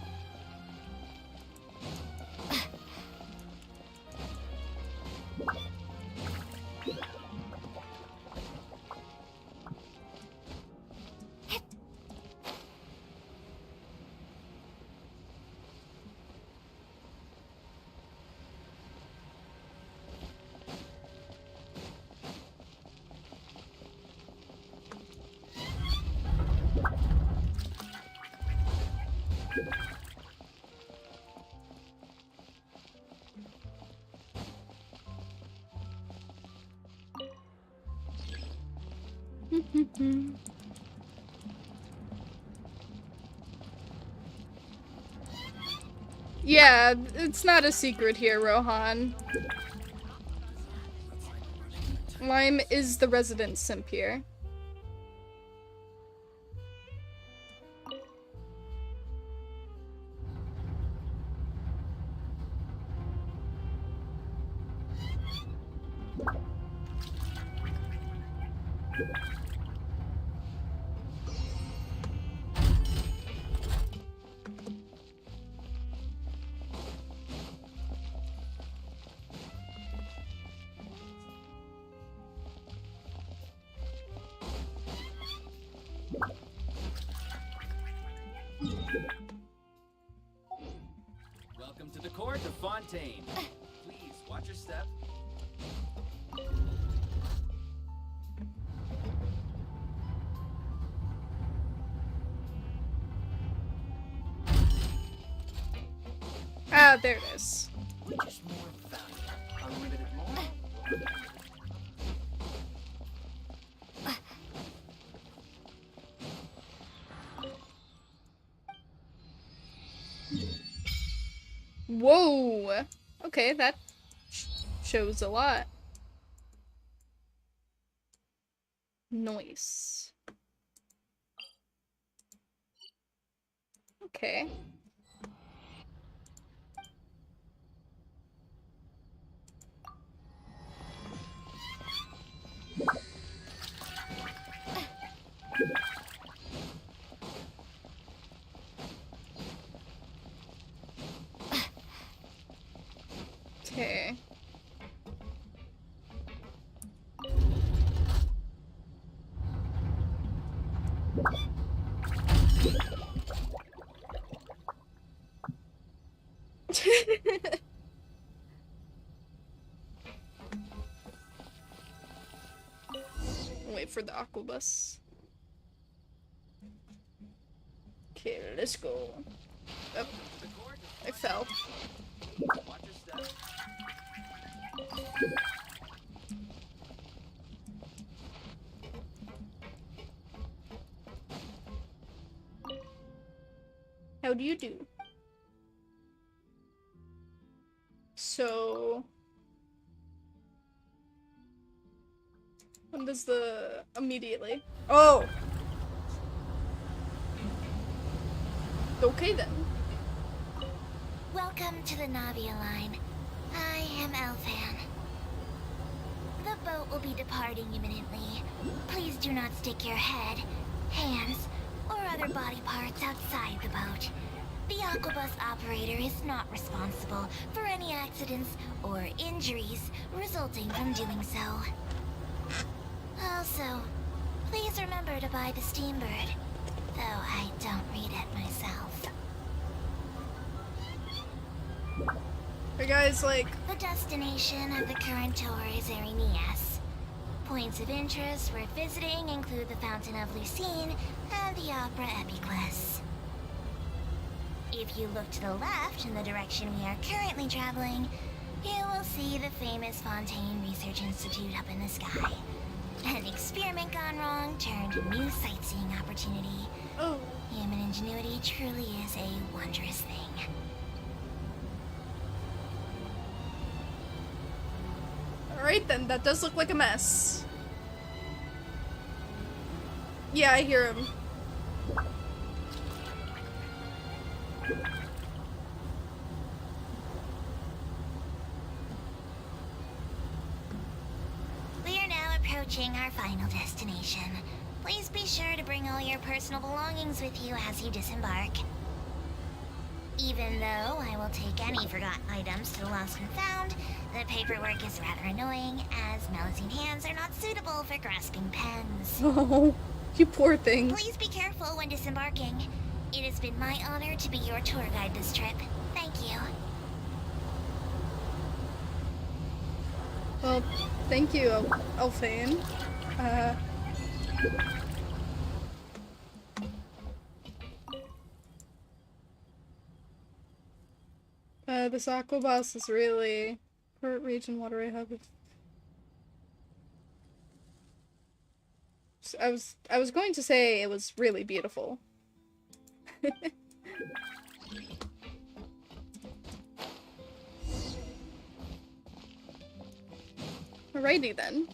Yeah, it's not a secret here, Rohan. Lime is the resident simp here.
Welcome to the court of Fontaine. Please watch your step.
Ah, there it is.
Which is more valuable? Unlimited more?
Whoa! Okay, that shows a lot. Nice. Okay. Wait for the aqua bus. Okay, let's go. Oh, I fell. How do you do? So... when does the... immediately? Oh! Okay then.
Welcome to the Navia line. I am Elfan. The boat will be departing imminently. Please do not stick your head, hands, or other body parts outside the boat. The Aquabus operator is not responsible for any accidents or injuries resulting from doing so. Also, please remember to buy the Steambird, though I don't read it myself.
Hey guys, like...
The destination of the current tour is Arenias. Points of interest worth visiting include the Fountain of Lucine and the Opera Epiclus. If you look to the left in the direction we are currently traveling, you will see the famous Fontaine Research Institute up in the sky. An experiment gone wrong turned new sightseeing opportunity.
Oh.
Human ingenuity truly is a wondrous thing.
Alright then, that does look like a mess. Yeah, I hear him.
We are now approaching our final destination. Please be sure to bring all your personal belongings with you as you disembark. Even though I will take any forgotten items to the lost and found, the paperwork is rather annoying, as Melusine hands are not suitable for grasping pens.
Oh, you poor thing.
Please be careful when disembarking. It has been my honor to be your tour guide this trip. Thank you.
Well, thank you, Elfane. This aqua bus is really... Port Region Waterway Hub. I was going to say it was really beautiful. Alrighty then.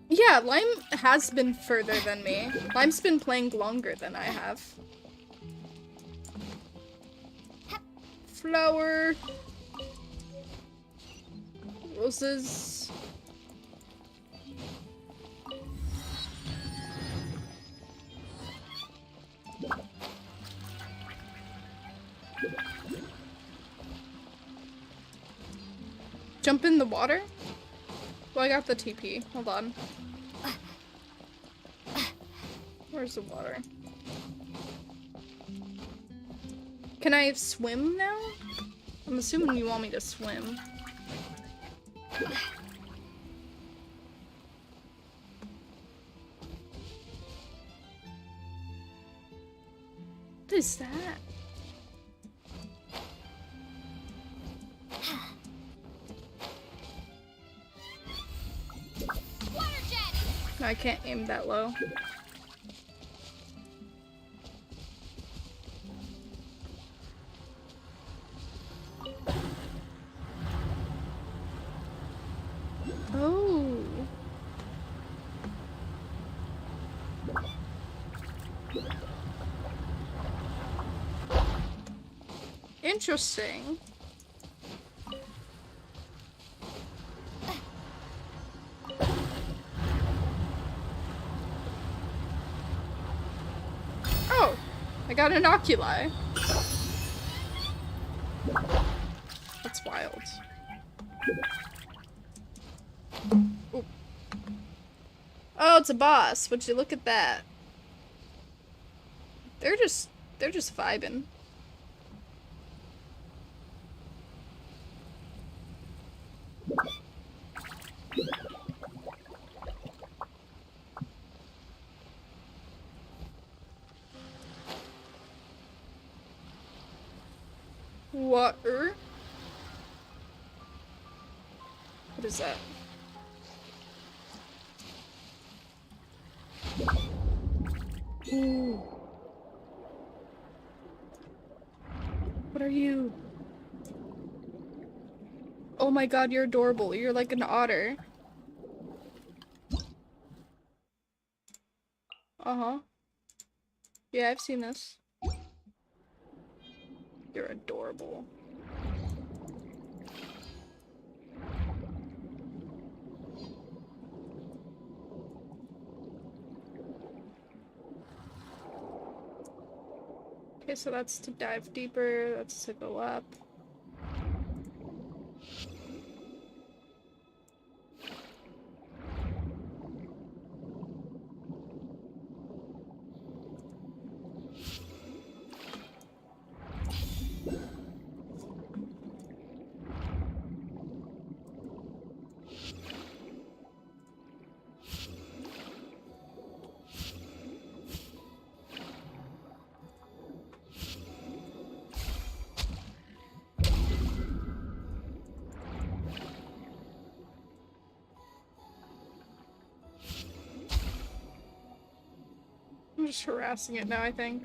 Yeah, Lime has been further than me. Lime's been playing longer than I have. Flower. Roses. Jump in the water? Well, I got the TP. Hold on. Where's the water? Can I swim now? I'm assuming you want me to swim. What is that? No, I can't aim that low. Oh. Interesting. Oh, I got an oculi. That's That's wild. Ooh. Oh, it's a boss. Would you look at that? They're just vibing. Water? What is that? Ooh. What are you? Oh my god, you're adorable. You're like an otter. Uh-huh. Yeah, I've seen this. You're adorable. Okay, so that's to dive deeper, that's to go up. I'm just harassing it now, I think.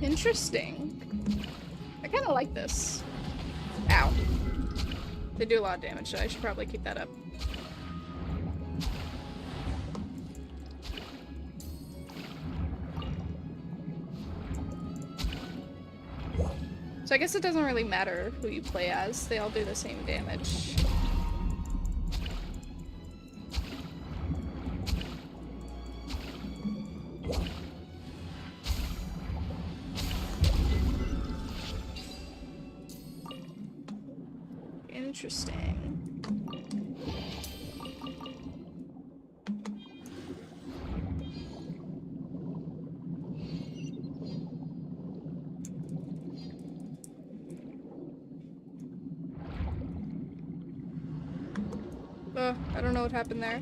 Interesting. I kind of like this. Ow. They do a lot of damage, so I should probably keep that up. So I guess it doesn't really matter who you play as, they all do the same damage. Interesting. I don't know what happened there.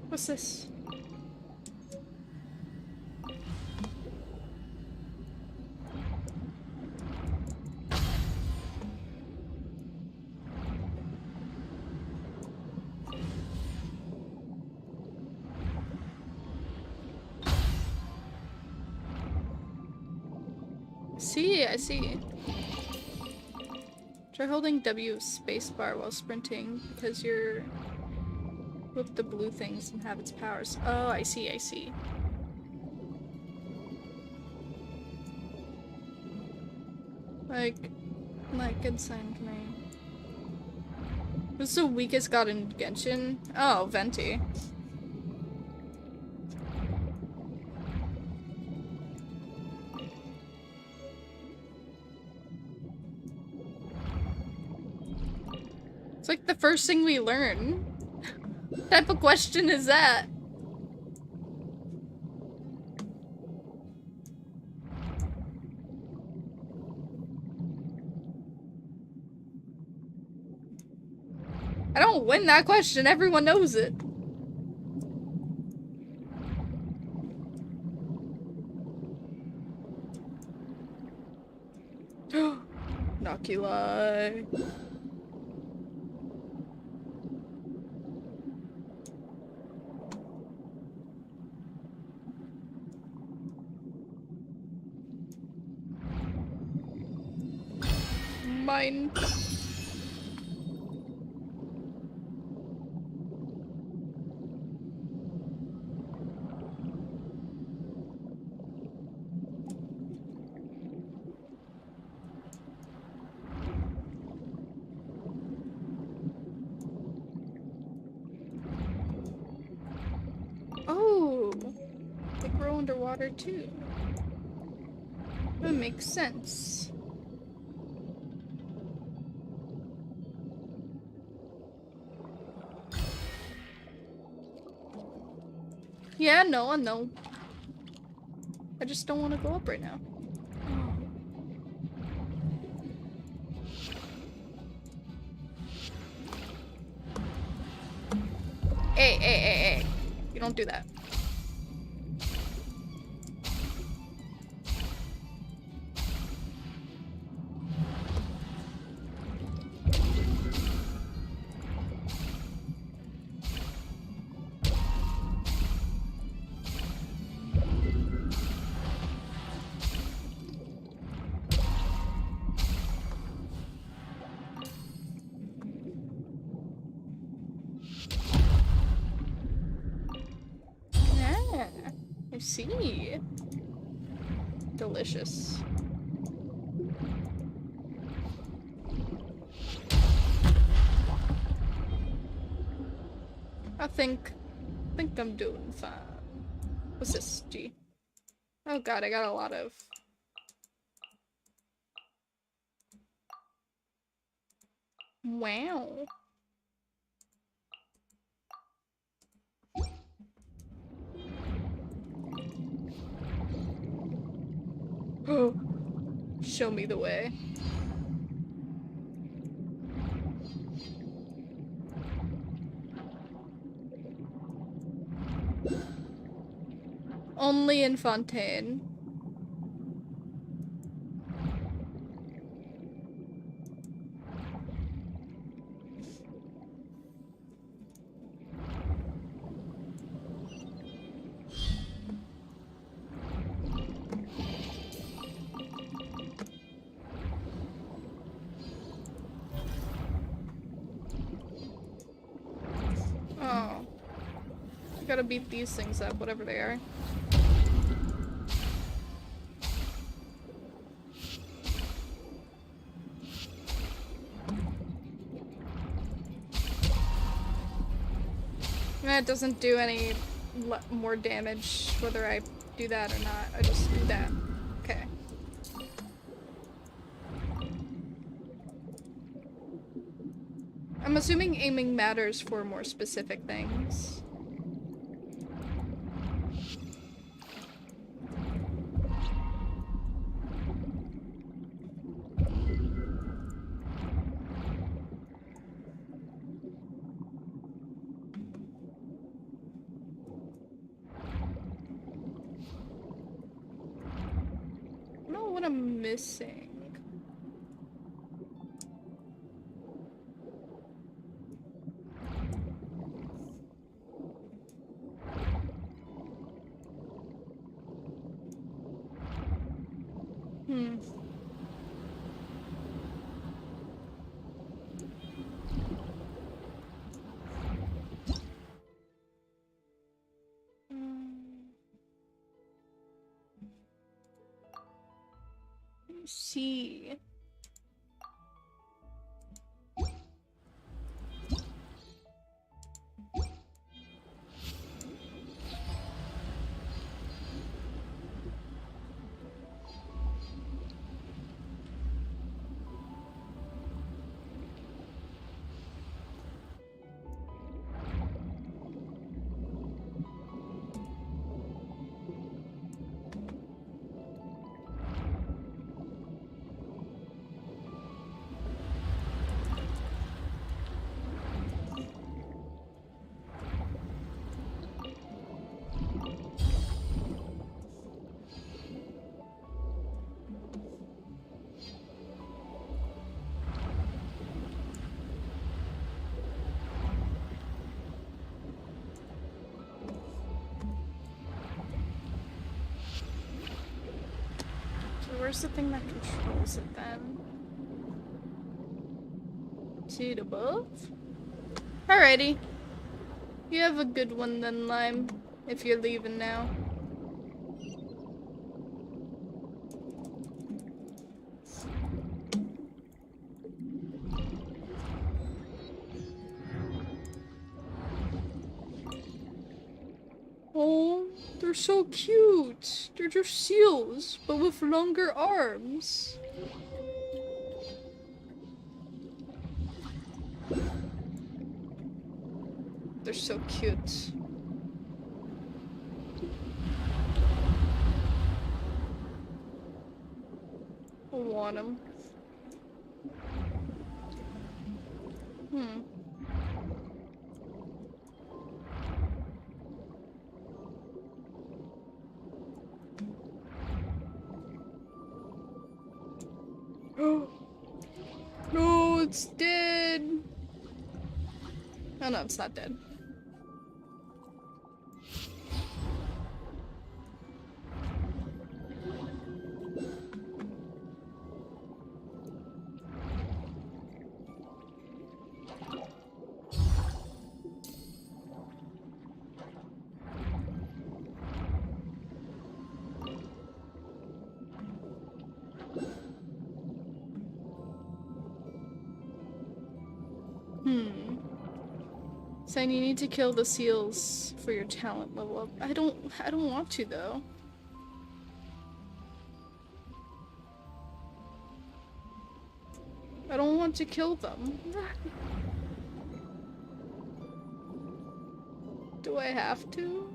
What's this? I see. Try holding W spacebar while sprinting because you're with the blue things and have its powers. Oh, I see. Like, not good sign for me. What's the weakest god in Genshin? Oh, Venti. It's like the first thing we learn. What type of question is that? I don't win that question, everyone knows it. Noculi. Mine. Oh, they grow underwater too. That makes sense. Yeah, no, I know. I just don't want to go up right now. Hey. You don't do that. I see. Delicious. I think I'm doing fine. What's this? G. Oh god, I got a lot of... Wow. Oh, show me the way. Only in Fontaine. Oh. I gotta beat these things up, whatever they are. It doesn't do any more damage whether I do that or not. I just do that. Okay. I'm assuming aiming matters for more specific things. I don't know what I'm missing. Let me see. Where's the thing that controls it then? See it above? Alrighty. You have a good one then, Lime, if you're leaving now. Oh, they're so cute. They're just seals, but with longer arms. They're so cute. I want them. No, it's dead. Oh no, it's not dead. Saying you need to kill the seals for your talent level up. I don't want to though. I don't want to kill them. Do I have to?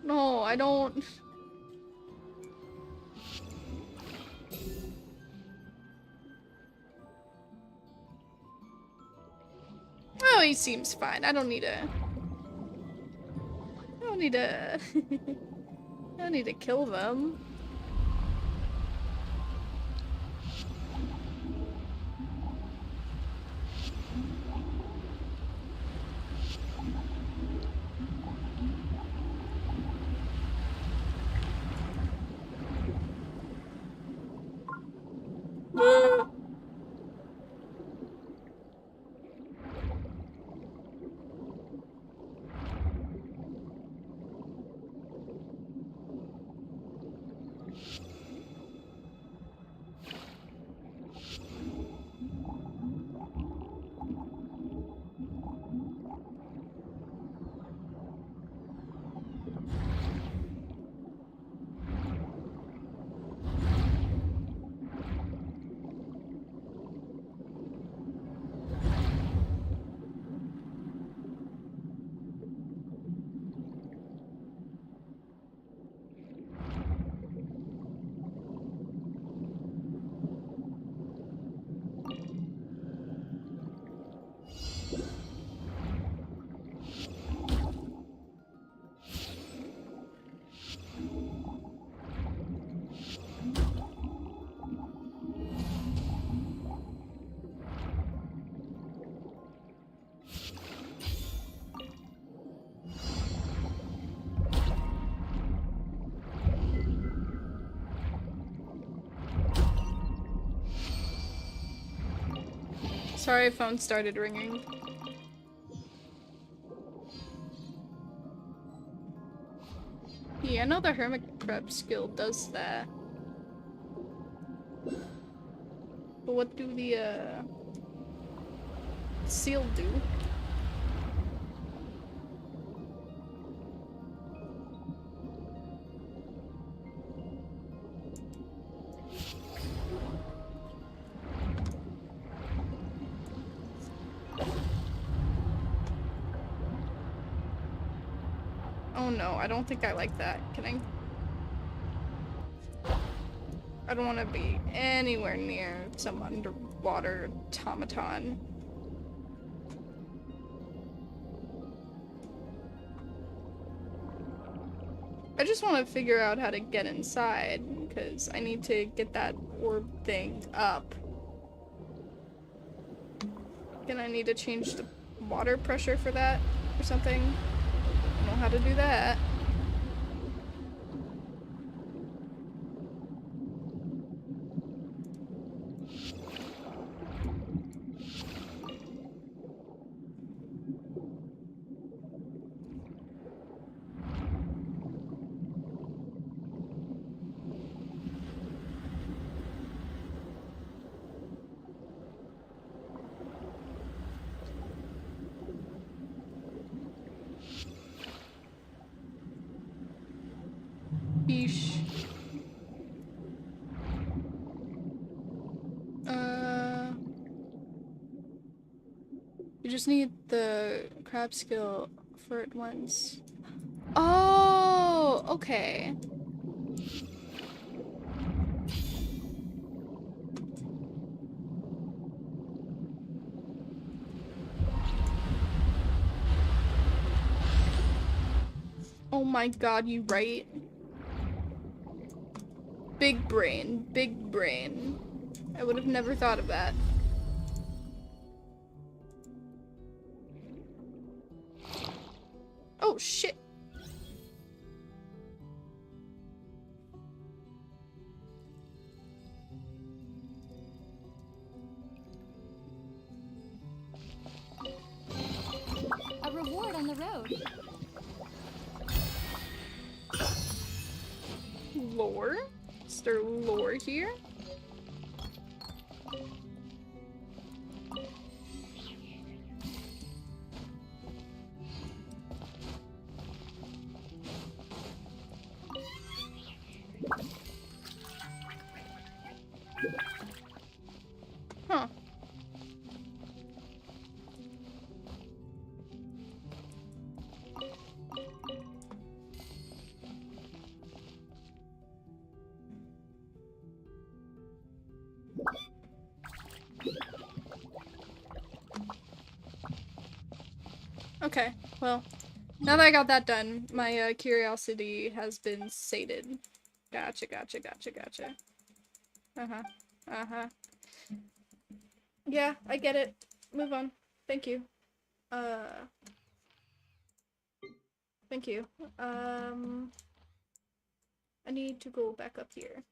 No, I don't. Oh, he seems fine. I don't need to kill them. Sorry, phone started ringing. Yeah, I know the hermit prep skill does that. But what do the seal do? Oh no, I don't think I like that. Can I don't want to be anywhere near some underwater automaton. I just want to figure out how to get inside, because I need to get that orb thing up. And I need to change the water pressure for that or something. I don't know how to do that. just need the crab skill for it once. Oh, okay. Oh my god, you right? Big brain, big brain. I would have never thought of that. Oh shit.
A reward on the road.
Lore? Is there lore here? Huh. Okay, well, now that I got that done, my curiosity has been sated. Gotcha, gotcha, gotcha, gotcha. Uh-huh. Uh-huh. Yeah, I get it. Move on. Thank you. Thank you. I need to go back up here.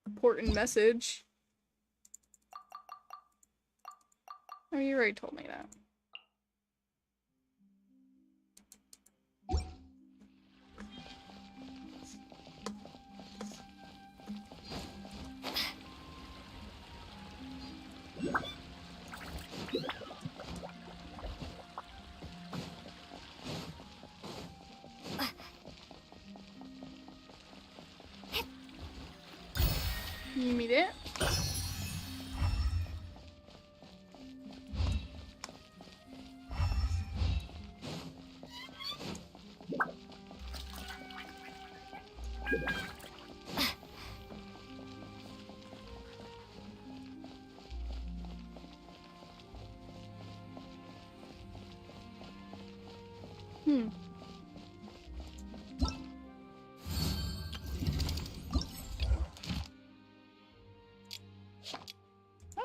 Important message. Oh, you already told me that. You meet it?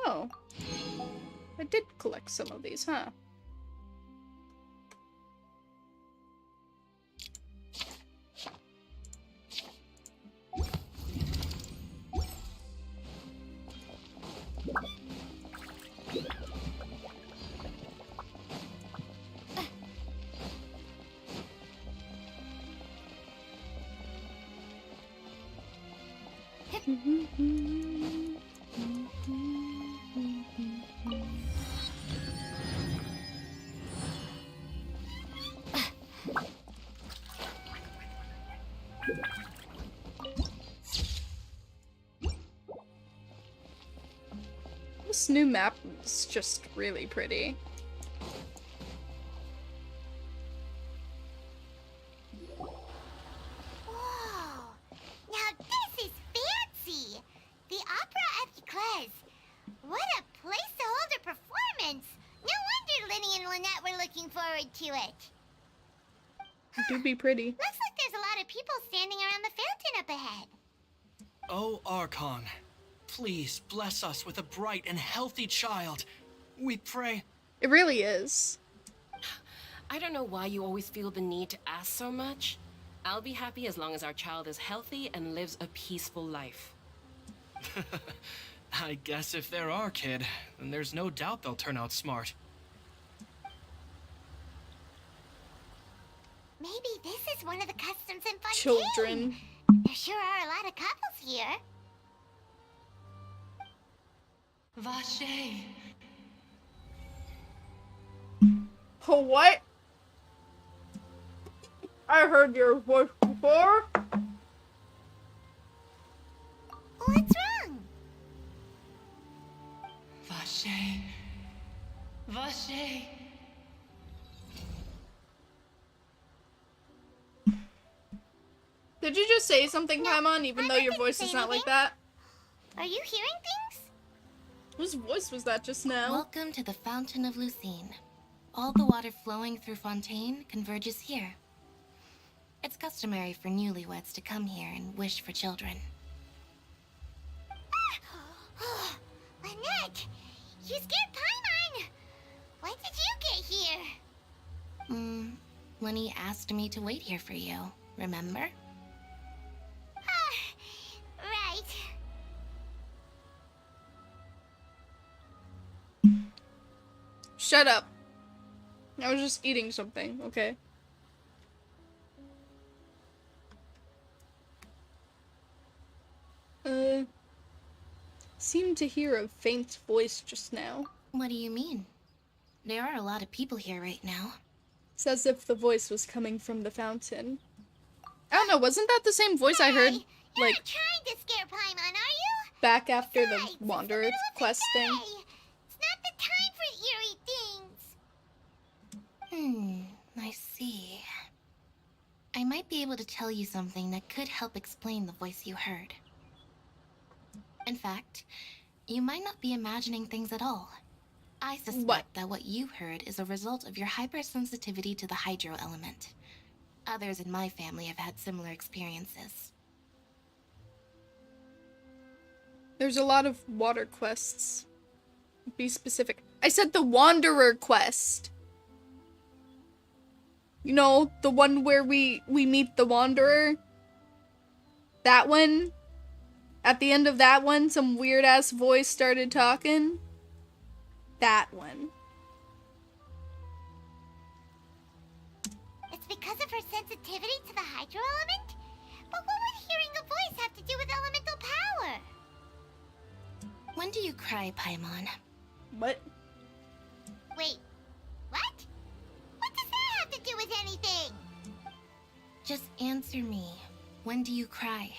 Oh. I did collect some of these, huh? This new map is just really pretty.
Whoa! Now this is fancy! The Opera at Eclairs. What a place to hold a performance! No wonder Linny and Lynette were looking forward to it.
It do be pretty.
Looks like there's a lot of people standing around the fountain up ahead.
Oh, Archon, please bless us with a bright and healthy child. We pray.
It really is.
I don't know why you always feel the need to ask so much. I'll be happy as long as our child is healthy and lives a peaceful life.
I guess if they're our kid, then there's no doubt they'll turn out smart.
Maybe this is one of the customs in Fontaine.
Children.
There sure are a lot of couples here.
Vache.
Oh, what? I heard your voice before.
What's wrong?
Vache.
Did you just say something, Paimon, even though your voice is not like that?
Are you hearing things?
Whose voice was that just now?
Welcome to the Fountain of Lucine. All the water flowing through Fontaine converges here. It's customary for newlyweds to come here and wish for children.
Lynette! You scared Paimon! When did you get here?
Lenny asked me to wait here for you, remember?
Right.
Shut up. I was just eating something, okay? Seemed to hear a faint voice just now.
What do you mean? There are a lot of people here right now.
It's as if the voice was coming from the fountain. I don't know, wasn't that the same voice I heard, like,
Trying to scare Paimon, are you?
back after the Wanderer quest thing?
It's not the time for eerie things.
I see. I might be able to tell you something that could help explain the voice you heard. In fact, you might not be imagining things at all. I suspect that what you heard is a result of your hypersensitivity to the hydro element. Others in my family have had similar experiences.
There's a lot of water quests. Be specific. I said the Wanderer quest. You know, the one where we meet the Wanderer? That one? At the end of that one, some weird-ass voice started talking? That one.
It's because of her sensitivity to the hydro element? But what would hearing a voice have to do with elemental power?
When do you cry, Paimon?
What?
Wait, what? What does that have to do with anything?
Just answer me. When do you cry?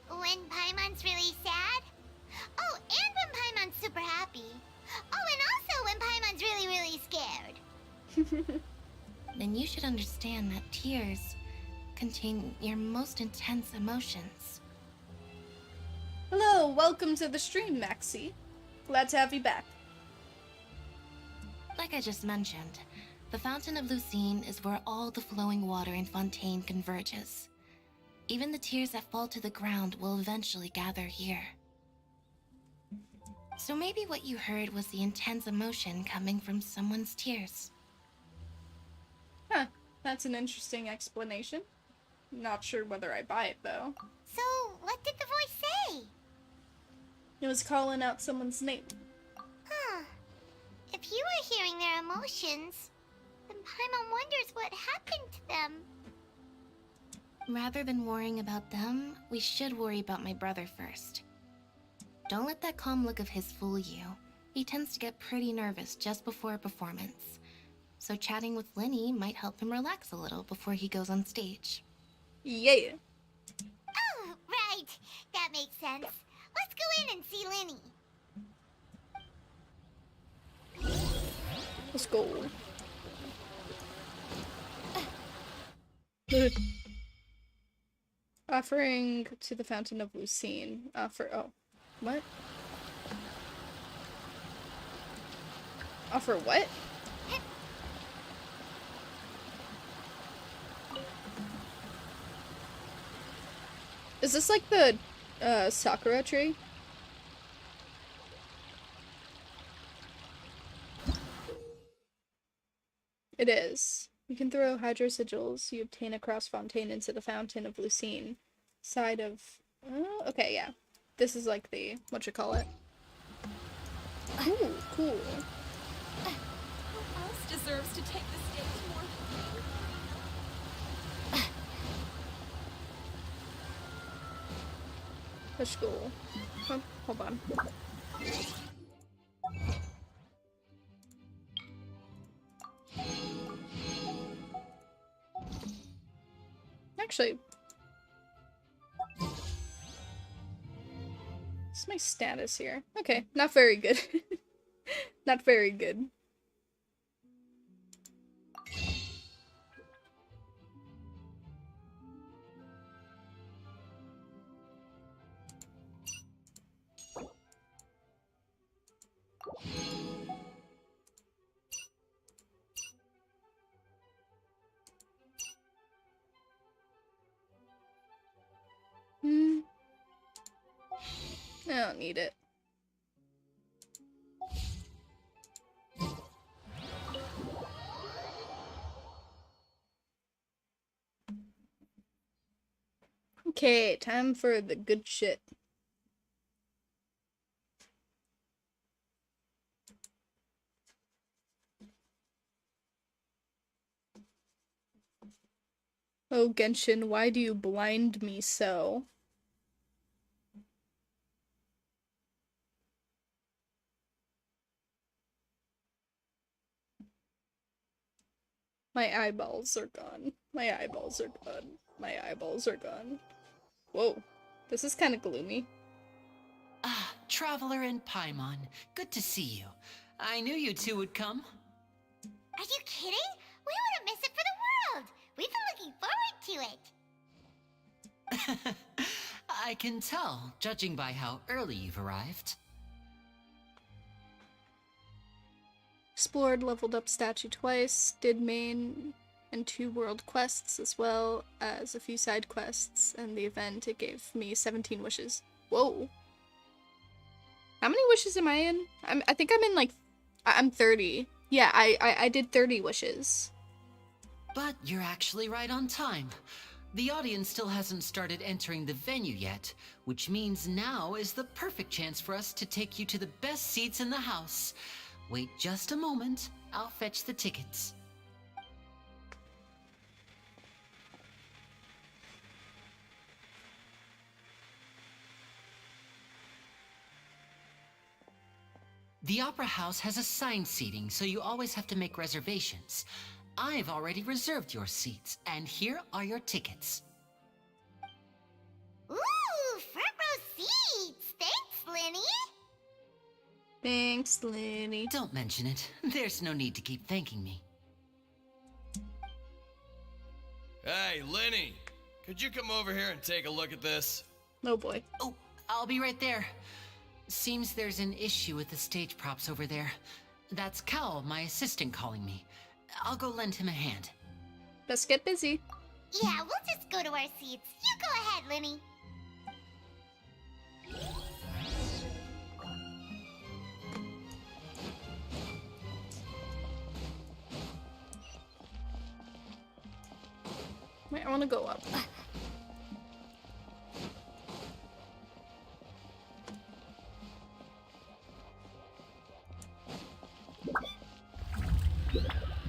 When Paimon's really sad? Oh, and when Paimon's super happy. Oh, and also when Paimon's really, really scared.
Then you should understand that tears contain your most intense emotions.
Hello, welcome to the stream, Maxie. Glad to have you back.
Like I just mentioned, the Fountain of Lucine is where all the flowing water in Fontaine converges. Even the tears that fall to the ground will eventually gather here. So maybe what you heard was the intense emotion coming from someone's tears.
Huh, that's an interesting explanation. Not sure whether I buy it, though.
So, what did the voice say?
It was calling out someone's name.
Huh. If you were hearing their emotions, then Paimon wonders what happened to them.
Rather than worrying about them, we should worry about my brother first. Don't let that calm look of his fool you. He tends to get pretty nervous just before a performance. So chatting with Linny might help him relax a little before he goes on stage.
Yeah.
Oh, right. That makes sense. Let's go in and see Linny.
Let's go. Offering to the Fountain of Lucine. Oh. What? Offer what? Is this like the, Sakura tree? It is. You can throw hydro sigils you obtain across Fontaine into the Fountain of Lucine. Side of... okay, yeah. This is like the... whatchamacallit. Ooh, cool.
Who else deserves to take the stage more?
Let's go. Oh, hold on. Actually, this What's my status here? Okay, not very good. Not very good. I don't need it. Okay, time for the good shit. Oh, Genshin, why do you blind me so? My eyeballs are gone. My eyeballs are gone. My eyeballs are gone. Whoa, this is kind of gloomy.
Ah, Traveler and Paimon, good to see you. I knew you two would come.
Are you kidding? We wouldn't miss it for the world. We've been looking forward to it.
I can tell, judging by how early you've arrived.
Explored, leveled up statue twice, did main and 2 world quests, as well as a few side quests, and the event, it gave me 17 wishes. Whoa. How many wishes am I in? I think I'm in, like, I'm 30. Yeah, I did 30 wishes.
But you're actually right on time. The audience still hasn't started entering the venue yet, which means now is the perfect chance for us to take you to the best seats in the house. Wait just a moment, I'll fetch the tickets. The Opera House has assigned seating, so you always have to make reservations. I've already reserved your seats, and here are your tickets.
Ooh, front row seats. Thanks, Lenny.
Thanks, Lenny.
Don't mention it. There's no need to keep thanking me.
Hey, Lenny, could you come over here and take a look at this?
Oh boy.
Oh, I'll be right there. Seems there's an issue with the stage props over there. That's Cal, my assistant, calling me. I'll go lend him a hand.
Best get busy.
Yeah, we'll just go to our seats. You go ahead, Lenny.
Wait, I want to go up.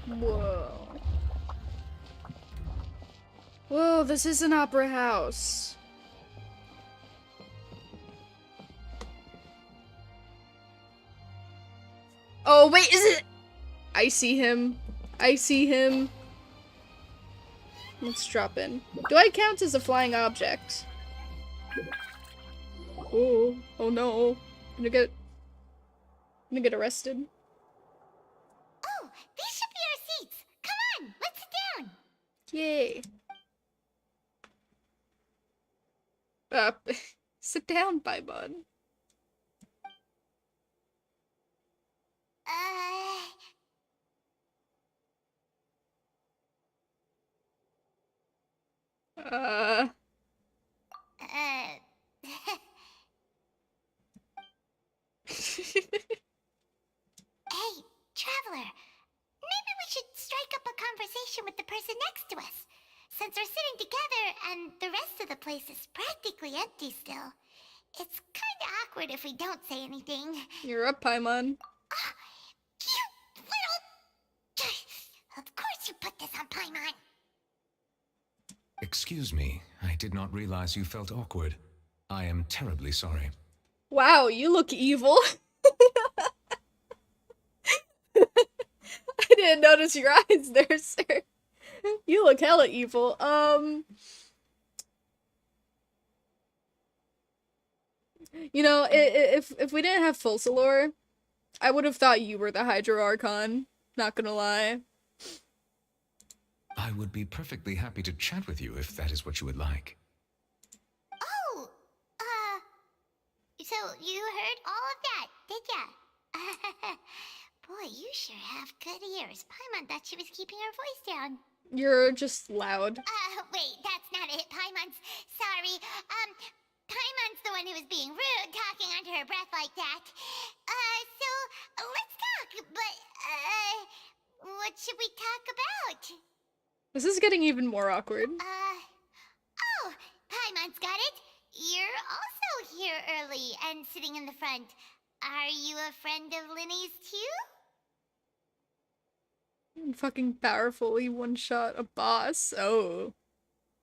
Whoa. Whoa, this is an opera house. Oh, wait, is it? I see him. I see him. Let's drop in. Do I count as a flying object? Oh, oh no. I'm gonna get arrested.
Oh, these should be our seats. Come on, let's sit down.
Yay. Sit down, Paimon.
Hey, Traveler. Maybe we should strike up a conversation with the person next to us. Since we're sitting together and the rest of the place is practically empty still. It's kinda awkward if we don't say anything.
You're up, Paimon.
You little... Of course you put this on Paimon.
Excuse me, I did not realize you felt awkward. I am terribly sorry.
Wow, you look evil. I didn't notice your eyes there, sir. You look hella evil. You know, if we didn't have Focalor, I would have thought you were the Hydro Archon. Not gonna lie.
I would be perfectly happy to chat with you if that is what you would like.
Oh, so you heard all of that, did ya? Boy, you sure have good ears. Paimon thought she was keeping her voice down.
You're just loud.
Wait, that's not it. Paimon's sorry. Paimon's the one who was being rude, talking under her breath like that. So let's talk, but, what should we talk about?
This is getting even more awkward.
Oh, Paimon's got it. You're also here early and sitting in the front. Are you a friend of Linny's too?
Fucking powerful, he one-shot a boss. Oh.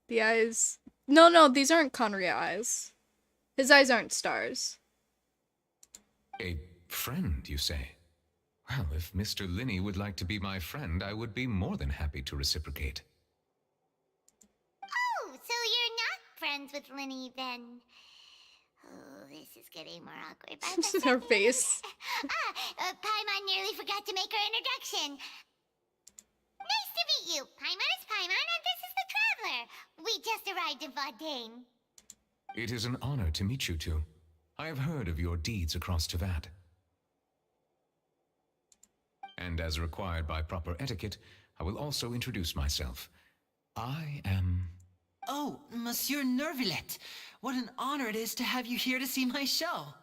The eyes... No, these aren't Conria eyes. His eyes aren't stars.
A friend, you say? Well, if Mr. Linny would like to be my friend, I would be more than happy to reciprocate.
Oh, so you're not friends with Linny then? Oh, this is getting more awkward.
Her face.
Paimon nearly forgot to make her introduction. Nice to meet you. Paimon is Paimon, and this is the Traveler. We just arrived in Fontaine.
It is an honor to meet you two. I have heard of your deeds across Teyvat. And as required by proper etiquette, I will also introduce myself. I am...
Oh, Monsieur Nervillet. What an honor it is to have you here to see my show.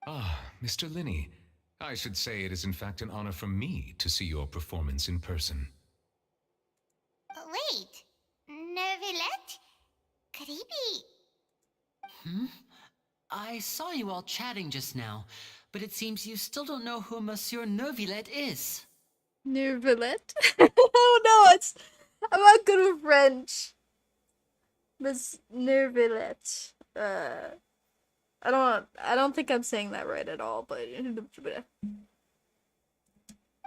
Ah, Mr. Linny. I should say it is in fact an honor for me to see your performance in person.
Wait, Nervillet? Could he be...
I saw you all chatting just now, but it seems you still don't know who Monsieur Nervillet is.
Nervillet? Oh no, I'm not good with French. Miss Nervillet. I don't think I'm saying that right at all, but...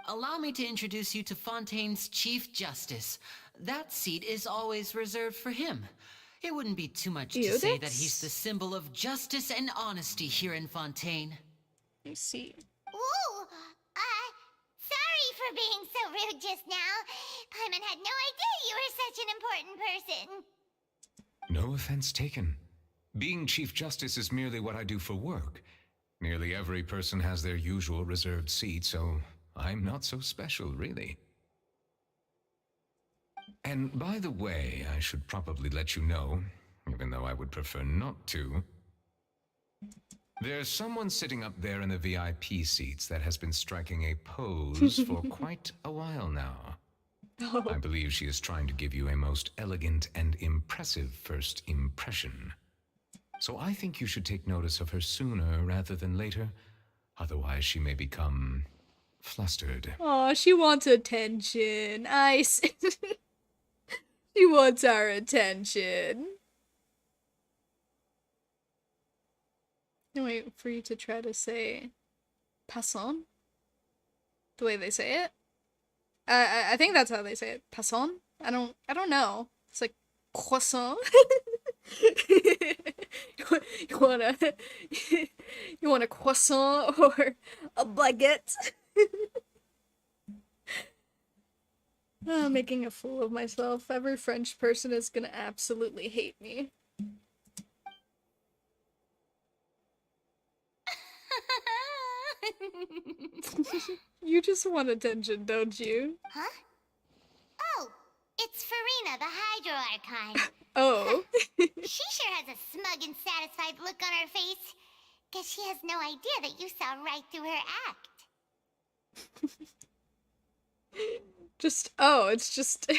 Allow me to introduce you to Fontaine's Chief Justice. That seat is always reserved for him. It wouldn't be too much to say that he's the symbol of justice and honesty here in Fontaine.
You see.
Ooh, sorry for being so rude just now. Paimon had no idea you were such an important person.
No offense taken. Being Chief Justice is merely what I do for work. Nearly every person has their usual reserved seat, so I'm not so special, really. And by the way, I should probably let you know, even though I would prefer not to. There's someone sitting up there in the VIP seats that has been striking a pose for quite a while now. I believe she is trying to give you a most elegant and impressive first impression. So I think you should take notice of her sooner rather than later. Otherwise, she may become flustered.
Oh, she wants attention. She wants our attention. No, wait for you to try to say passant. The way they say it. I think that's how they say it. Passant? I don't know. It's like croissant. you want a croissant or a baguette? Making a fool of myself. Every French person is gonna absolutely hate me. You just want attention, don't you?
Huh? Oh, it's Farina, the Hydro Archon.
Oh.
She sure has a smug and satisfied look on her face. Guess she has no idea that you saw right through her act.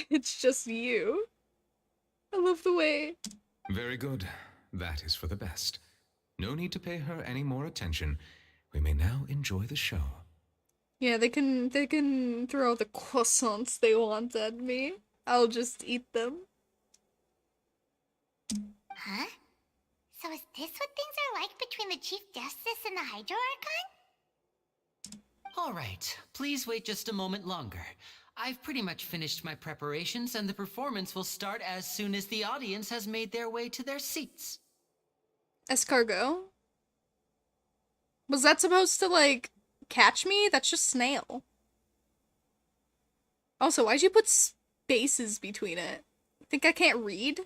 It's just you. I love the way.
Very good. That is for the best. No need to pay her any more attention. We may now enjoy the show.
Yeah, they can throw the croissants they want at me. I'll just eat them.
Huh? So is this what things are like between the Chief Justice and the Hydro Archon?
All right, please wait just a moment longer. I've pretty much finished my preparations, and the performance will start as soon as the audience has made their way to their seats.
Escargot? Was that supposed to, like, catch me? That's just snail. Also, why'd you put spaces between it? Think I can't read?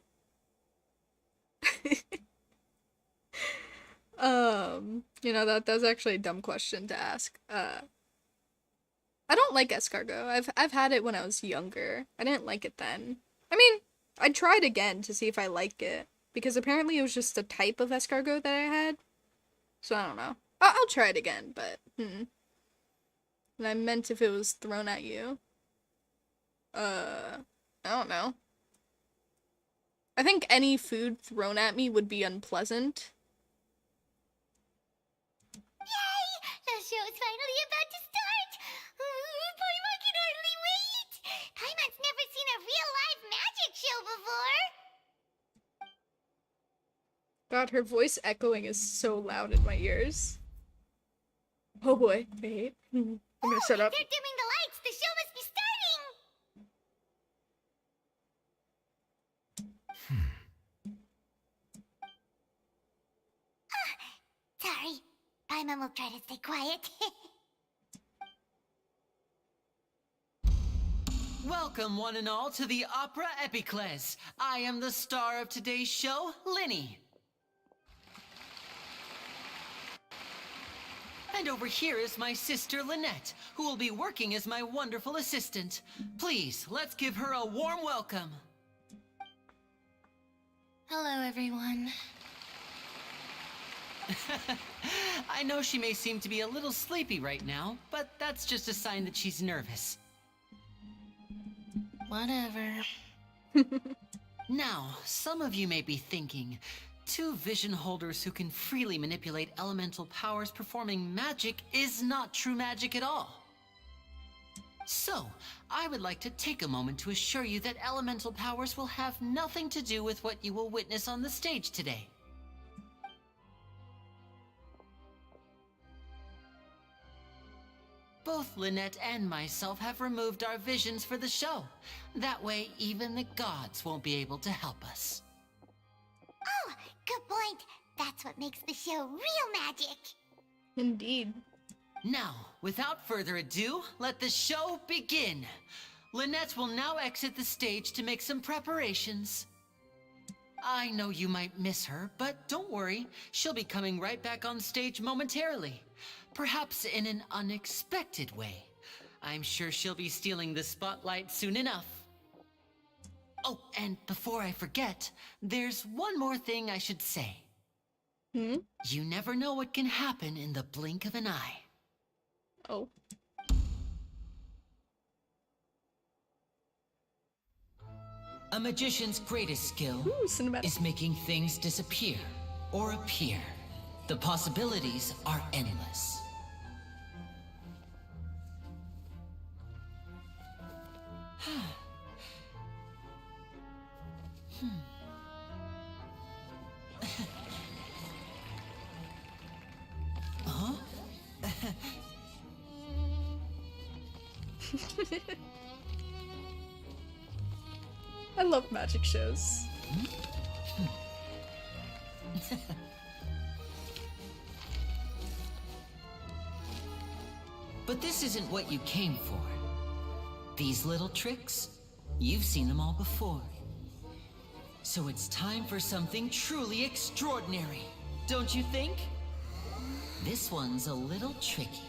You know, that was actually a dumb question to ask. I don't like escargot. I've had it when I was younger. I didn't like it then. I mean, I'd try it again to see if I like it, because apparently it was just a type of escargot that I had. So I don't know. I'll try it again, but And I meant if it was thrown at you. I don't know. I think any food thrown at me would be unpleasant.
Yay! The show is finally about to start! Paimon can hardly wait! Paimon's never seen a real live magic show before!
God, her voice echoing is so loud in my ears. Oh boy, wait. I'm gonna shut up.
They're dimming the lights! The show must be starting! Sorry. Paimon will try to stay quiet.
Welcome, one and all, to the Opera Epiclese. I am the star of today's show, Linny. And over here is my sister, Lynette, who will be working as my wonderful assistant. Please, let's give her a warm welcome.
Hello, everyone.
I know she may seem to be a little sleepy right now, but that's just a sign that she's nervous.
Whatever.
Now, some of you may be thinking, two vision holders who can freely manipulate elemental powers performing magic is not true magic at all. So, I would like to take a moment to assure you that elemental powers will have nothing to do with what you will witness on the stage today. Both Lynette and myself have removed our visions for the show. That way, even the gods won't be able to help us.
Oh, good point. That's what makes the show real magic.
Indeed.
Now, without further ado, let the show begin. Lynette will now exit the stage to make some preparations. I know you might miss her, but don't worry. She'll be coming right back on stage momentarily. Perhaps in an unexpected way. I'm sure she'll be stealing the spotlight soon enough. Oh, and before I forget, there's one more thing I should say. You never know what can happen in the blink of an eye.
Oh.
A magician's greatest skill is making things disappear or appear. The possibilities are endless. Huh?
I love magic shows.
But this isn't what you came for. These little tricks, you've seen them all before. So it's time for something truly extraordinary, don't you think? This one's a little tricky.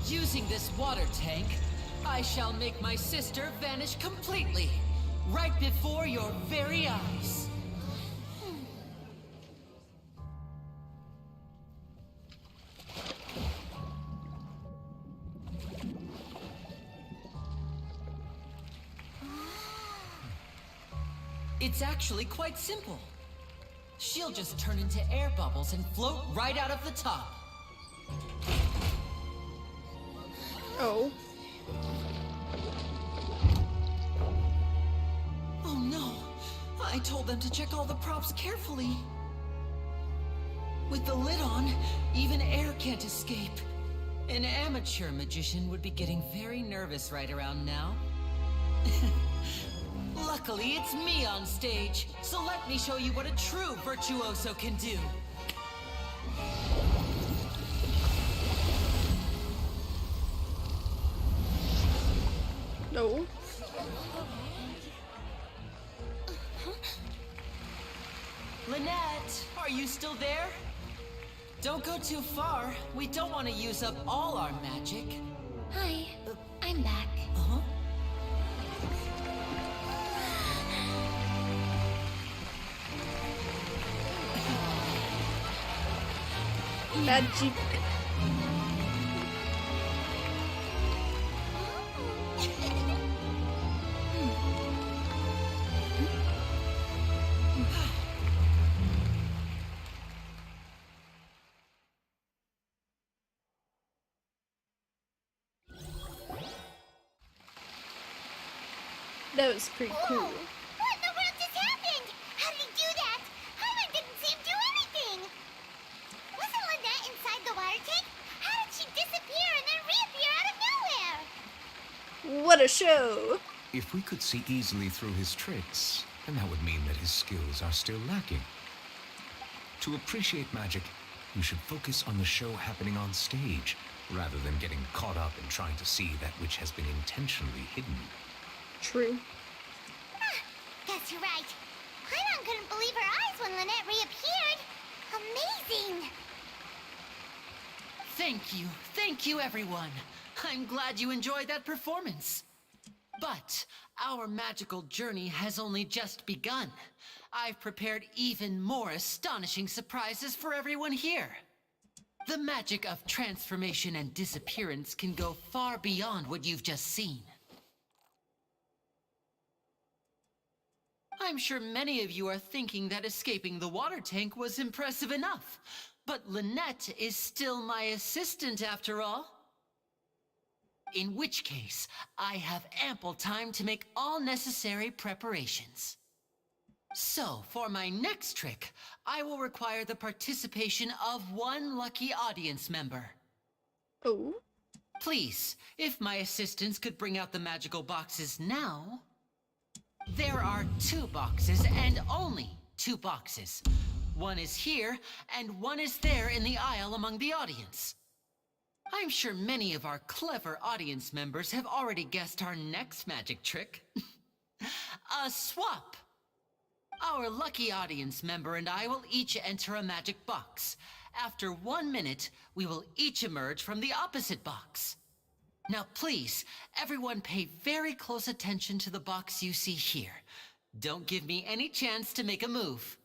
Using this water tank, I shall make my sister vanish completely, right before your very eyes. It's actually quite simple. She'll just turn into air bubbles and float right out of the top.
Oh.
Oh no! I told them to check all the props carefully. With the lid on, even air can't escape. An amateur magician would be getting very nervous right around now.
Luckily, it's me on stage, so let me show you what a true virtuoso can do.
No.
Lynette, are you still there? Don't go too far. We don't want to use up all our magic.
Hi, I'm back.
Uh-huh.
Magic. That was pretty cool.
What in the world just happened? How did he do that? Paimon didn't see him do anything. Wasn't Lynette inside the water tank? How did she disappear and then reappear out of nowhere?
What a show!
If we could see easily through his tricks, then that would mean that his skills are still lacking. To appreciate magic, you should focus on the show happening on stage, rather than getting caught up in trying to see that which has been intentionally hidden.
True.
Guess you're right. Paimon couldn't believe her eyes when Lynette reappeared. Amazing!
Thank you everyone. I'm glad you enjoyed that performance. But our magical journey has only just begun. I've prepared even more astonishing surprises for everyone here. The magic of transformation and disappearance can go far beyond what you've just seen. I'm sure many of you are thinking that escaping the water tank was impressive enough. But Lynette is still my assistant after all. In which case, I have ample time to make all necessary preparations. So, for my next trick, I will require the participation of one lucky audience member.
Oh?
Please, if my assistants could bring out the magical boxes now. There are 2 boxes, and only 2 boxes. One is here, and one is there in the aisle among the audience. I'm sure many of our clever audience members have already guessed our next magic trick. A swap! Our lucky audience member and I will each enter a magic box. After 1 minute, we will each emerge from the opposite box. Now please, everyone pay very close attention to the box you see here. Don't give me any chance to make a move.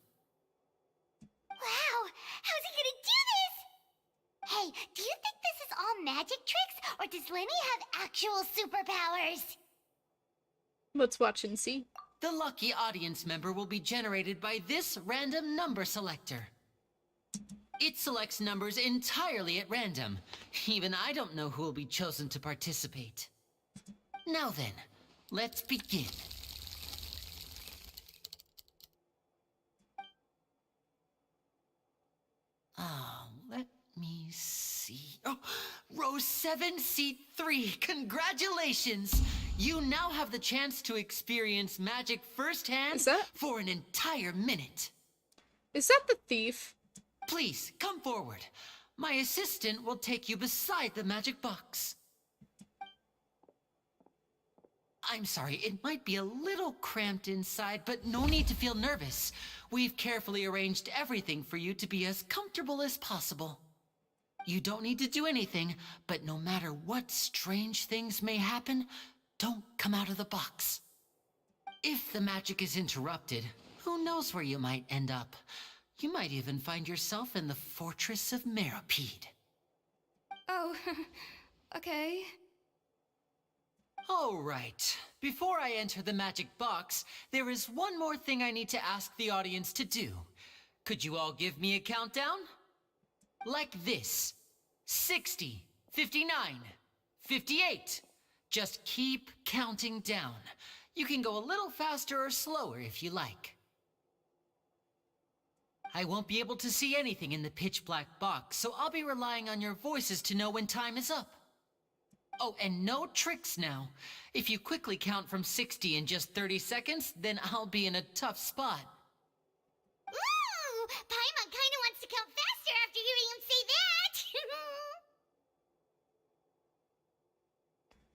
Wow! How's he gonna do this? Hey, do you think this is all magic tricks, or does Lenny have actual superpowers?
Let's watch and see.
The lucky audience member will be generated by this random number selector. It selects numbers entirely at random. Even I don't know who will be chosen to participate. Now then, let's begin. Let me see. Oh, row 7, seat 3. Congratulations! You now have the chance to experience magic firsthand for an entire minute.
Is that the thief?
Please, come forward. My assistant will take you beside the magic box. I'm sorry, it might be a little cramped inside, but no need to feel nervous. We've carefully arranged everything for you to be as comfortable as possible. You don't need to do anything, but no matter what strange things may happen, don't come out of the box. If the magic is interrupted, who knows where you might end up? You might even find yourself in the Fortress of Meropide.
Oh, okay.
All right. Before I enter the magic box, there is one more thing I need to ask the audience to do. Could you all give me a countdown? Like this. 60, 59, 58. Just keep counting down. You can go a little faster or slower if you like. I won't be able to see anything in the pitch black box, so I'll be relying on your voices to know when time is up. Oh, and no tricks now. If you quickly count from 60 in just 30 seconds, then I'll be in a tough spot.
Ooh! Paimon kinda wants to count faster after hearing him say that!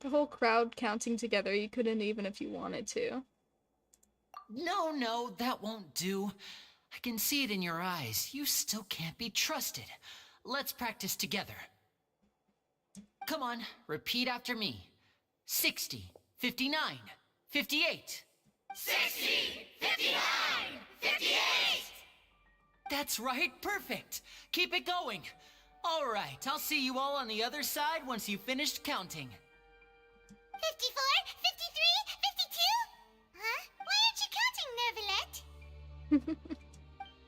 The whole crowd counting together, you couldn't even if you wanted to.
No, that won't do. I can see it in your eyes. You still can't be trusted. Let's practice together. Come on, repeat after me. 60, 59, 58.
60, 59, 58!
That's right, perfect. Keep it going. All right, I'll see you all on the other side once you've finished counting.
54, 53, 52? Huh? Why aren't you counting, Nervalet?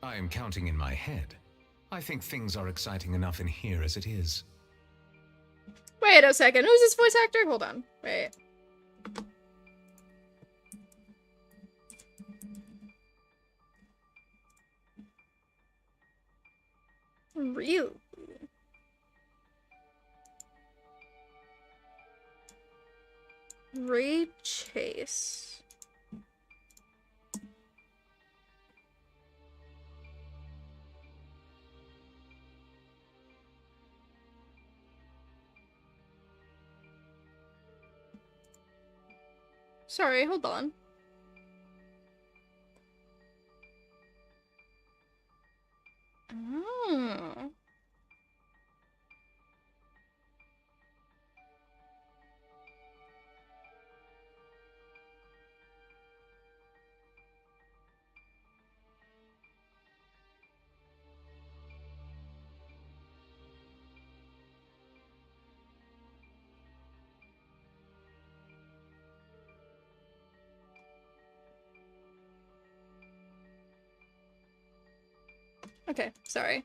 I am counting in my head. I think things are exciting enough in here as it is.
Wait a second, who's this voice actor? Hold on, wait. Really? Ray Chase. Sorry, hold on. Oh. Okay, sorry.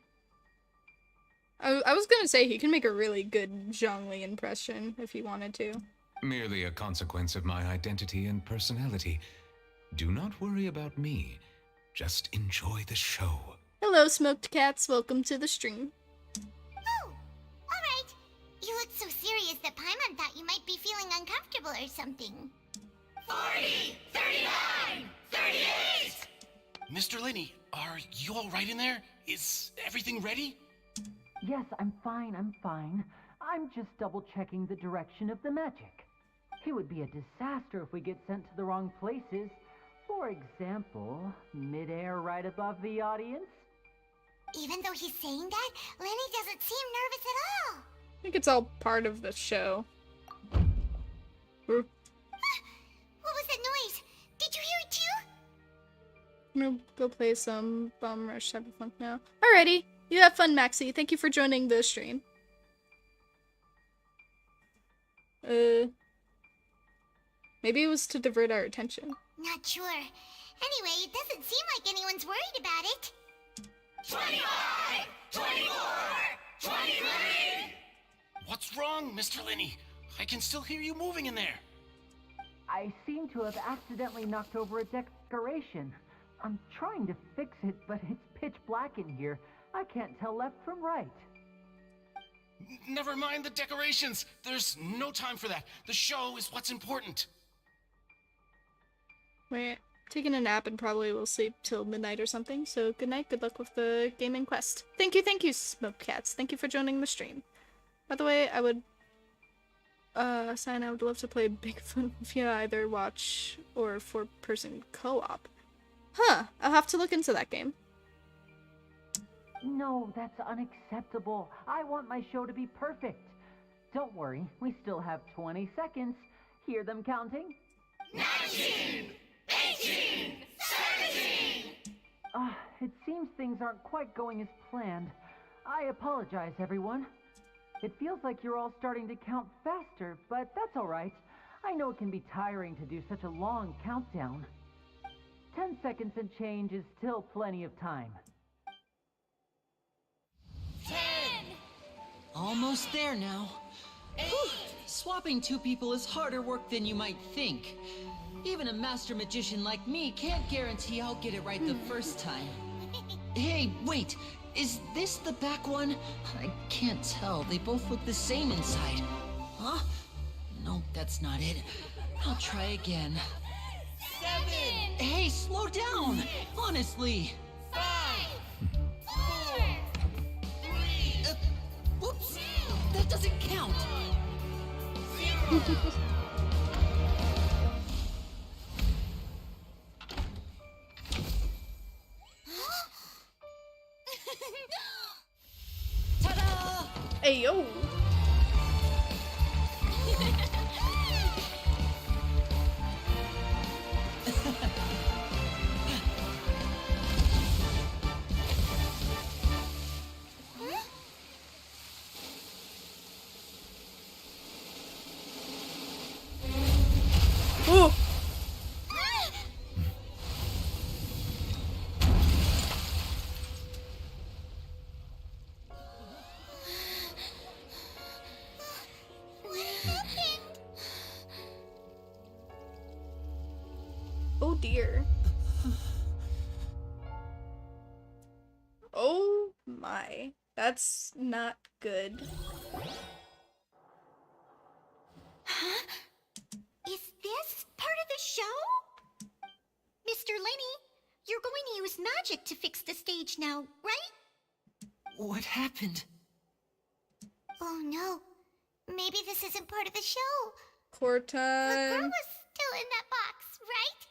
I was gonna say he can make a really good Zhongli impression if he wanted to.
Merely a consequence of my identity and personality. Do not worry about me. Just enjoy the show.
Hello, smoked cats. Welcome to the stream.
Oh, alright. You looked so serious that Paimon thought you might be feeling uncomfortable or something.
40, 39, 38! Mr. Linney, are you all right in there? Is everything ready?
Yes, I'm fine. I'm just double-checking the direction of the magic. It would be a disaster if we get sent to the wrong places. For example, midair right above the audience.
Even though he's saying that, Lenny doesn't seem nervous at all.
I think it's all part of the show.
What was that noise? Did you hear it too?
I'm gonna go play some Bomb Rush Cyberpunk now. Alrighty. You have fun, Maxie. Thank you for joining the stream. Maybe it was to divert our attention.
Not sure. Anyway, it doesn't seem like anyone's worried about it.
25, 24, 23! What's wrong, Mr. Linney? I can still hear you moving in there.
I seem to have accidentally knocked over a decoration. I'm trying to fix it, but it's pitch black in here. I can't tell left from right.
Never mind the decorations. There's no time for that. The show is what's important.
Wait, taking a nap and probably will sleep till midnight or something. So good night, good luck with the gaming quest. Thank you, Smoked Cats. Thank you for joining the stream. By the way, I would sign. I would love to play Bigfoot via either watch or 4-person co-op. Huh, I'll have to look into that game.
No, that's unacceptable. I want my show to be perfect. Don't worry, we still have 20 seconds. Hear them counting?
19, 18, 17!
It seems things aren't quite going as planned. I apologize, everyone. It feels like you're all starting to count faster, but that's alright. I know it can be tiring to do such a long countdown. 10 seconds and change is still plenty of time.
10!
Almost there now.
8!
Swapping two people is harder work than you might think. Even a master magician like me can't guarantee I'll get it right the first time. Hey, wait! Is this the back one? I can't tell. They both look the same inside. Huh?
that's not it. I'll try again.
7.
Hey, slow down! Honestly!
5. 4. 3.
Whoops! That doesn't count!
0.
Ta-da!
Hey, yo! Ooh! Oh dear. Oh my. That's not good.
Huh? Is this part of the show? Mr. Lenny, you're going to use magic to fix the stage now, right?
What happened?
Oh no. Maybe this isn't part of the show.
Core
The girl
time.
was still in that box, right?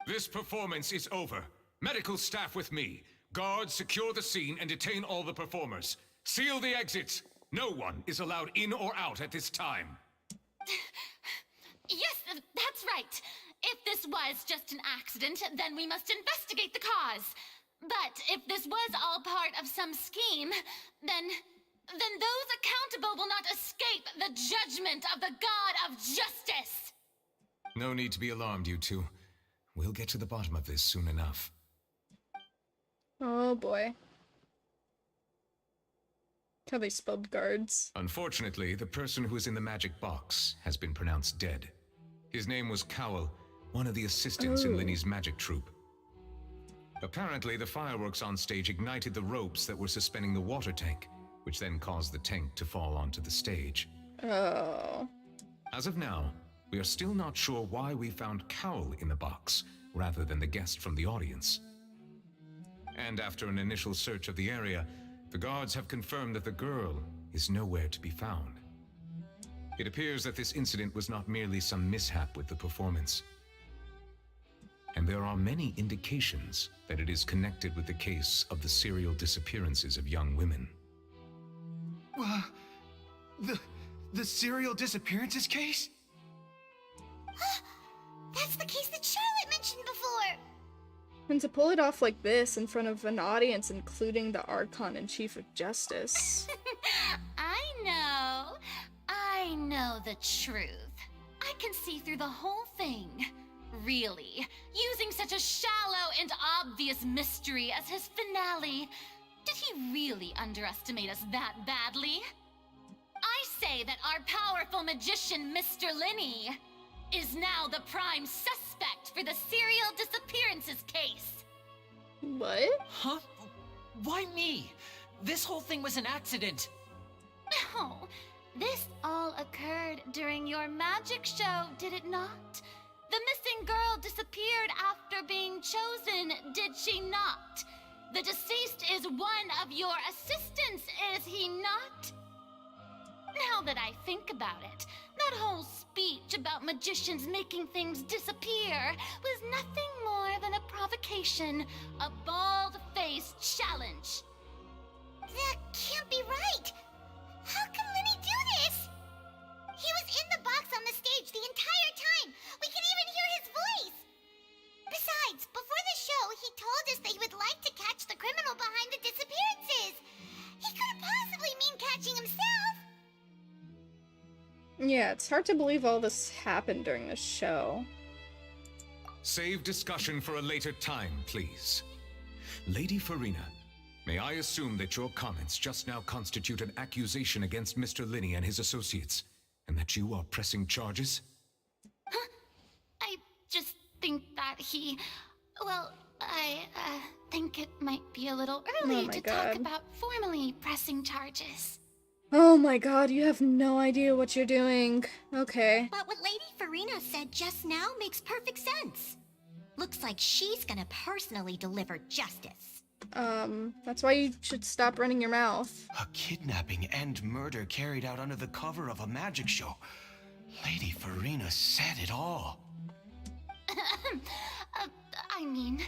This performance is over. Medical staff with me. Guards, secure the scene and detain all the performers. Seal the exits. No one is allowed in or out at this time.
Yes, that's right. If this was just an accident, then we must investigate the cause. But if this was all part of some scheme, then those accountable will not escape the judgment of the God of Justice.
No need to be alarmed, you two. We'll get to the bottom of this soon enough.
Oh boy. How they spelled guards.
Unfortunately, the person who is in the magic box has been pronounced dead. His name was Cowell, one of the assistants in Linny's magic troupe. Apparently, the fireworks on stage ignited the ropes that were suspending the water tank, which then caused the tank to fall onto the stage.
Oh.
As of now, we are still not sure why we found Cowell in the box, rather than the guest from the audience. And after an initial search of the area, the guards have confirmed that the girl is nowhere to be found. It appears that this incident was not merely some mishap with the performance. And there are many indications that it is connected with the case of the serial disappearances of young women.
The serial disappearances case?
That's the case that Charlotte mentioned before.
And to pull it off like this in front of an audience, including the Archon and Chief of Justice.
I know the truth. I can see through the whole thing. Really, using such a shallow and obvious mystery as his finale. Did he really underestimate us that badly? I say that our powerful magician, Mr. Linny, is now the prime suspect for the serial disappearances case.
What?
Huh? Why me? This whole thing was an accident.
No, this all occurred during your magic show, did it not? The missing girl disappeared after being chosen, did she not? The deceased is one of your assistants, is he not? Now that I think about it, that whole speech about magicians making things disappear was nothing more than a provocation, a bald-faced challenge.
That can't be right. How can Linny do this? He was in the box on the stage the entire time. We can even hear his voice. Besides, before the show, he told us that he would like to catch the criminal behind the disappearances. He couldn't possibly mean catching himself.
Yeah, it's hard to believe all this happened during the show.
Save discussion for a later time, please. Lady Farina, may I assume that your comments just now constitute an accusation against Mr. Linny and his associates, and that you are pressing charges?
Huh? I just think that I think it might be a little early to talk about formally pressing charges.
Oh my god, you have no idea what you're doing. Okay.
But what Lady Farina said just now makes perfect sense. Looks like she's gonna personally deliver justice.
That's why you should stop running your mouth.
A kidnapping and murder carried out under the cover of a magic show. Lady Farina said it all.
I mean,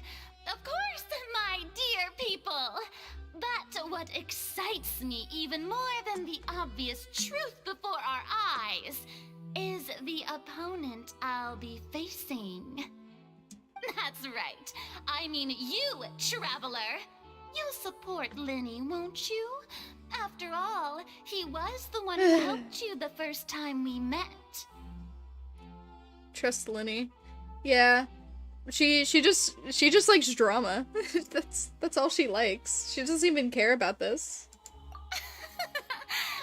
of course, my dear people. But what excites me even more than the obvious truth before our eyes is the opponent I'll be facing. That's right. I mean you, Traveler. You'll support Linny, won't you? After all, he was the one who helped you the first time we met.
Trust Linny. Yeah. She just likes drama. That's all she likes. She doesn't even care about this.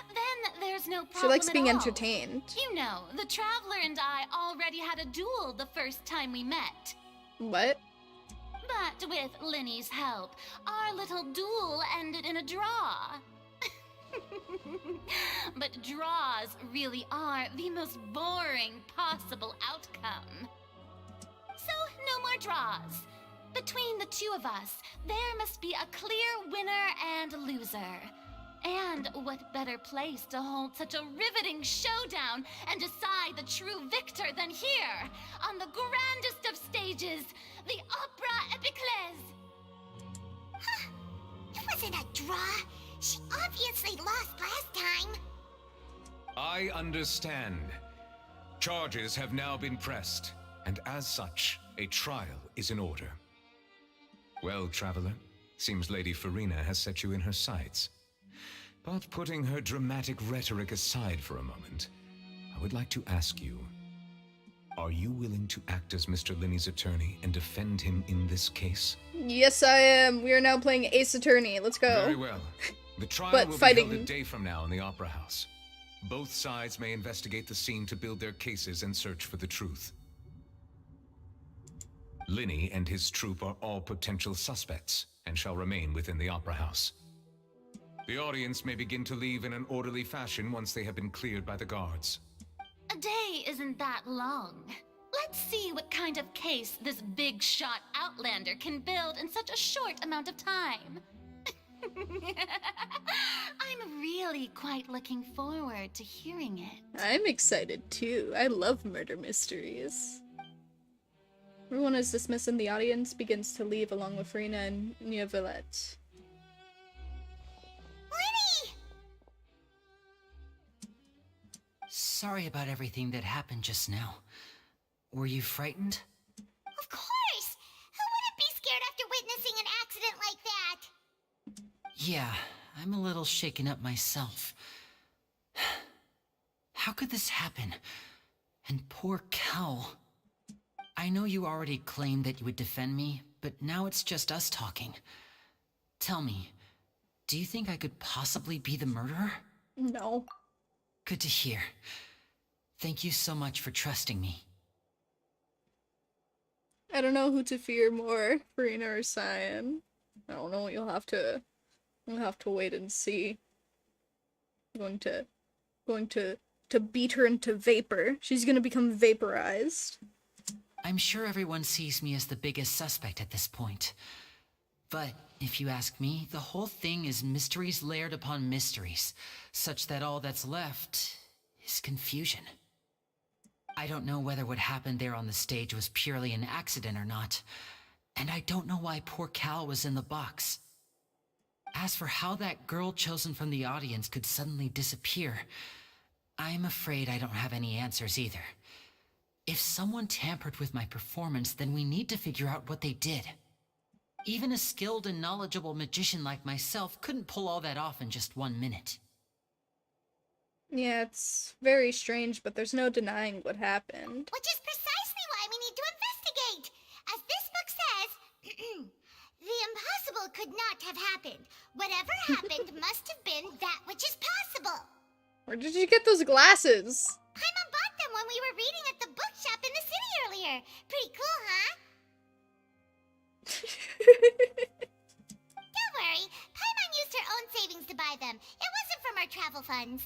Then there's no problem.
She likes being
at all.
entertained.
You know, the Traveler and I already had a duel the first time we met.
What?
But with Linny's help, our little duel ended in a draw. But draws really are the most boring possible outcome. So, no more draws. Between the two of us, there must be a clear winner and loser. And what better place to hold such a riveting showdown and decide the true victor than here, on the grandest of stages, the Opera Epiclese.
Huh. It wasn't a draw. She obviously lost last time.
I understand. Charges have now been pressed, and as such, a trial is in order. Well, Traveler, seems Lady Farina has set you in her sights. But putting her dramatic rhetoric aside for a moment, I would like to ask you, are you willing to act as Mr. Linny's attorney and defend him in this case?
Yes, I am. We are now playing Ace Attorney. Let's go.
Very well. The trial
But
will
fighting...
be held a day from now in the Opera House. Both sides may investigate the scene to build their cases and search for the truth. Linny and his troop are all potential suspects and shall remain within the Opera House. The audience may begin to leave in an orderly fashion once they have been cleared by the guards.
A day isn't that long. Let's see what kind of case this big shot outlander can build in such a short amount of time. I'm really quite looking forward to hearing it.
I'm excited too. I love murder mysteries. Everyone is dismissed and the audience begins to leave along with Farina and Neuvillette.
Linny!
Sorry about everything that happened just now. Were you frightened?
Of course! Who wouldn't be scared after witnessing an accident like that?
Yeah, I'm a little shaken up myself. How could this happen? And poor Cal. I know you already claimed that you would defend me, but now it's just us talking. Tell me, do you think I could possibly be the murderer?
No.
Good to hear. Thank you so much for trusting me.
I don't know who to fear more, Farina or Cyan. I don't know. You'll have to wait and see. I'm going to beat her into vapor. She's gonna become vaporized.
I'm sure everyone sees me as the biggest suspect at this point. But if you ask me, the whole thing is mysteries layered upon mysteries, such that all that's left is confusion. I don't know whether what happened there on the stage was purely an accident or not, and I don't know why poor Cal was in the box. As for how that girl chosen from the audience could suddenly disappear, I'm afraid I don't have any answers either. If someone tampered with my performance, then we need to figure out what they did. Even a skilled and knowledgeable magician like myself couldn't pull all that off in just 1 minute.
Yeah, it's very strange, but there's no denying what happened.
Which is precisely why we need to investigate. As this book says, the impossible could not have happened. Whatever happened must have been that which is possible.
Where did you get those glasses?
Paimon bought them when we were reading at the bookshop in the city earlier. Pretty cool, huh? Don't worry. Paimon used her own savings to buy them. It wasn't from our travel travel funds.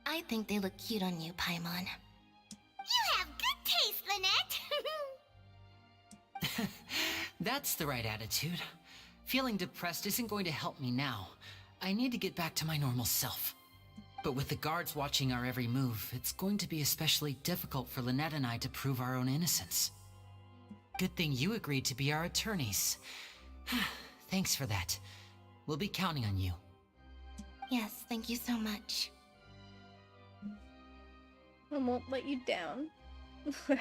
I think they look cute on you, Paimon.
You have good taste, Lynette.
That's the right attitude. Feeling depressed isn't going to help me now. I need to get back to my normal self. But with the guards watching our every move, it's going to be especially difficult for Lynette and I to prove our own innocence. Good thing you agreed to be our attorneys. Thanks for that. We'll be counting on you.
Yes, thank you so much.
I won't let you down.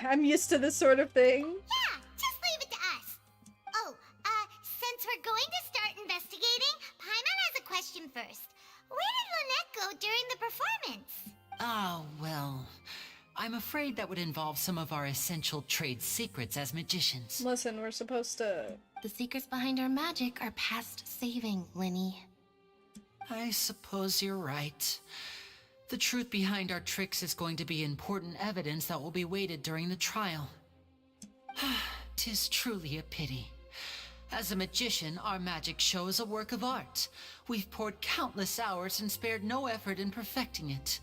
I'm used to this sort of thing.
Yeah, just leave it to us. Oh, since we're going to start investigating, Paimon has a question first. Where did Lynette go during the performance?
Oh, well, I'm afraid that would involve some of our essential trade secrets as magicians.
Listen, we're supposed to...
The secrets behind our magic are past saving, Linny.
I suppose you're right. The truth behind our tricks is going to be important evidence that will be weighted during the trial. 'Tis truly a pity. As a magician, our magic show is a work of art. We've poured countless hours and spared no effort in perfecting it.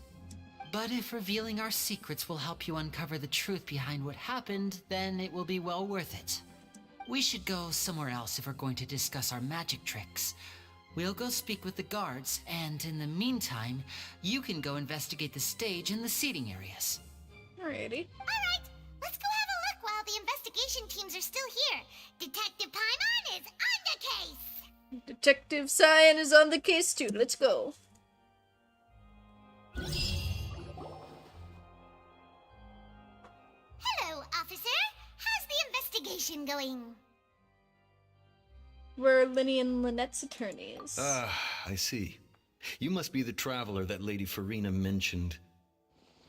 But if revealing our secrets will help you uncover the truth behind what happened, then it will be well worth it. We should go somewhere else if we're going to discuss our magic tricks. We'll go speak with the guards, and in the meantime, you can go investigate the stage and the seating areas.
Alrighty.
Alright, let's go have a look while the investigation teams are still here. Detective Paimon is on the case!
Detective Cyan is on the case too. Let's go.
Hello, officer. How's the investigation going?
We're Linny and Lynette's attorneys.
I see. You must be the traveler that Lady Farina mentioned.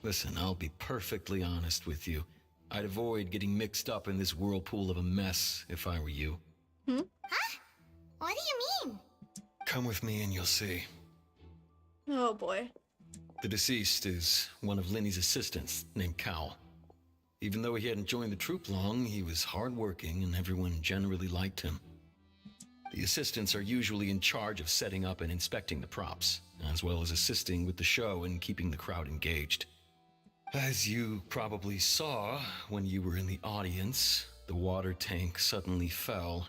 Listen, I'll be perfectly honest with you. I'd avoid getting mixed up in this whirlpool of a mess if I were you.
Huh? What do you mean?
Come with me and you'll see.
Oh boy.
The deceased is one of Linny's assistants named Cal. Even though he hadn't joined the troupe long, he was hardworking and everyone generally liked him. The assistants are usually in charge of setting up and inspecting the props, as well as assisting with the show and keeping the crowd engaged. As you probably saw when you were in the audience, the water tank suddenly fell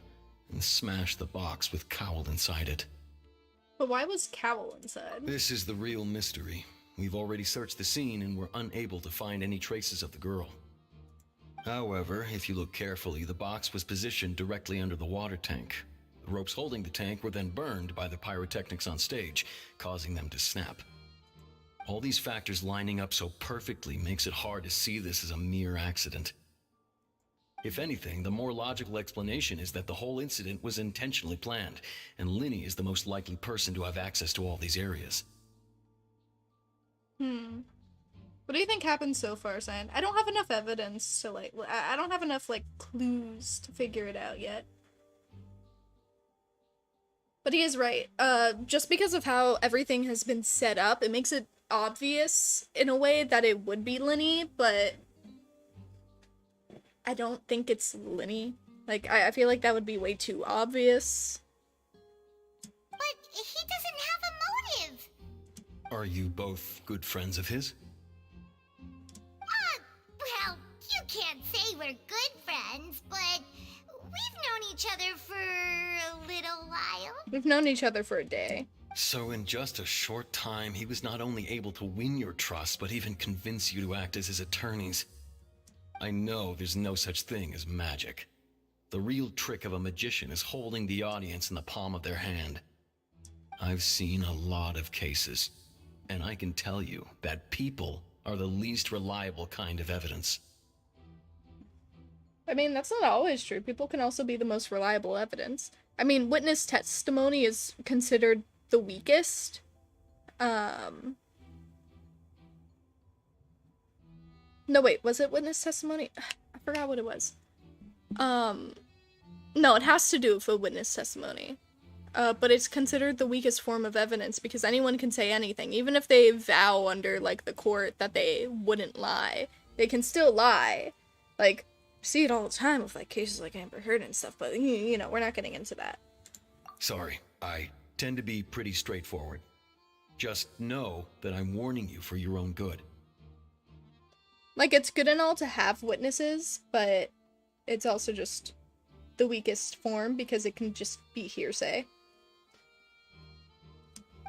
and smashed the box with Cowl inside it.
But why was Cowl inside?
This is the real mystery. We've already searched the scene and were unable to find any traces of the girl. However, if you look carefully, the box was positioned directly under the water tank. The ropes holding the tank were then burned by the pyrotechnics on stage, causing them to snap. All these factors lining up so perfectly makes it hard to see this as a mere accident. If anything, the more logical explanation is that the whole incident was intentionally planned, and Linny is the most likely person to have access to all these areas.
What do you think happened so far, Cyan? I don't have enough evidence to, like, I don't have enough, like, clues to figure it out yet. But he is right. Just because of how everything has been set up, it makes it obvious in a way that it would be Linny, but I don't think it's Linny. Like, I feel like that would be way too obvious.
But he doesn't have a motive.
Are you both good friends of his?
Well, you can't say we're good friends, but we've known each other for a little while.
We've known each other for a day.
So in just a short time, he was not only able to win your trust, but even convince you to act as his attorneys. I know there's no such thing as magic. The real trick of a magician is holding the audience in the palm of their hand. I've seen a lot of cases, and I can tell you that people are the least reliable kind of evidence.
I mean, that's not always true. People can also be the most reliable evidence. I mean, witness testimony is considered the weakest. No, wait, was it witness testimony? I forgot what it was. No, it has to do with a witness testimony. But it's considered the weakest form of evidence because anyone can say anything. Even if they vow under, like, the court that they wouldn't lie, they can still lie. Like, see it all the time with, like, cases like Amber Heard and stuff, but, you know, we're not getting into that.
Sorry, I tend to be pretty straightforward. Just know that I'm warning you for your own good.
Like, it's good and all to have witnesses, but it's also just the weakest form because it can just be hearsay.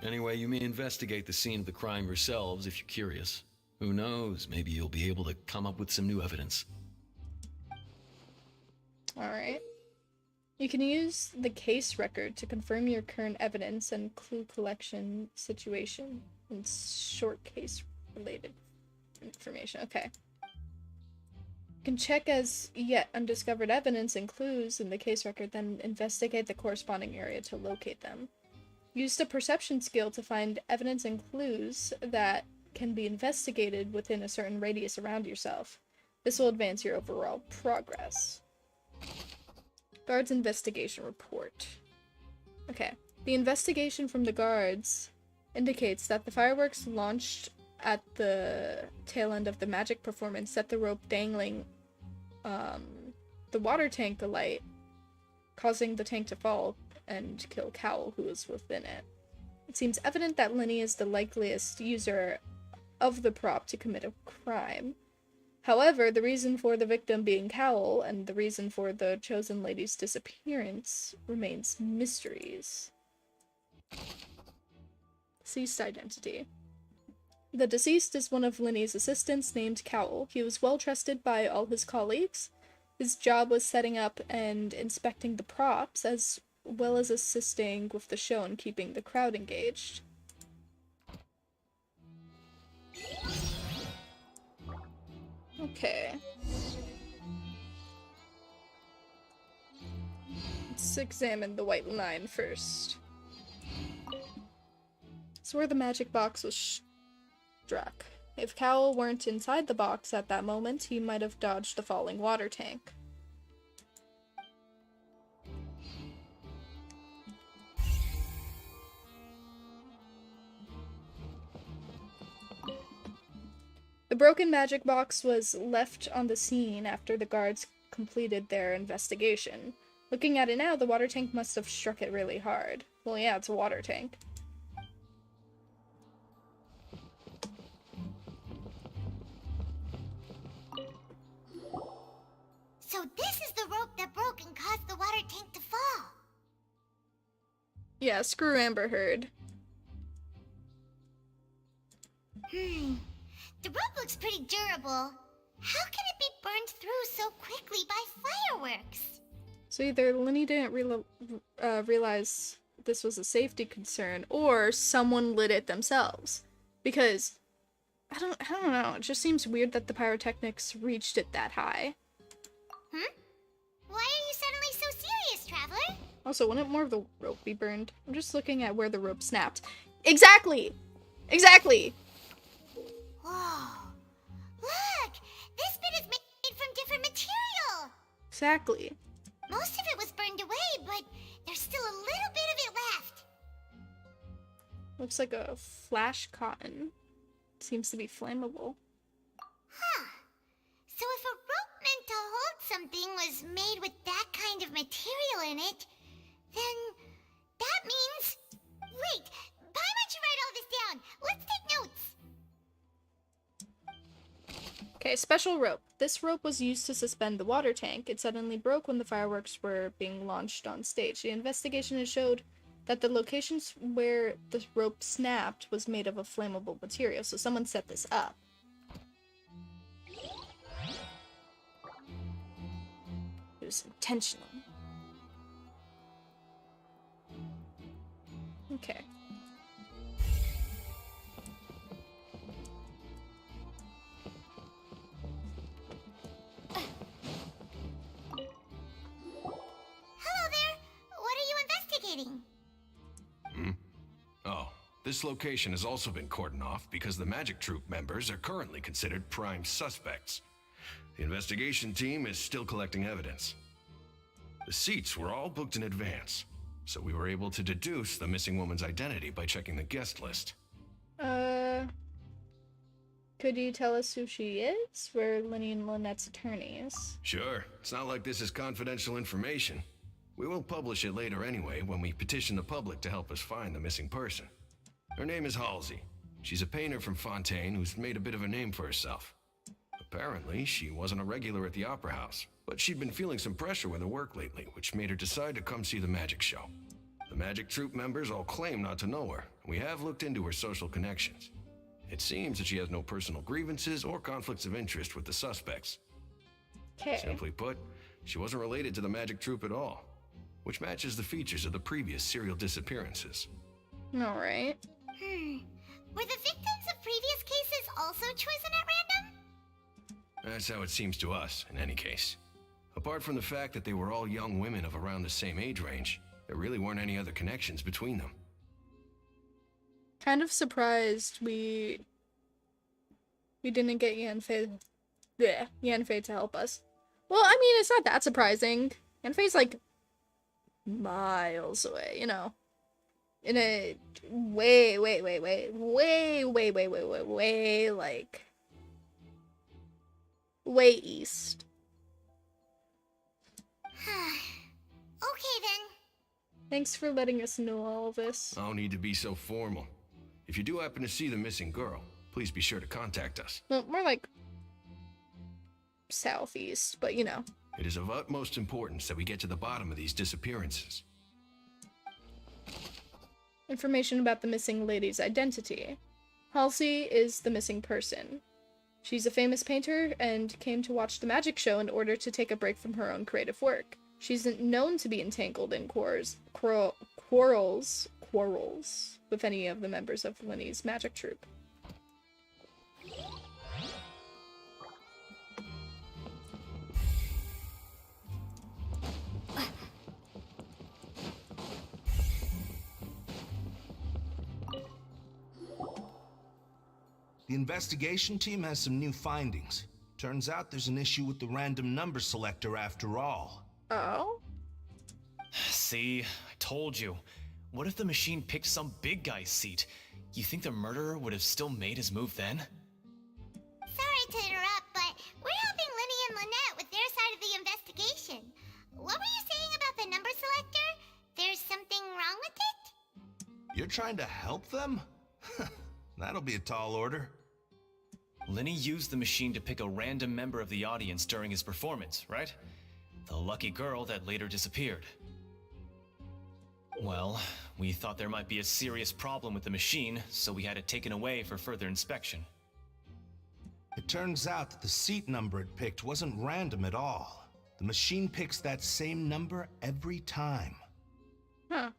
Anyway, you may investigate the scene of the crime yourselves if you're curious. Who knows, maybe you'll be able to come up with some new evidence.
Alright. You can use the case record to confirm your current evidence and clue collection situation and short case related information. Okay. You can check as yet undiscovered evidence and clues in the case record, then investigate the corresponding area to locate them. Use the perception skill to find evidence and clues that can be investigated within a certain radius around yourself. This will advance your overall progress. Guards investigation report. Okay. The investigation from the guards indicates that the fireworks launched at the tail end of the magic performance set the rope dangling the water tank alight, causing the tank to fall and kill Cowl, who was within it. It seems evident that Linny is the likeliest user of the prop to commit a crime. However, the reason for the victim being Cowl and the reason for the chosen lady's disappearance remains mysteries. Deceased identity. The deceased is one of Linny's assistants named Cowl. He was well trusted by all his colleagues. His job was setting up and inspecting the props, as well as assisting with the show and keeping the crowd engaged. Okay. Let's examine the white line first. It's where the magic box was struck. If Cowl weren't inside the box at that moment, he might have dodged the falling water tank. The broken magic box was left on the scene after the guards completed their investigation. Looking at it now, the water tank must have struck it really hard. Well, yeah, it's a water tank.
So this is the rope that broke and caused the water tank to fall.
Yeah, screw Amber Heard.
The rope looks pretty durable. How can it be burned through so quickly by fireworks?
So either Linny didn't realize this was a safety concern, or someone lit it themselves. Because, I don't know, it just seems weird that the pyrotechnics reached it that high.
Why are you suddenly so serious, Traveler?
Also, wouldn't more of the rope be burned? I'm just looking at where the rope snapped. Exactly! Exactly!
Whoa. Look! This bit is made from different material!
Exactly.
Most of it was burned away, but there's still a little bit of it left.
Looks like a flash cotton. Seems to be flammable.
Huh. So if a rope meant to hold something was made with that kind of material in it, then that means... Wait, why don't you write all this down? Let's take notes.
Okay, special rope. This rope was used to suspend the water tank. It suddenly broke when the fireworks were being launched on stage. The investigation has showed that the locations where the rope snapped was made of a flammable material, so someone set this up. It was intentional. Okay.
Hello there. What are you investigating?
Oh, this location has also been cordoned off because the Magic Troop members are currently considered prime suspects. The investigation team is still collecting evidence. The seats were all booked in advance, so we were able to deduce the missing woman's identity by checking the guest list.
Could you tell us who she is? We're Linny and Lynette's attorneys.
Sure, it's not like this is confidential information. We will publish it later anyway when we petition the public to help us find the missing person. Her name is Halsey. She's a painter from Fontaine who's made a bit of a name for herself. Apparently, she wasn't a regular at the Opera House, but she'd been feeling some pressure with her work lately, which made her decide to come see the magic show. The magic troupe members all claim not to know her, and we have looked into her social connections. It seems that she has no personal grievances or conflicts of interest with the suspects.
Okay.
Simply put, she wasn't related to the magic troupe at all, which matches the features of the previous serial disappearances.
Alright.
Were the victims of previous cases also chosen at random?
That's how it seems to us, in any case. Apart from the fact that they were all young women of around the same age range, there really weren't any other connections between them.
Kind of surprised we didn't get Yanfei to help us. Well, I mean, it's not that surprising. Yanfei's like miles away, you know. In a way, like way east.
Okay then.
Thanks for letting us know all this.
No need to be so formal. If you do happen to see the missing girl, please be sure to contact us.
Well, more like southeast, but you know.
It is of utmost importance that we get to the bottom of these disappearances.
Information about the missing lady's identity. Halsey is the missing person. She's a famous painter and came to watch the magic show in order to take a break from her own creative work. She's known to be entangled in quarrels with any of the members of Linny's magic troupe.
The investigation team has some new findings. Turns out there's an issue with the random number selector after all.
Oh?
See, I told you. What if the machine picked some big guy's seat? You think the murderer would have still made his move then?
Sorry to interrupt, but we're helping Linny and Lynette with their side of the investigation. What were you saying about the number selector? There's something wrong with it?
You're trying to help them? That'll be a tall order.
Linny used the machine to pick a random member of the audience during his performance, right? The lucky girl that later disappeared. Well, we thought there might be a serious problem with the machine, so we had it taken away for further inspection.
It turns out that the seat number it picked wasn't random at all. The machine picks that same number every time.
Huh.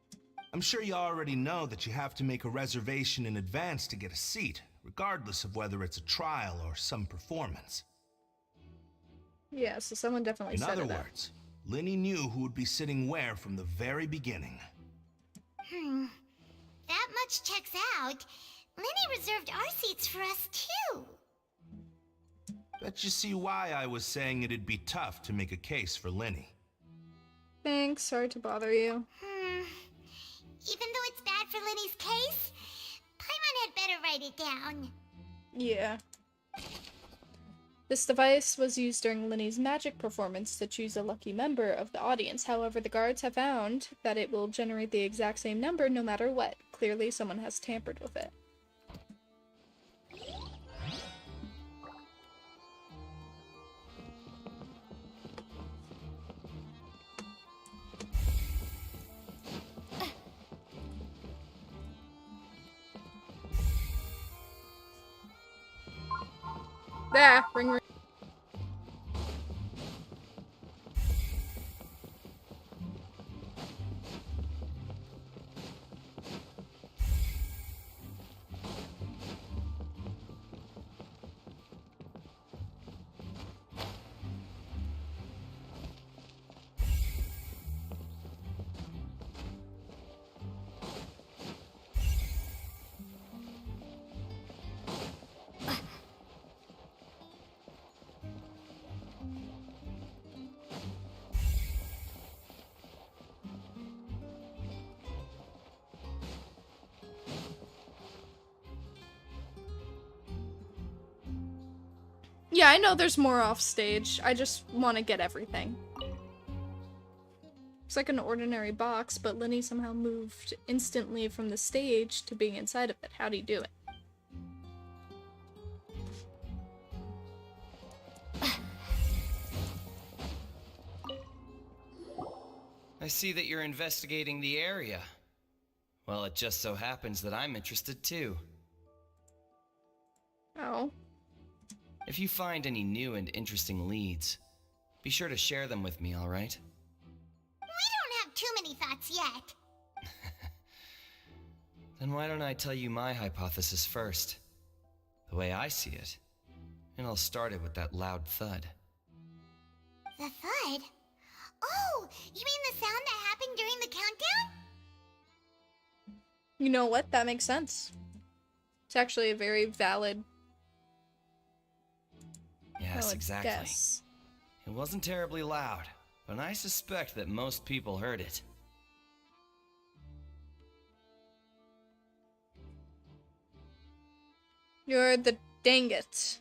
I'm sure you already know that you have to make a reservation in advance to get a seat, regardless of whether it's a trial or some performance.
Yeah, so someone definitely
In
said
other
it.
words, Linny knew who would be sitting where from the very beginning.
That much checks out. Linny reserved our seats for us too.
Bet you see why I was saying it'd be tough to make a case for Linny.
Thanks, sorry to bother you.
Even though it's bad for Linny's case, Paimon had better write it down.
Yeah. This device was used during Linny's magic performance to choose a lucky member of the audience. However, the guards have found that it will generate the exact same number no matter what. Clearly, someone has tampered with it. There, ring. Yeah, I know there's more off stage. I just want to get everything. It's like an ordinary box, but Lenny somehow moved instantly from the stage to being inside of it. How'd he do it?
I see that you're investigating the area. Well, it just so happens that I'm interested too.
Oh.
If you find any new and interesting leads, be sure to share them with me, alright?
We don't have too many thoughts yet.
Then why don't I tell you my hypothesis first? The way I see it. And I'll start it with that loud thud.
The thud? Oh, you mean the sound that happened during the countdown?
You know what? That makes sense. It's actually a very valid.
Yes, exactly.
Guess.
It wasn't terribly loud, but I suspect that most people heard it.
You're the dangit.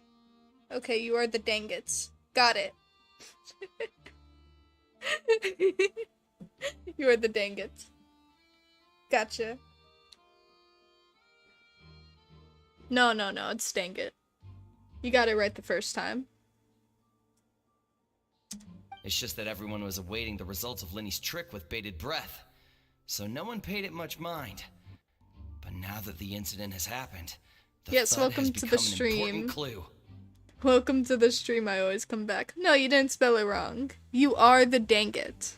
Okay, you are the dangits. Got it. You are the dangit. Gotcha. No, it's dangit. You got it right the first time.
It's just that everyone was awaiting the results of Lenny's trick with bated breath, so no one paid it much mind. But now that the incident has happened, the
yes,
thud
welcome
has
to the
become an
stream.
important clue.
Welcome to the stream. I always come back. No, you didn't spell it wrong. You are the dangit.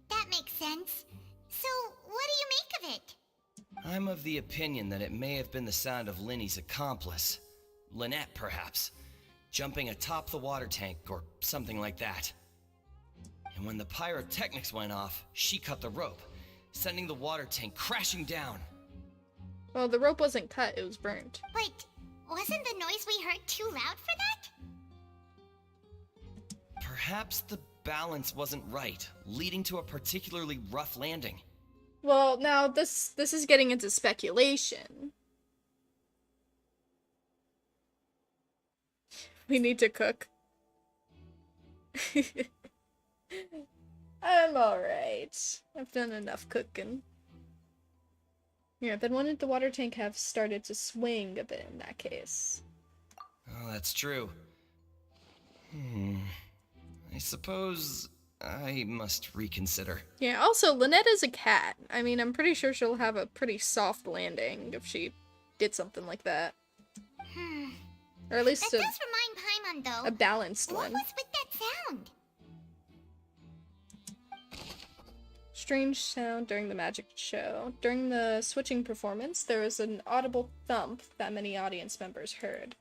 That makes sense. So, what do you make of it?
I'm of the opinion that it may have been the sound of Lenny's accomplice, Lynette perhaps, jumping atop the water tank or something like that. And when the pyrotechnics went off, she cut the rope, sending the water tank crashing down.
Well, the rope wasn't cut, it was burned.
But wasn't the noise we heard too loud for that?
Perhaps the balance wasn't right, leading to a particularly rough landing.
Well, now this is getting into speculation. We need to cook. I'm alright. I've done enough cooking. Yeah, then when did the water tank have started to swing a bit in that case?
Oh, that's true. I suppose I must reconsider.
Yeah, also, Lynette is a cat. I mean, I'm pretty sure she'll have a pretty soft landing if she did something like that. Or at least
that does remind Paimon, though.
A balanced
what
one.
What was with that sound?
Strange sound during the magic show. During the switching performance, there was an audible thump that many audience members heard.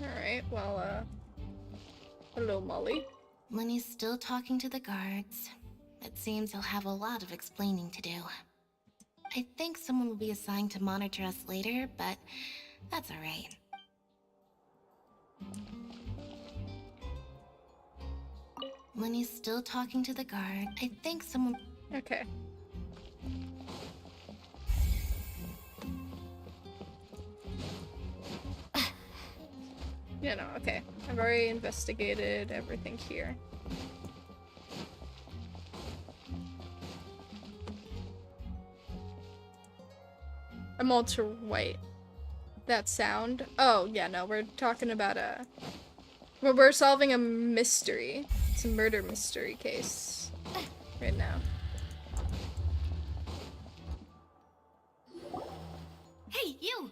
Alright, well, hello, Molly.
Lenny's still talking to the guards. It seems he'll have a lot of explaining to do. I think someone will be assigned to monitor us later, but that's alright. Lenny's still talking to the guard. I think someone...
Okay. Yeah, no, okay. I've already investigated everything here. I'm ultra white. That sound? Oh, yeah, no, we're talking about we're solving a mystery. It's a murder mystery case right now.
Hey, you!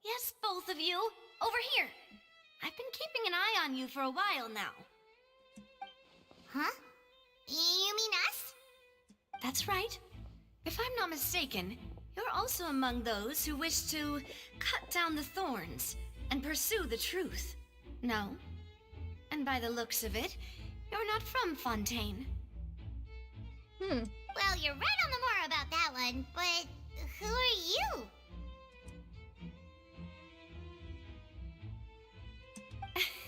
Yes, both of you! Over here! I've been keeping an eye on you for a while now.
Huh?
That's right. If I'm not mistaken, you're also among those who wish to cut down the thorns and pursue the truth. No? And by the looks of it, you're not from Fontaine.
Well, you're right on the more about that one, but who are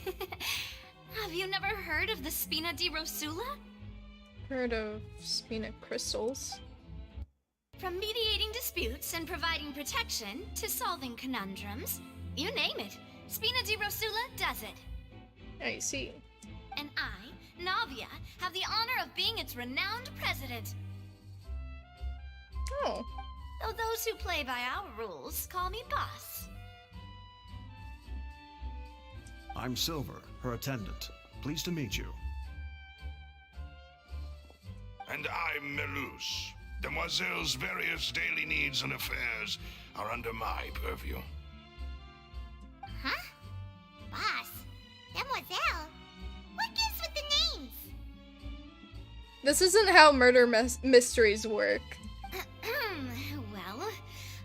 you?
Have you never heard of the Spina di Rosula?
Heard of Spina crystals.
From mediating disputes and providing protection to solving conundrums, you name it, Spina di Rosula does it.
I see.
And I, Navia, have the honor of being its renowned president.
Oh.
Though those who play by our rules call me boss.
I'm Silver, her attendant. Pleased to meet you.
And I'm Melus. Demoiselle's various daily needs and affairs are under my purview.
Huh? Boss? Demoiselle? What gives with the names?
This isn't how murder mysteries work.
Well,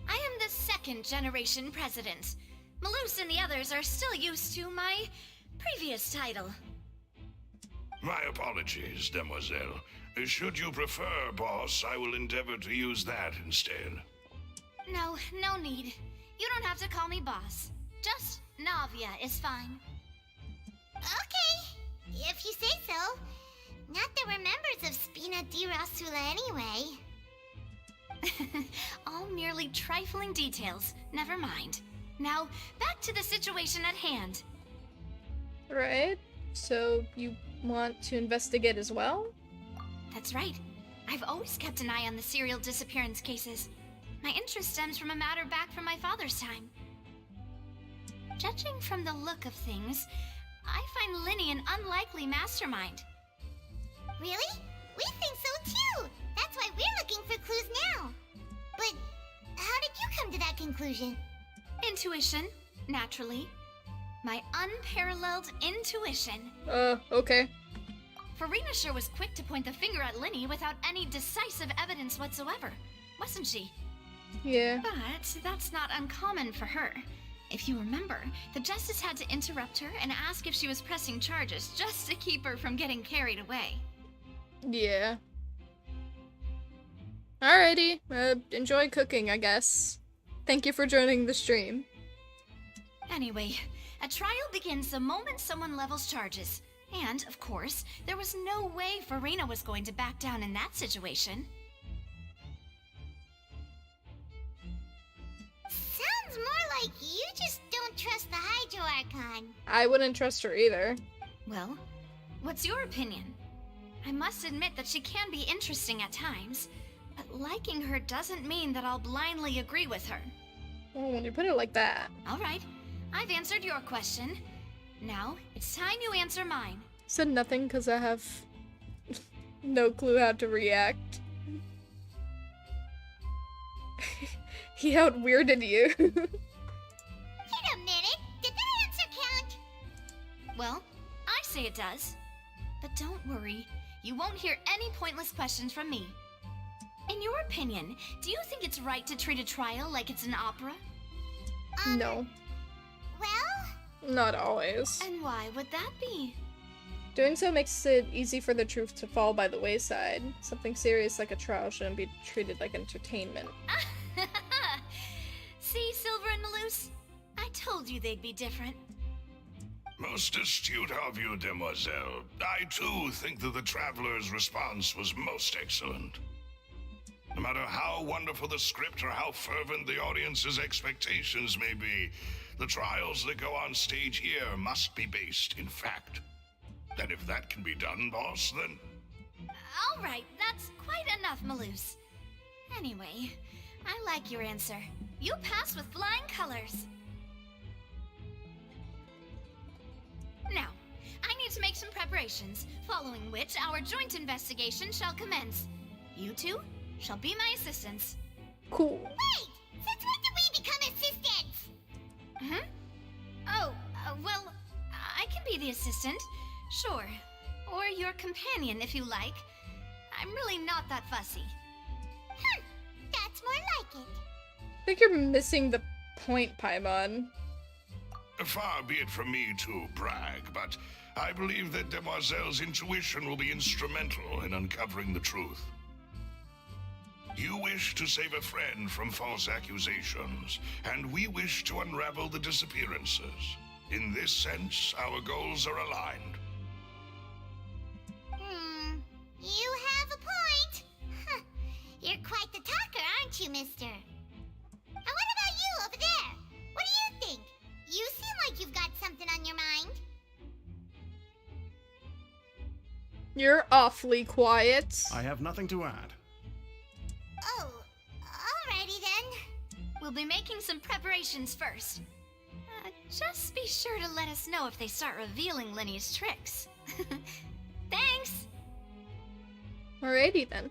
I am the second generation president. Melus and the others are still used to my previous title.
My apologies, Demoiselle. Should you prefer, boss, I will endeavor to use that instead.
No need. You don't have to call me boss. Just Navia is fine.
Okay, if you say so. Not that we're members of Spina di Rosula anyway.
All merely trifling details. Never mind. Now, back to the situation at hand.
Right. So, you want to investigate as well?
That's right. I've always kept an eye on the serial disappearance cases. My interest stems from a matter back from my father's time. Judging from the look of things, I find Linny an unlikely mastermind.
Really? We think so too! That's why we're looking for clues now. But how did you come to that conclusion?
Intuition, naturally. My unparalleled intuition.
Okay.
Farina sure was quick to point the finger at Linny without any decisive evidence whatsoever, wasn't she?
Yeah.
But that's not uncommon for her. If you remember, the Justice had to interrupt her and ask if she was pressing charges just to keep her from getting carried away.
Yeah. Alrighty. Enjoy cooking, I guess. Thank you for joining the stream.
Anyway, a trial begins the moment someone levels charges. And, of course, there was no way Farina was going to back down in that situation.
Sounds more like you just don't trust the Hydro Archon.
I wouldn't trust her either.
Well, what's your opinion? I must admit that she can be interesting at times, but liking her doesn't mean that I'll blindly agree with her.
Well, when you put it like that.
All right, I've answered your question. Now, it's time you answer mine.
Said nothing because I have no clue how to react. He out-weirded you.
Wait a minute, did that answer count?
Well, I say it does. But don't worry, you won't hear any pointless questions from me. In your opinion, do you think it's right to treat a trial like it's an opera?
No.
Well?
Not always.
And why would that be?
Doing so makes it easy for the truth to fall by the wayside. Something serious like a trial shouldn't be treated like entertainment.
See, Silver and Melus? I told you they'd be different.
Most astute of you, Demoiselle. I too think that the Traveler's response was most excellent. No matter how wonderful the script or how fervent the audience's expectations may be, the trials that go on stage here must be based in fact. And if that can be done, boss, then...
All right, that's quite enough, Melus. Anyway, I like your answer. You pass with flying colors. Now, I need to make some preparations, following which our joint investigation shall commence. You two shall be my assistants.
Cool.
Wait! Since when did we become assistants?
Oh, well, I can be the assistant, sure. Or your companion, if you like. I'm really not that fussy.
That's more like it.
I think you're missing the point, Paimon.
Far be it from me to brag, but I believe that Demoiselle's intuition will be instrumental in uncovering the truth. You wish to save a friend from false accusations, and we wish to unravel the disappearances. In this sense, our goals are aligned.
You have a point. Huh. You're quite the talker, aren't you, mister? And what about you over there? What do you think? You seem like you've got something on your mind.
You're awfully quiet.
I have nothing to add.
Oh, alrighty then.
We'll be making some preparations first. Just be sure to let us know if they start revealing Lenny's tricks. Thanks!
Alrighty then.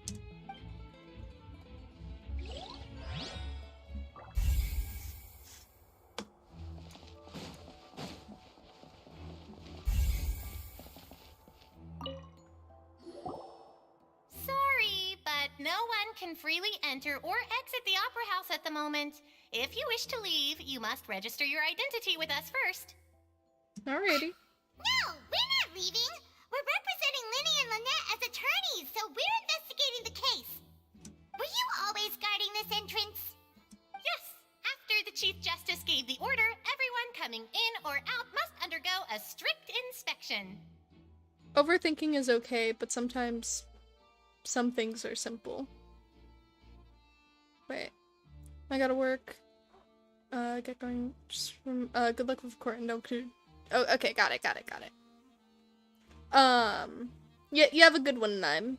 Sorry, but no one can freely enter or exit the Opera House at the moment. If you wish to leave, you must register your identity with us first.
Alrighty.
No, we're not leaving. We're representing Lenny and Lynette as attorneys, so we're investigating the case. Were you always guarding this entrance?
Yes. After the Chief Justice gave the order, everyone coming in or out must undergo a strict inspection.
Overthinking is okay, but sometimes some things are simple. Wait. I gotta work. Get going. Just from, good luck with court. No, oh, okay, got it. Yeah, you have a good one, Nime.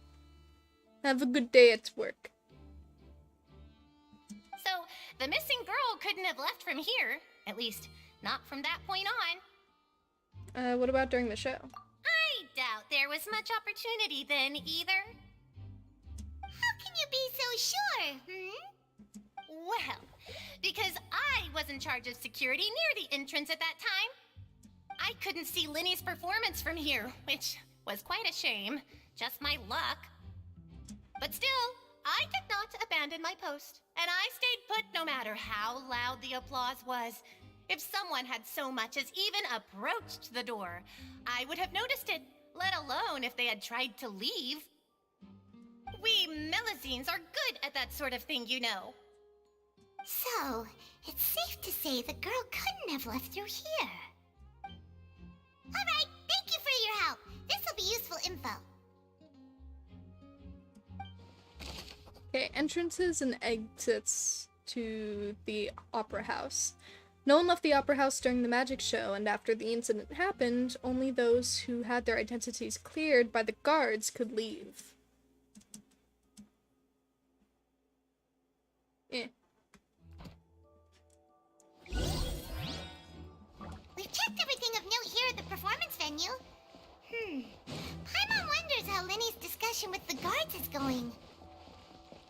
Have a good day at work.
So, the missing girl couldn't have left from here. At least, not from that point on.
What about during the show?
I doubt there was much opportunity then, either.
How can you be so sure,
Well, because I was in charge of security near the entrance at that time. I couldn't see Lenny's performance from here, which was quite a shame. Just my luck. But still, I did not abandon my post, and I stayed put no matter how loud the applause was. If someone had so much as even approached the door, I would have noticed it, let alone if they had tried to leave. We Melusines are good at that sort of thing, you know.
So, it's safe to say the girl couldn't have left through here. Alright, thank you for your help. This will be useful info.
Okay, entrances and exits to the Opera House. No one left the Opera House during the magic show, and after the incident happened, only those who had their identities cleared by the guards could leave. Eh.
We've checked everything of note here at the performance venue. Paimon wonders how Lenny's discussion with the guards is going.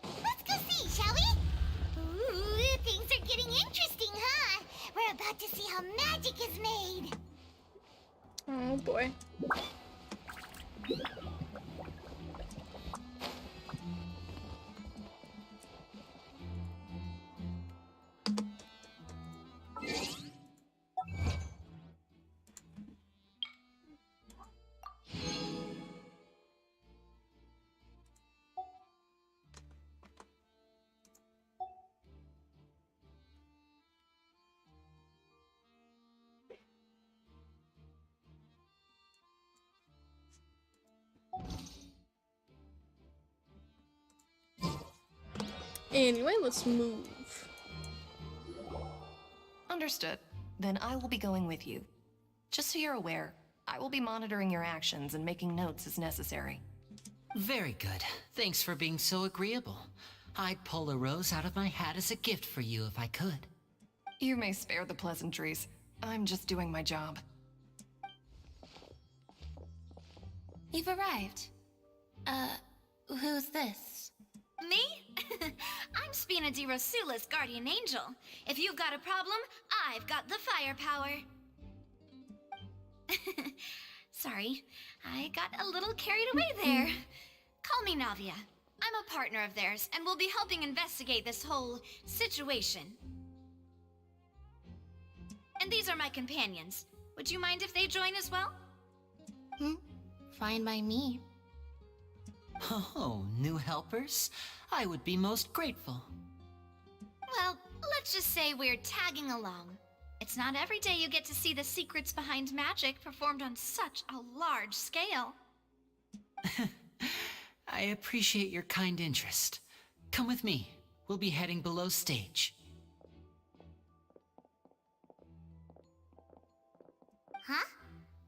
Let's go see, shall we? Ooh, things are getting interesting, huh? We're about to see how magic is made.
Oh boy. Anyway, let's move.
Understood. Then I will be going with you. Just so you're aware, I will be monitoring your actions and making notes as necessary.
Very good. Thanks for being so agreeable. I'd pull a rose out of my hat as a gift for you if I could.
You may spare the pleasantries. I'm just doing my job.
You've arrived. Who's this?
Me? I'm Spina di Rosula's guardian angel. If you've got a problem, I've got the firepower. Sorry, I got a little carried away there. Call me Navia. I'm a partner of theirs, and will be helping investigate this whole situation. And these are my companions. Would you mind if they join as well?
Fine by me.
Oh, new helpers? I would be most grateful.
Well, let's just say we're tagging along. It's not every day you get to see the secrets behind magic performed on such a large scale.
I appreciate your kind interest. Come with me. We'll be heading below stage.
Huh?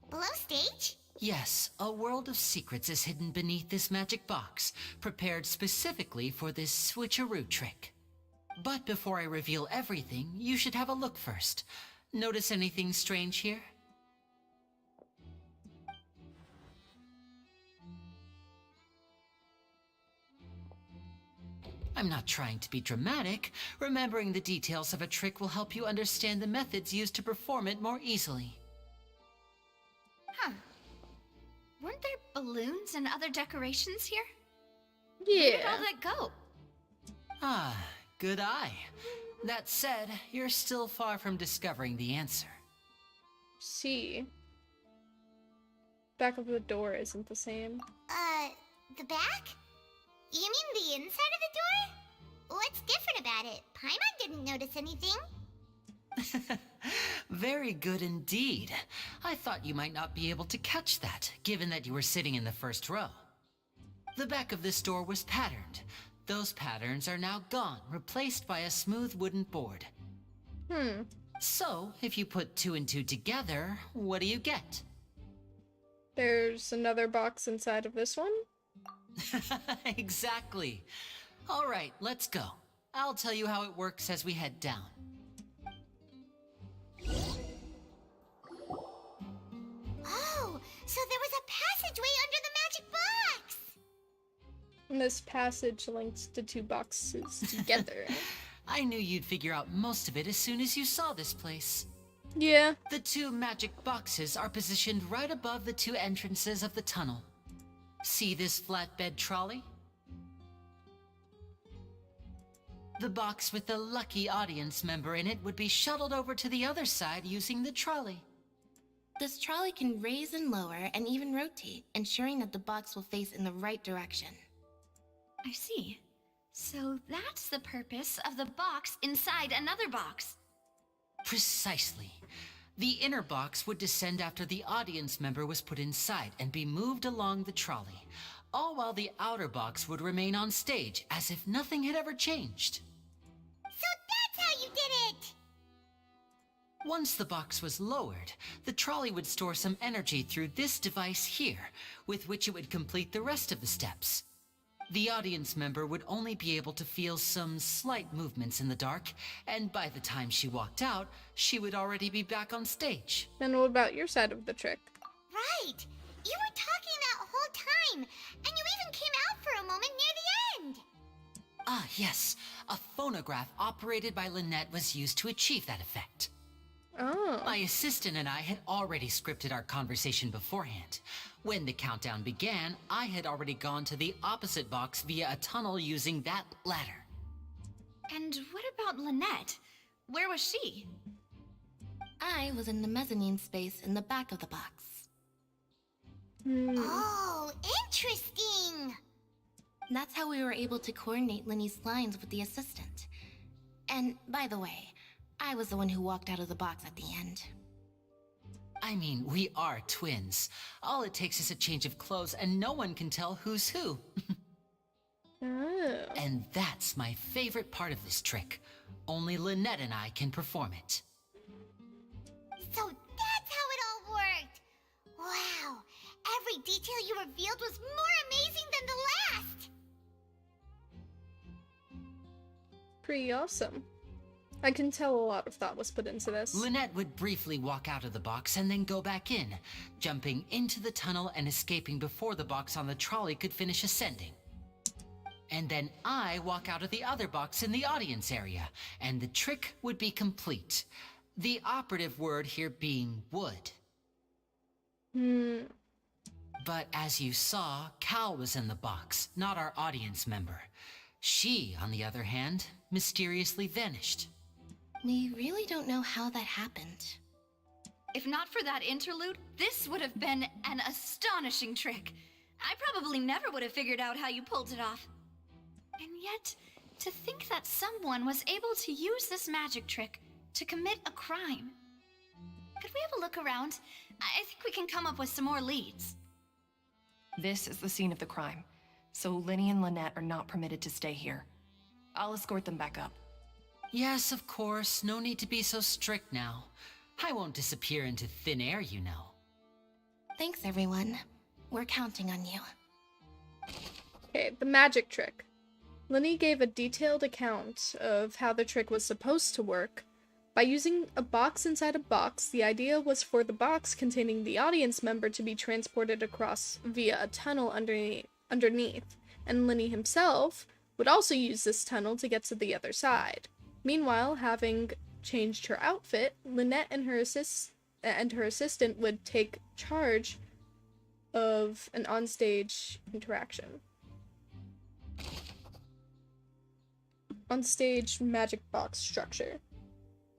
Below stage?
Yes, a world of secrets is hidden beneath this magic box, prepared specifically for this switcheroo trick. But before I reveal everything, you should have a look first. Notice anything strange here? I'm not trying to be dramatic. Remembering the details of a trick will help you understand the methods used to perform it more easily.
Huh. Weren't there balloons and other decorations here?
Yeah.
Where did all that go?
Ah, good eye. That said, you're still far from discovering the answer.
See. Back of the door isn't the same.
The back? You mean the inside of the door? What's different about it? Paimon didn't notice anything.
Very good indeed. I thought you might not be able to catch that, given that you were sitting in the first row. The back of this door was patterned. Those patterns are now gone, replaced by a smooth wooden board. So, if you put 2 and 2 together, what do you get?
There's another box inside of this one?
Exactly. All right, let's go. I'll tell you how it works as we head down.
Oh, so there was a passageway under the magic box!
And this passage links the 2 boxes together.
I knew you'd figure out most of it as soon as you saw this place.
Yeah.
The 2 magic boxes are positioned right above the 2 entrances of the tunnel. See this flatbed trolley? The box with the lucky audience member in it would be shuttled over to the other side using the trolley.
This trolley can raise and lower and even rotate, ensuring that the box will face in the right direction.
I see. So that's the purpose of the box inside another box.
Precisely. The inner box would descend after the audience member was put inside and be moved along the trolley, all while the outer box would remain on stage as if nothing had ever changed.
So that's how you did it!
Once the box was lowered, the trolley would store some energy through this device here, with which it would complete the rest of the steps. The audience member would only be able to feel some slight movements in the dark, and by the time she walked out, she would already be back on stage.
And what about your side of the trick?
Right! You were talking that whole time, and you even came out for a moment near the end!
Ah, yes. A phonograph operated by Lynette was used to achieve that effect.
Oh.
My assistant and I had already scripted our conversation beforehand. When the countdown began, I had already gone to the opposite box via a tunnel using that ladder.
And what about Lynette? Where was she?
I was in the mezzanine space in the back of the box.
Oh, interesting!
That's how we were able to coordinate Linny's lines with the assistant. And, by the way, I was the one who walked out of the box at the end.
I mean, we are twins. All it takes is a change of clothes and no one can tell who's who.
Oh.
And that's my favorite part of this trick. Only Lynette and I can perform it.
So that's how it all worked! Wow! Every detail you revealed was more amazing than the last!
Pretty awesome. I can tell a lot of thought was put into this.
Lynette would briefly walk out of the box and then go back in, jumping into the tunnel and escaping before the box on the trolley could finish ascending. And then I walk out of the other box in the audience area, and the trick would be complete. The operative word here being would. But as you saw, Cal was in the box, not our audience member. She, on the other hand, mysteriously vanished.
We really don't know how that happened.
If not for that interlude, this would have been an astonishing trick. I probably never would have figured out how you pulled it off. And yet, to think that someone was able to use this magic trick to commit a crime. Could we have a look around? I think we can come up with some more leads.
This is the scene of the crime, so Linny and Lynette are not permitted to stay here. I'll escort them back up.
Yes, of course. No need to be so strict now. I won't disappear into thin air, you know.
Thanks, everyone. We're counting on you.
Okay, the magic trick. Linny gave a detailed account of how the trick was supposed to work. By using a box inside a box, the idea was for the box containing the audience member to be transported across via a tunnel underneath, and Linny himself would also use this tunnel to get to the other side. Meanwhile, having changed her outfit, Lynette and her assistant would take charge of an onstage interaction. Onstage magic box structure.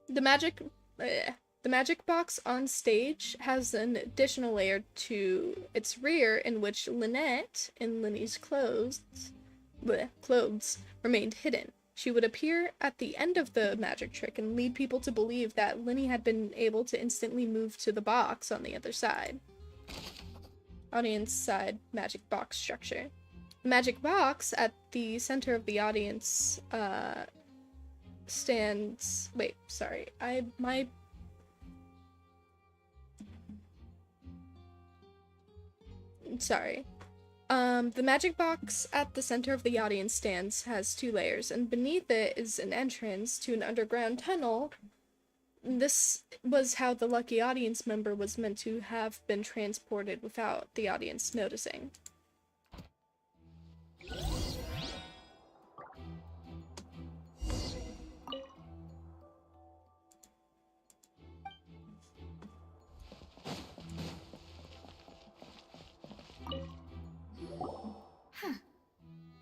The magic box on stage has an additional layer to its rear in which Lynette, in Linny's clothes, remained hidden. She would appear at the end of the magic trick and lead people to believe that Linny had been able to instantly move to the box on the other side. Audience side magic box structure. The magic box at the center of the audience stands. Wait, sorry. Sorry. The magic box at the center of the audience stands has 2 layers, and beneath it is an entrance to an underground tunnel. This was how the lucky audience member was meant to have been transported without the audience noticing.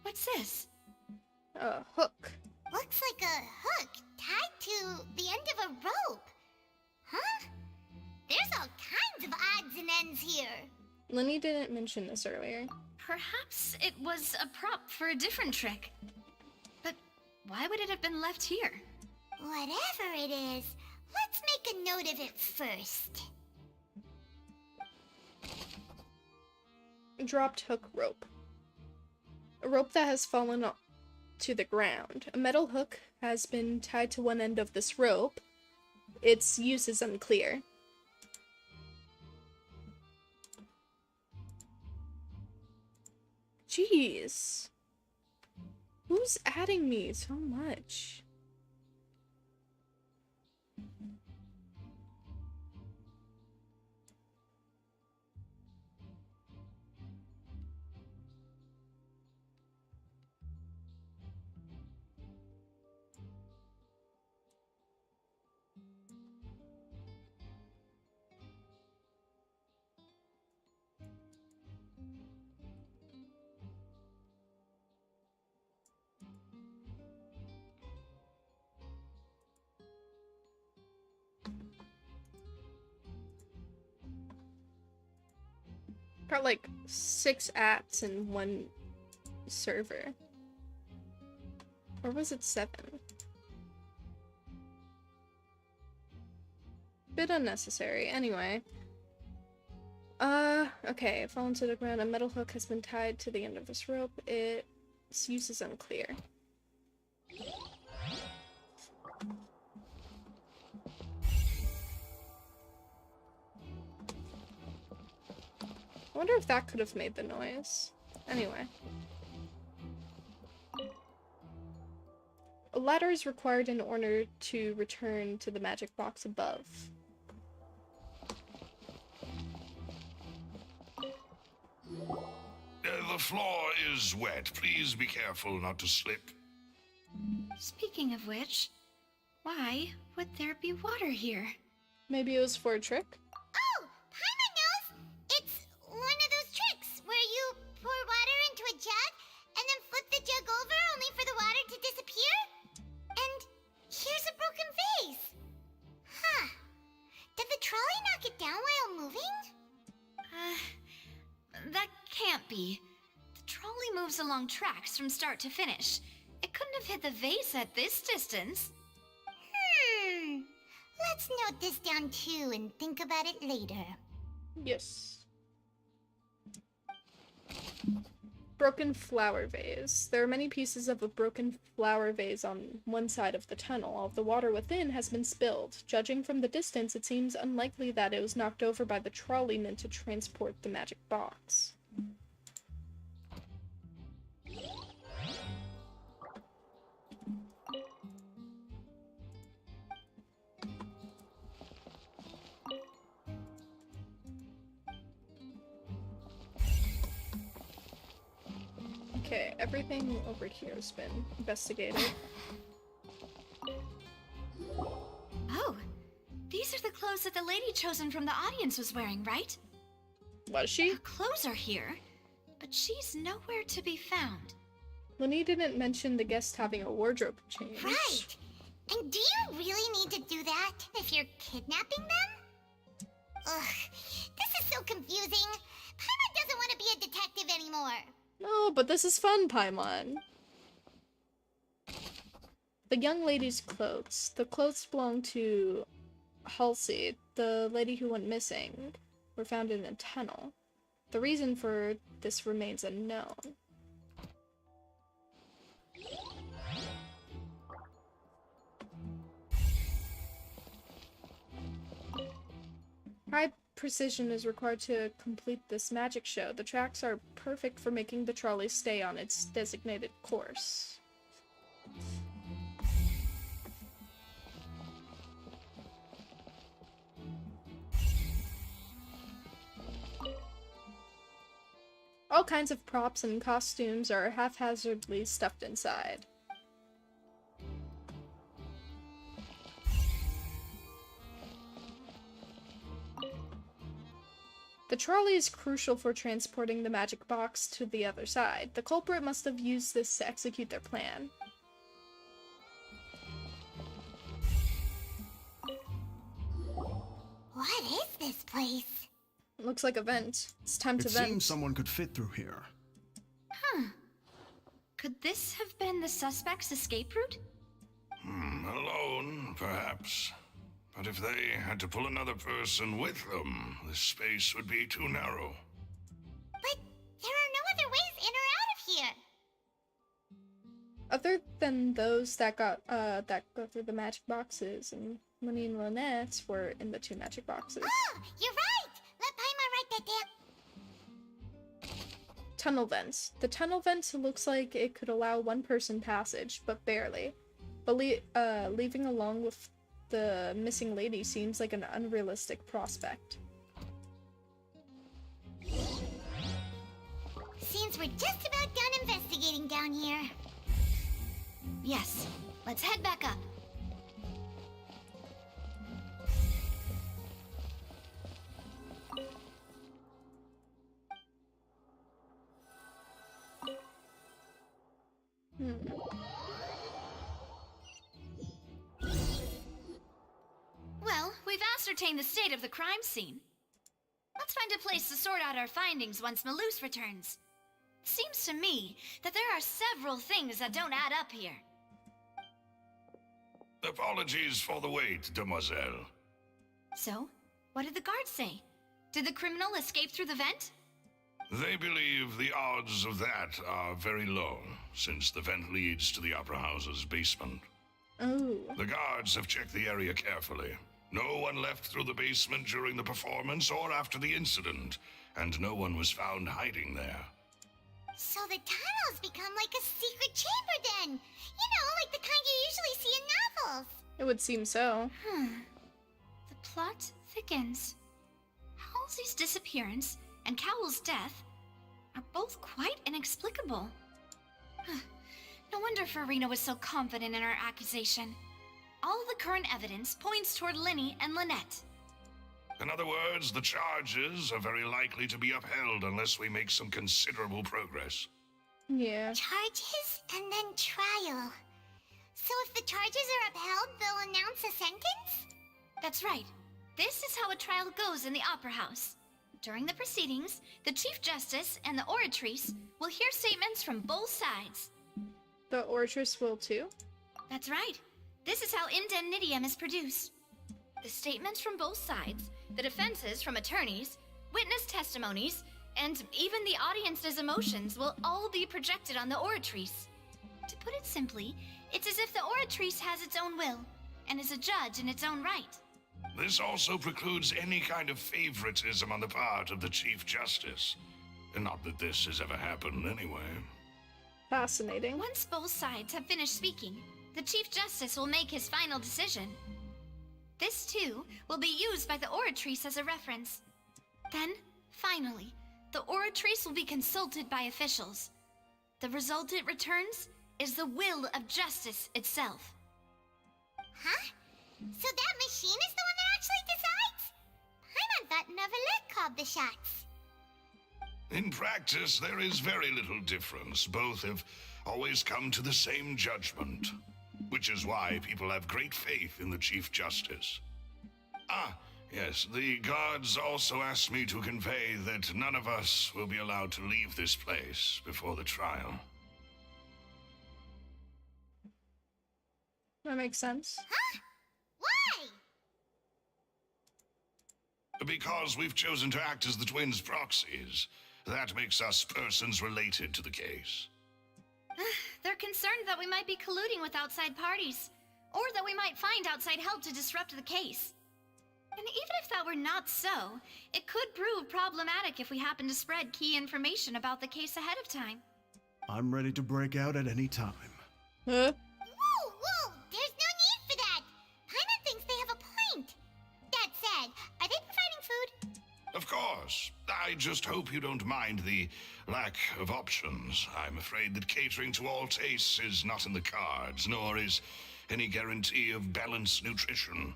What's this?
A hook.
Looks like a hook tied to the end of a rope. Huh? There's all kinds of odds and ends here.
Linny didn't mention this earlier.
Perhaps it was a prop for a different trick. But why would it have been left here?
Whatever it is, let's make a note of it first.
Dropped hook rope. A rope that has fallen to the ground. A metal hook has been tied to one end of this rope. Its use is unclear. Jeez. Who's adding me so much? Got like 6 apps in one server. Or was it 7? Bit unnecessary. Anyway. Okay. Fallen to the ground. A metal hook has been tied to the end of this rope. Its use is unclear. I wonder if that could have made the noise. Anyway. A ladder is required in order to return to the magic box above.
The floor is wet. Please be careful not to slip.
Speaking of which, why would there be water here?
Maybe it was for a trick?
Oh, Paimon knows! It's one of those tricks.
be. The trolley moves along tracks from start to finish. It couldn't have hit the vase at this distance.
Let's note this down too and think about it later.
Yes. Broken flower vase. There are many pieces of a broken flower vase on one side of the tunnel. All of the water within has been spilled. Judging from the distance, it seems unlikely that it was knocked over by the trolley meant to transport the magic box. Okay, everything over here has been investigated.
Oh, these are the clothes that the lady chosen from the audience was wearing, right?
Was she?
Her clothes are here, but she's nowhere to be found.
Lenny didn't mention the guest having a wardrobe change.
Right! And do you really need to do that if you're kidnapping them? Ugh, this is so confusing. Paimon doesn't want to be a detective anymore.
Oh, but this is fun, Paimon. The young lady's clothes. The clothes belong to Halsey, the lady who went missing, were found in a tunnel. The reason for this remains unknown. High precision is required to complete this magic show. The tracks are perfect for making the trolley stay on its designated course. All kinds of props and costumes are haphazardly stuffed inside. The trolley is crucial for transporting the magic box to the other side. The culprit must have used this to execute their plan.
What is this place?
Looks like a vent. It's time to
It
vent.
seems someone could fit through here.
Huh. Could this have been the suspect's escape route?
Alone, perhaps. But if they had to pull another person with them, the space would be too narrow.
But there are no other ways in or out of here.
Other than those that go through the magic boxes, and Winnie and Lynette were in the two magic boxes.
Oh, you're right! Let Paimon write that down.
Tunnel vents. The tunnel vent looks like it could allow one person passage, but barely. But leaving along with the missing lady seems like an unrealistic prospect.
Seems we're just about done investigating down here.
Yes. Let's head back up. Well, we've ascertained the state of the crime scene. Let's find a place to sort out our findings once Malouse returns. Seems to me that there are several things that don't add up here.
Apologies for the wait, demoiselle.
So, what did the guards say? Did the criminal escape through the vent?
They believe the odds of that are very low, since the vent leads to the Opera House's basement.
Oh.
The guards have checked the area carefully. No one left through the basement during the performance or after the incident, and no one was found hiding there.
So the tunnels become like a secret chamber then! You know, like the kind you usually see in novels!
It would seem so.
The plot thickens. Halsey's disappearance and Cowell's death are both quite inexplicable. No wonder Farina was so confident in her accusation. All the current evidence points toward Linny and Lynette.
In other words, the charges are very likely to be upheld unless we make some considerable progress.
Yeah.
Charges and then trial. So if the charges are upheld, they'll announce a sentence?
That's right. This is how a trial goes in the Opera House. During the proceedings, the Chief Justice and the Oratrice will hear statements from both sides.
The Oratrice will too?
That's right. This is how indemnitium is produced. The statements from both sides, the defenses from attorneys, witness testimonies, and even the audience's emotions will all be projected on the Oratrice. To put it simply, it's as if the Oratrice has its own will and is a judge in its own right.
This also precludes any kind of favoritism on the part of the Chief Justice. And not that this has ever happened anyway.
Fascinating.
Once both sides have finished speaking, the Chief Justice will make his final decision. This, too, will be used by the Oratrice as a reference. Then, finally, the Oratrice will be consulted by officials. The result it returns is the will of justice itself.
Huh? So that machine is the one that actually decides? Paimon thought Neverlet called the shots.
In practice, there is very little difference. Both have always come to the same judgment, which is why people have great faith in the Chief Justice. Ah, yes, the guards also asked me to convey that none of us will be allowed to leave this place before the trial.
That makes sense.
Huh? Why?
Because we've chosen to act as the twins' proxies. That makes us persons related to the case.
They're concerned that we might be colluding with outside parties, or that we might find outside help to disrupt the case. And even if that were not so, it could prove problematic if we happen to spread key information about the case ahead of time.
I'm ready to break out at any time.
Huh?
Whoa! There's no need for that! Paimon thinks they have a point. That said, are they providing food?
Of course. I just hope you don't mind the lack of options. I'm afraid that catering to all tastes is not in the cards, nor is any guarantee of balanced nutrition.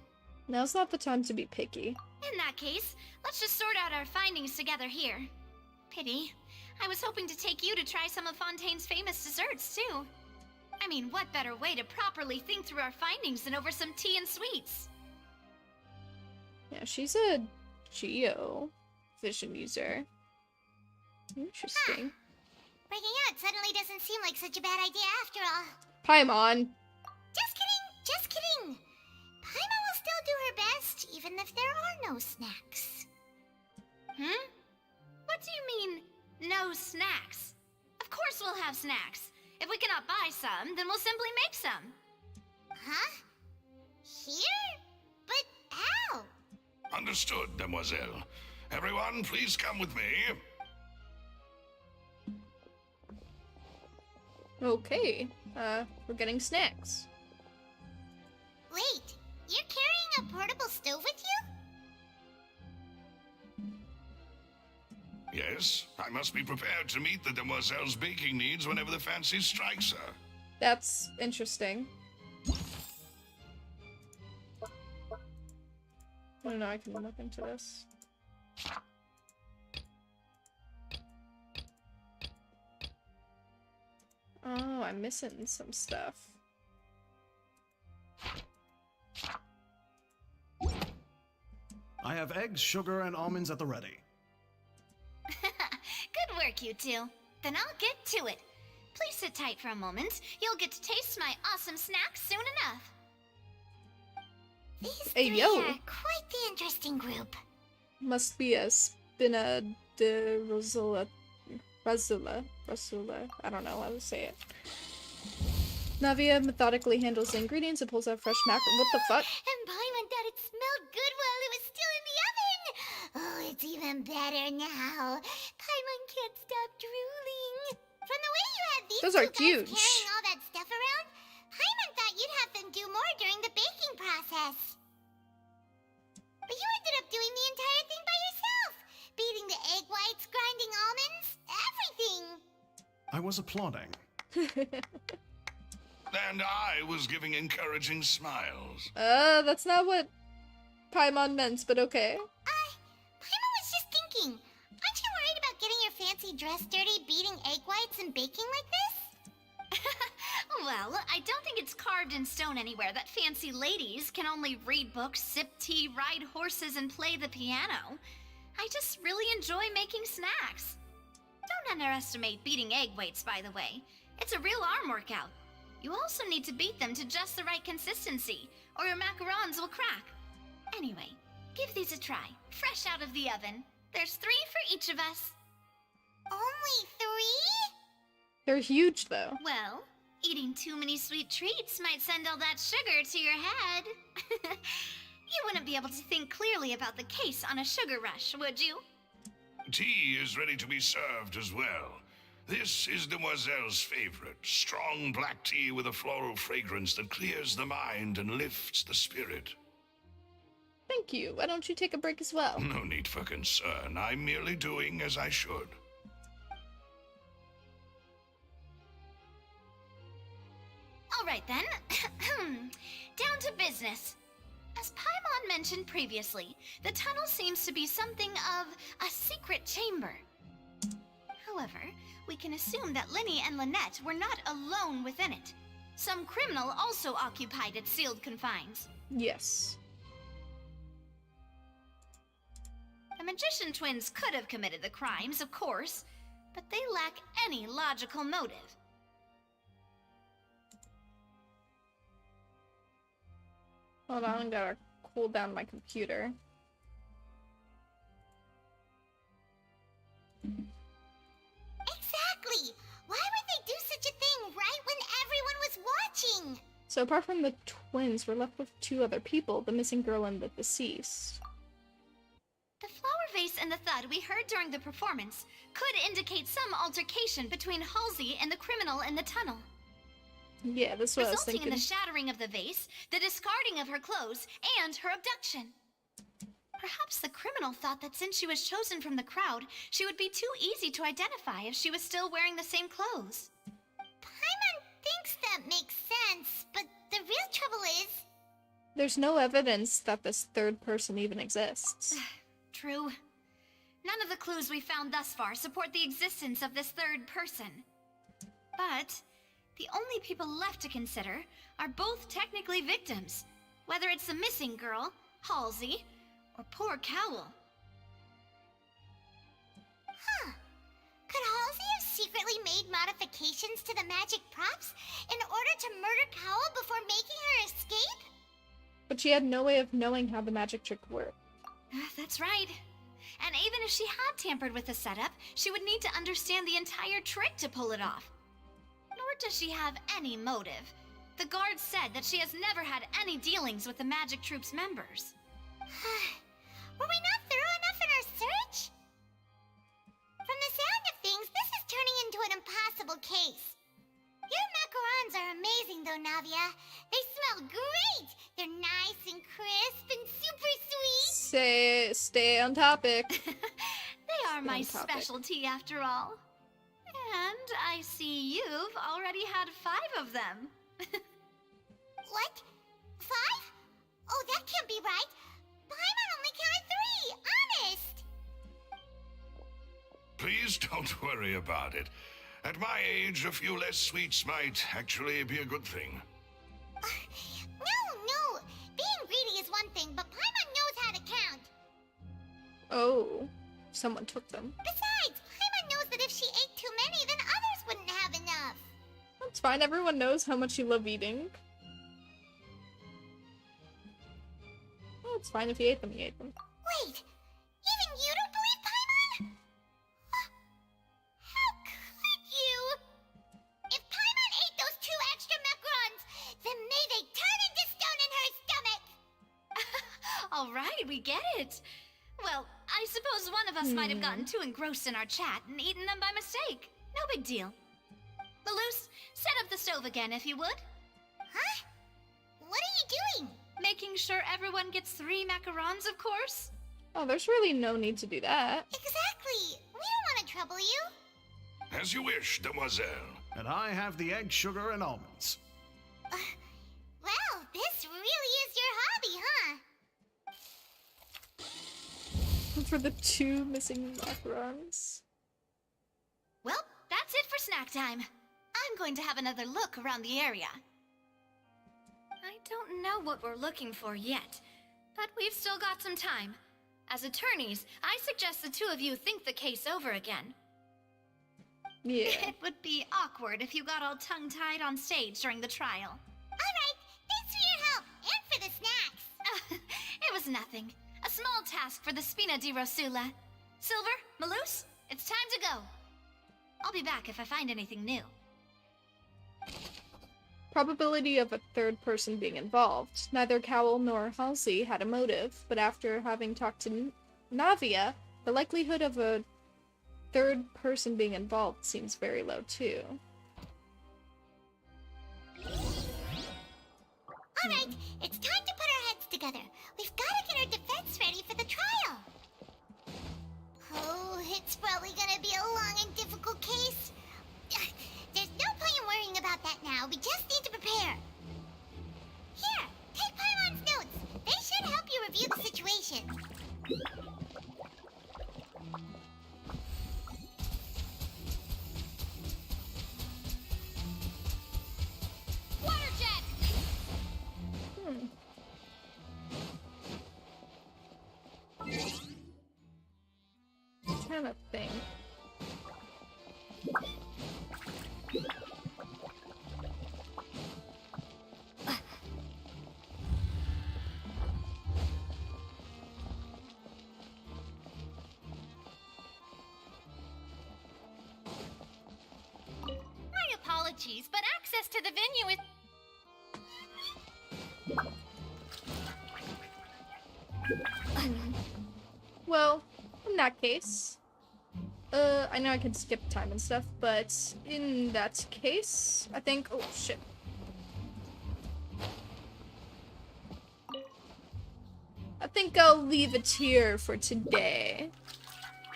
Now's not the time to be picky.
In that case, let's just sort out our findings together here. Pity. I was hoping to take you to try some of Fontaine's famous desserts, too. I mean, what better way to properly think through our findings than over some tea and sweets?
Yeah, she's a Geo vision user. Interesting.
Breaking out suddenly doesn't seem like such a bad idea after all.
Paimon.
Just kidding! Paimon will still do her best, even if there are no snacks.
What do you mean, no snacks? Of course we'll have snacks. If we cannot buy some, then we'll simply make some.
Huh? Here? But how?
Understood, Demoiselle. Everyone, please come with me.
Okay. We're getting snacks.
Wait, you're carrying a portable stove with you?
Yes, I must be prepared to meet the Demoiselle's baking needs whenever the fancy strikes her.
That's interesting. I don't know, I can look into this. Oh, I'm missing some stuff.
I have eggs, sugar, and almonds at the ready.
Good work, you two. Then I'll get to it. Please sit tight for a moment. You'll get to taste my awesome snacks soon enough.
These
Hey,
three
yo.
are quite the interesting group.
Must be a Spina de Rosula. I don't know how to say it. Navia methodically handles the ingredients and pulls out fresh mackerel. What the fuck?
And Paimon thought it smelled good while it was still in the oven. Oh, it's even better now. Paimon can't stop drooling. From the way you had these
Those
two
are
guys
huge.
carrying all that stuff around, Paimon thought you'd have them do more during the baking process. But you ended up doing the entire thing by yourself. Beating the egg whites, grinding almonds, everything.
I was applauding.
And I was giving encouraging smiles.
That's not what Paimon meant, but okay.
Paimon was just thinking, aren't you worried about getting your fancy dress dirty, beating egg whites and baking like this?
Well, I don't think it's carved in stone anywhere that fancy ladies can only read books, sip tea, ride horses, and play the piano. I just really enjoy making snacks. Don't underestimate beating egg weights, by the way. It's a real arm workout. You also need to beat them to just the right consistency, or your macarons will crack. Anyway, give these a try, fresh out of the oven. There's 3 for each of us.
Only 3?
They're huge, though.
Well, eating too many sweet treats might send all that sugar to your head. You wouldn't be able to think clearly about the case on a sugar rush, would you?
Tea is ready to be served as well. This is Demoiselle's favorite, strong black tea with a floral fragrance that clears the mind and lifts the spirit.
Thank you. Why don't you take a break as well?
No need for concern. I'm merely doing as I should.
All right then. Down to business. As Paimon mentioned previously, the tunnel seems to be something of a secret chamber. However, we can assume that Linny and Lynette were not alone within it. Some criminal also occupied its sealed confines.
Yes.
The magician twins could have committed the crimes, of course, but they lack any logical motive.
Hold on, I gotta cool down my computer.
Exactly! Why would they do such a thing right when everyone was watching?
So apart from the twins, we're left with 2 other people, the missing girl and the deceased.
The flower vase and the thud we heard during the performance could indicate some altercation between Halsey and the criminal in the tunnel.
Yeah, that's what I was
resulting
thinking.
in the shattering of the vase, the discarding of her clothes, and her abduction. Perhaps the criminal thought that since she was chosen from the crowd, she would be too easy to identify if she was still wearing the same clothes.
Paimon thinks that makes sense, but the real trouble is...
There's no evidence that this third person even exists.
True. None of the clues we found thus far support the existence of this third person. But the only people left to consider are both technically victims, whether it's the missing girl, Halsey, or poor Cowell.
Huh. Could Halsey have secretly made modifications to the magic props in order to murder Cowell before making her escape?
But she had no way of knowing how the magic trick worked.
That's right. And even if she had tampered with the setup, she would need to understand the entire trick to pull it off. Nor does she have any motive. The guard said that she has never had any dealings with the magic troop's members.
Were we not thorough enough in our search? From the sound of things, this is turning into an impossible case. Your macarons are amazing though, Navia. They smell great! They're nice and crisp and super sweet!
Stay on topic.
They are my specialty after all. And I see you've already had 5 of them.
What? 5? Oh, that can't be right. Paimon only counted 3, honest!
Please don't worry about it. At my age, a few less sweets might actually be a good thing.
No! Being greedy is one thing, but Paimon knows how to count.
Oh, someone took them.
Besides, Paimon knows that if she ate too many, then others wouldn't have enough.
That's fine, everyone knows how much you love eating. Oh, it's fine if you ate them, you ate them.
Wait, even you don't believe Paimon? How could you? If Paimon ate those 2 extra macarons, then may they turn into stone in her stomach!
All right, we get it. Well, I suppose one of us might have gotten too engrossed in our chat and eaten them by mistake. No big deal. Lelouch, set up the stove again if you would.
Huh? What are you doing?
Making sure everyone gets 3 macarons, of course.
Oh, there's really no need to do that.
Exactly. We don't want to trouble you.
As you wish, demoiselle.
And I have the egg, sugar, and almonds.
Well, this really is your hobby, huh?
For the 2 missing macarons.
Well, that's it for snack time. I'm going to have another look around the area. I don't know what we're looking for yet, but we've still got some time. As attorneys, I suggest the two of you think the case over again.
Yeah.
It would be awkward if you got all tongue-tied on stage during the trial.
Alright, thanks for your help, and for the snacks.
It was nothing. A small task for the Spina di Rosula. Silver, Malus, it's time to go. I'll be back if I find anything new.
Probability of a third person being involved. Neither Cowell nor Halsey had a motive, but after having talked to Navia, the likelihood of a third person being involved seems very low too.
Alright, it's time to put our heads together. We've got to get our defense ready for the trial. Oh, it's probably gonna be a long and difficult case. There's no point in worrying about that now. We just need to prepare. Here, take Paimon's notes. They should help you review the situation.
Water jet!
Kind of thing.
My apologies, but access to the venue is...
Well, in that case, I know I can skip time and stuff, but in that case, I think, oh shit. I think I'll leave it here for today.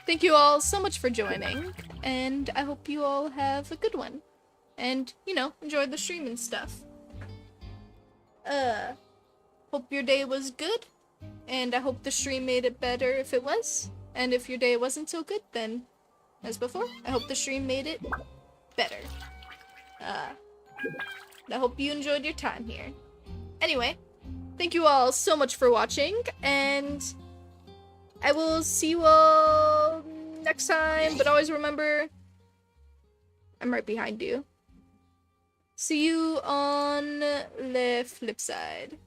Thank you all so much for joining, and I hope you all have a good one. And, you know, enjoy the stream and stuff. Hope your day was good, and I hope the stream made it better if it was. And if your day wasn't so good, then, as before, I hope the stream made it better. I hope you enjoyed your time here. Anyway, thank you all so much for watching, and I will see you all next time, but always remember, I'm right behind you. See you on the flip side.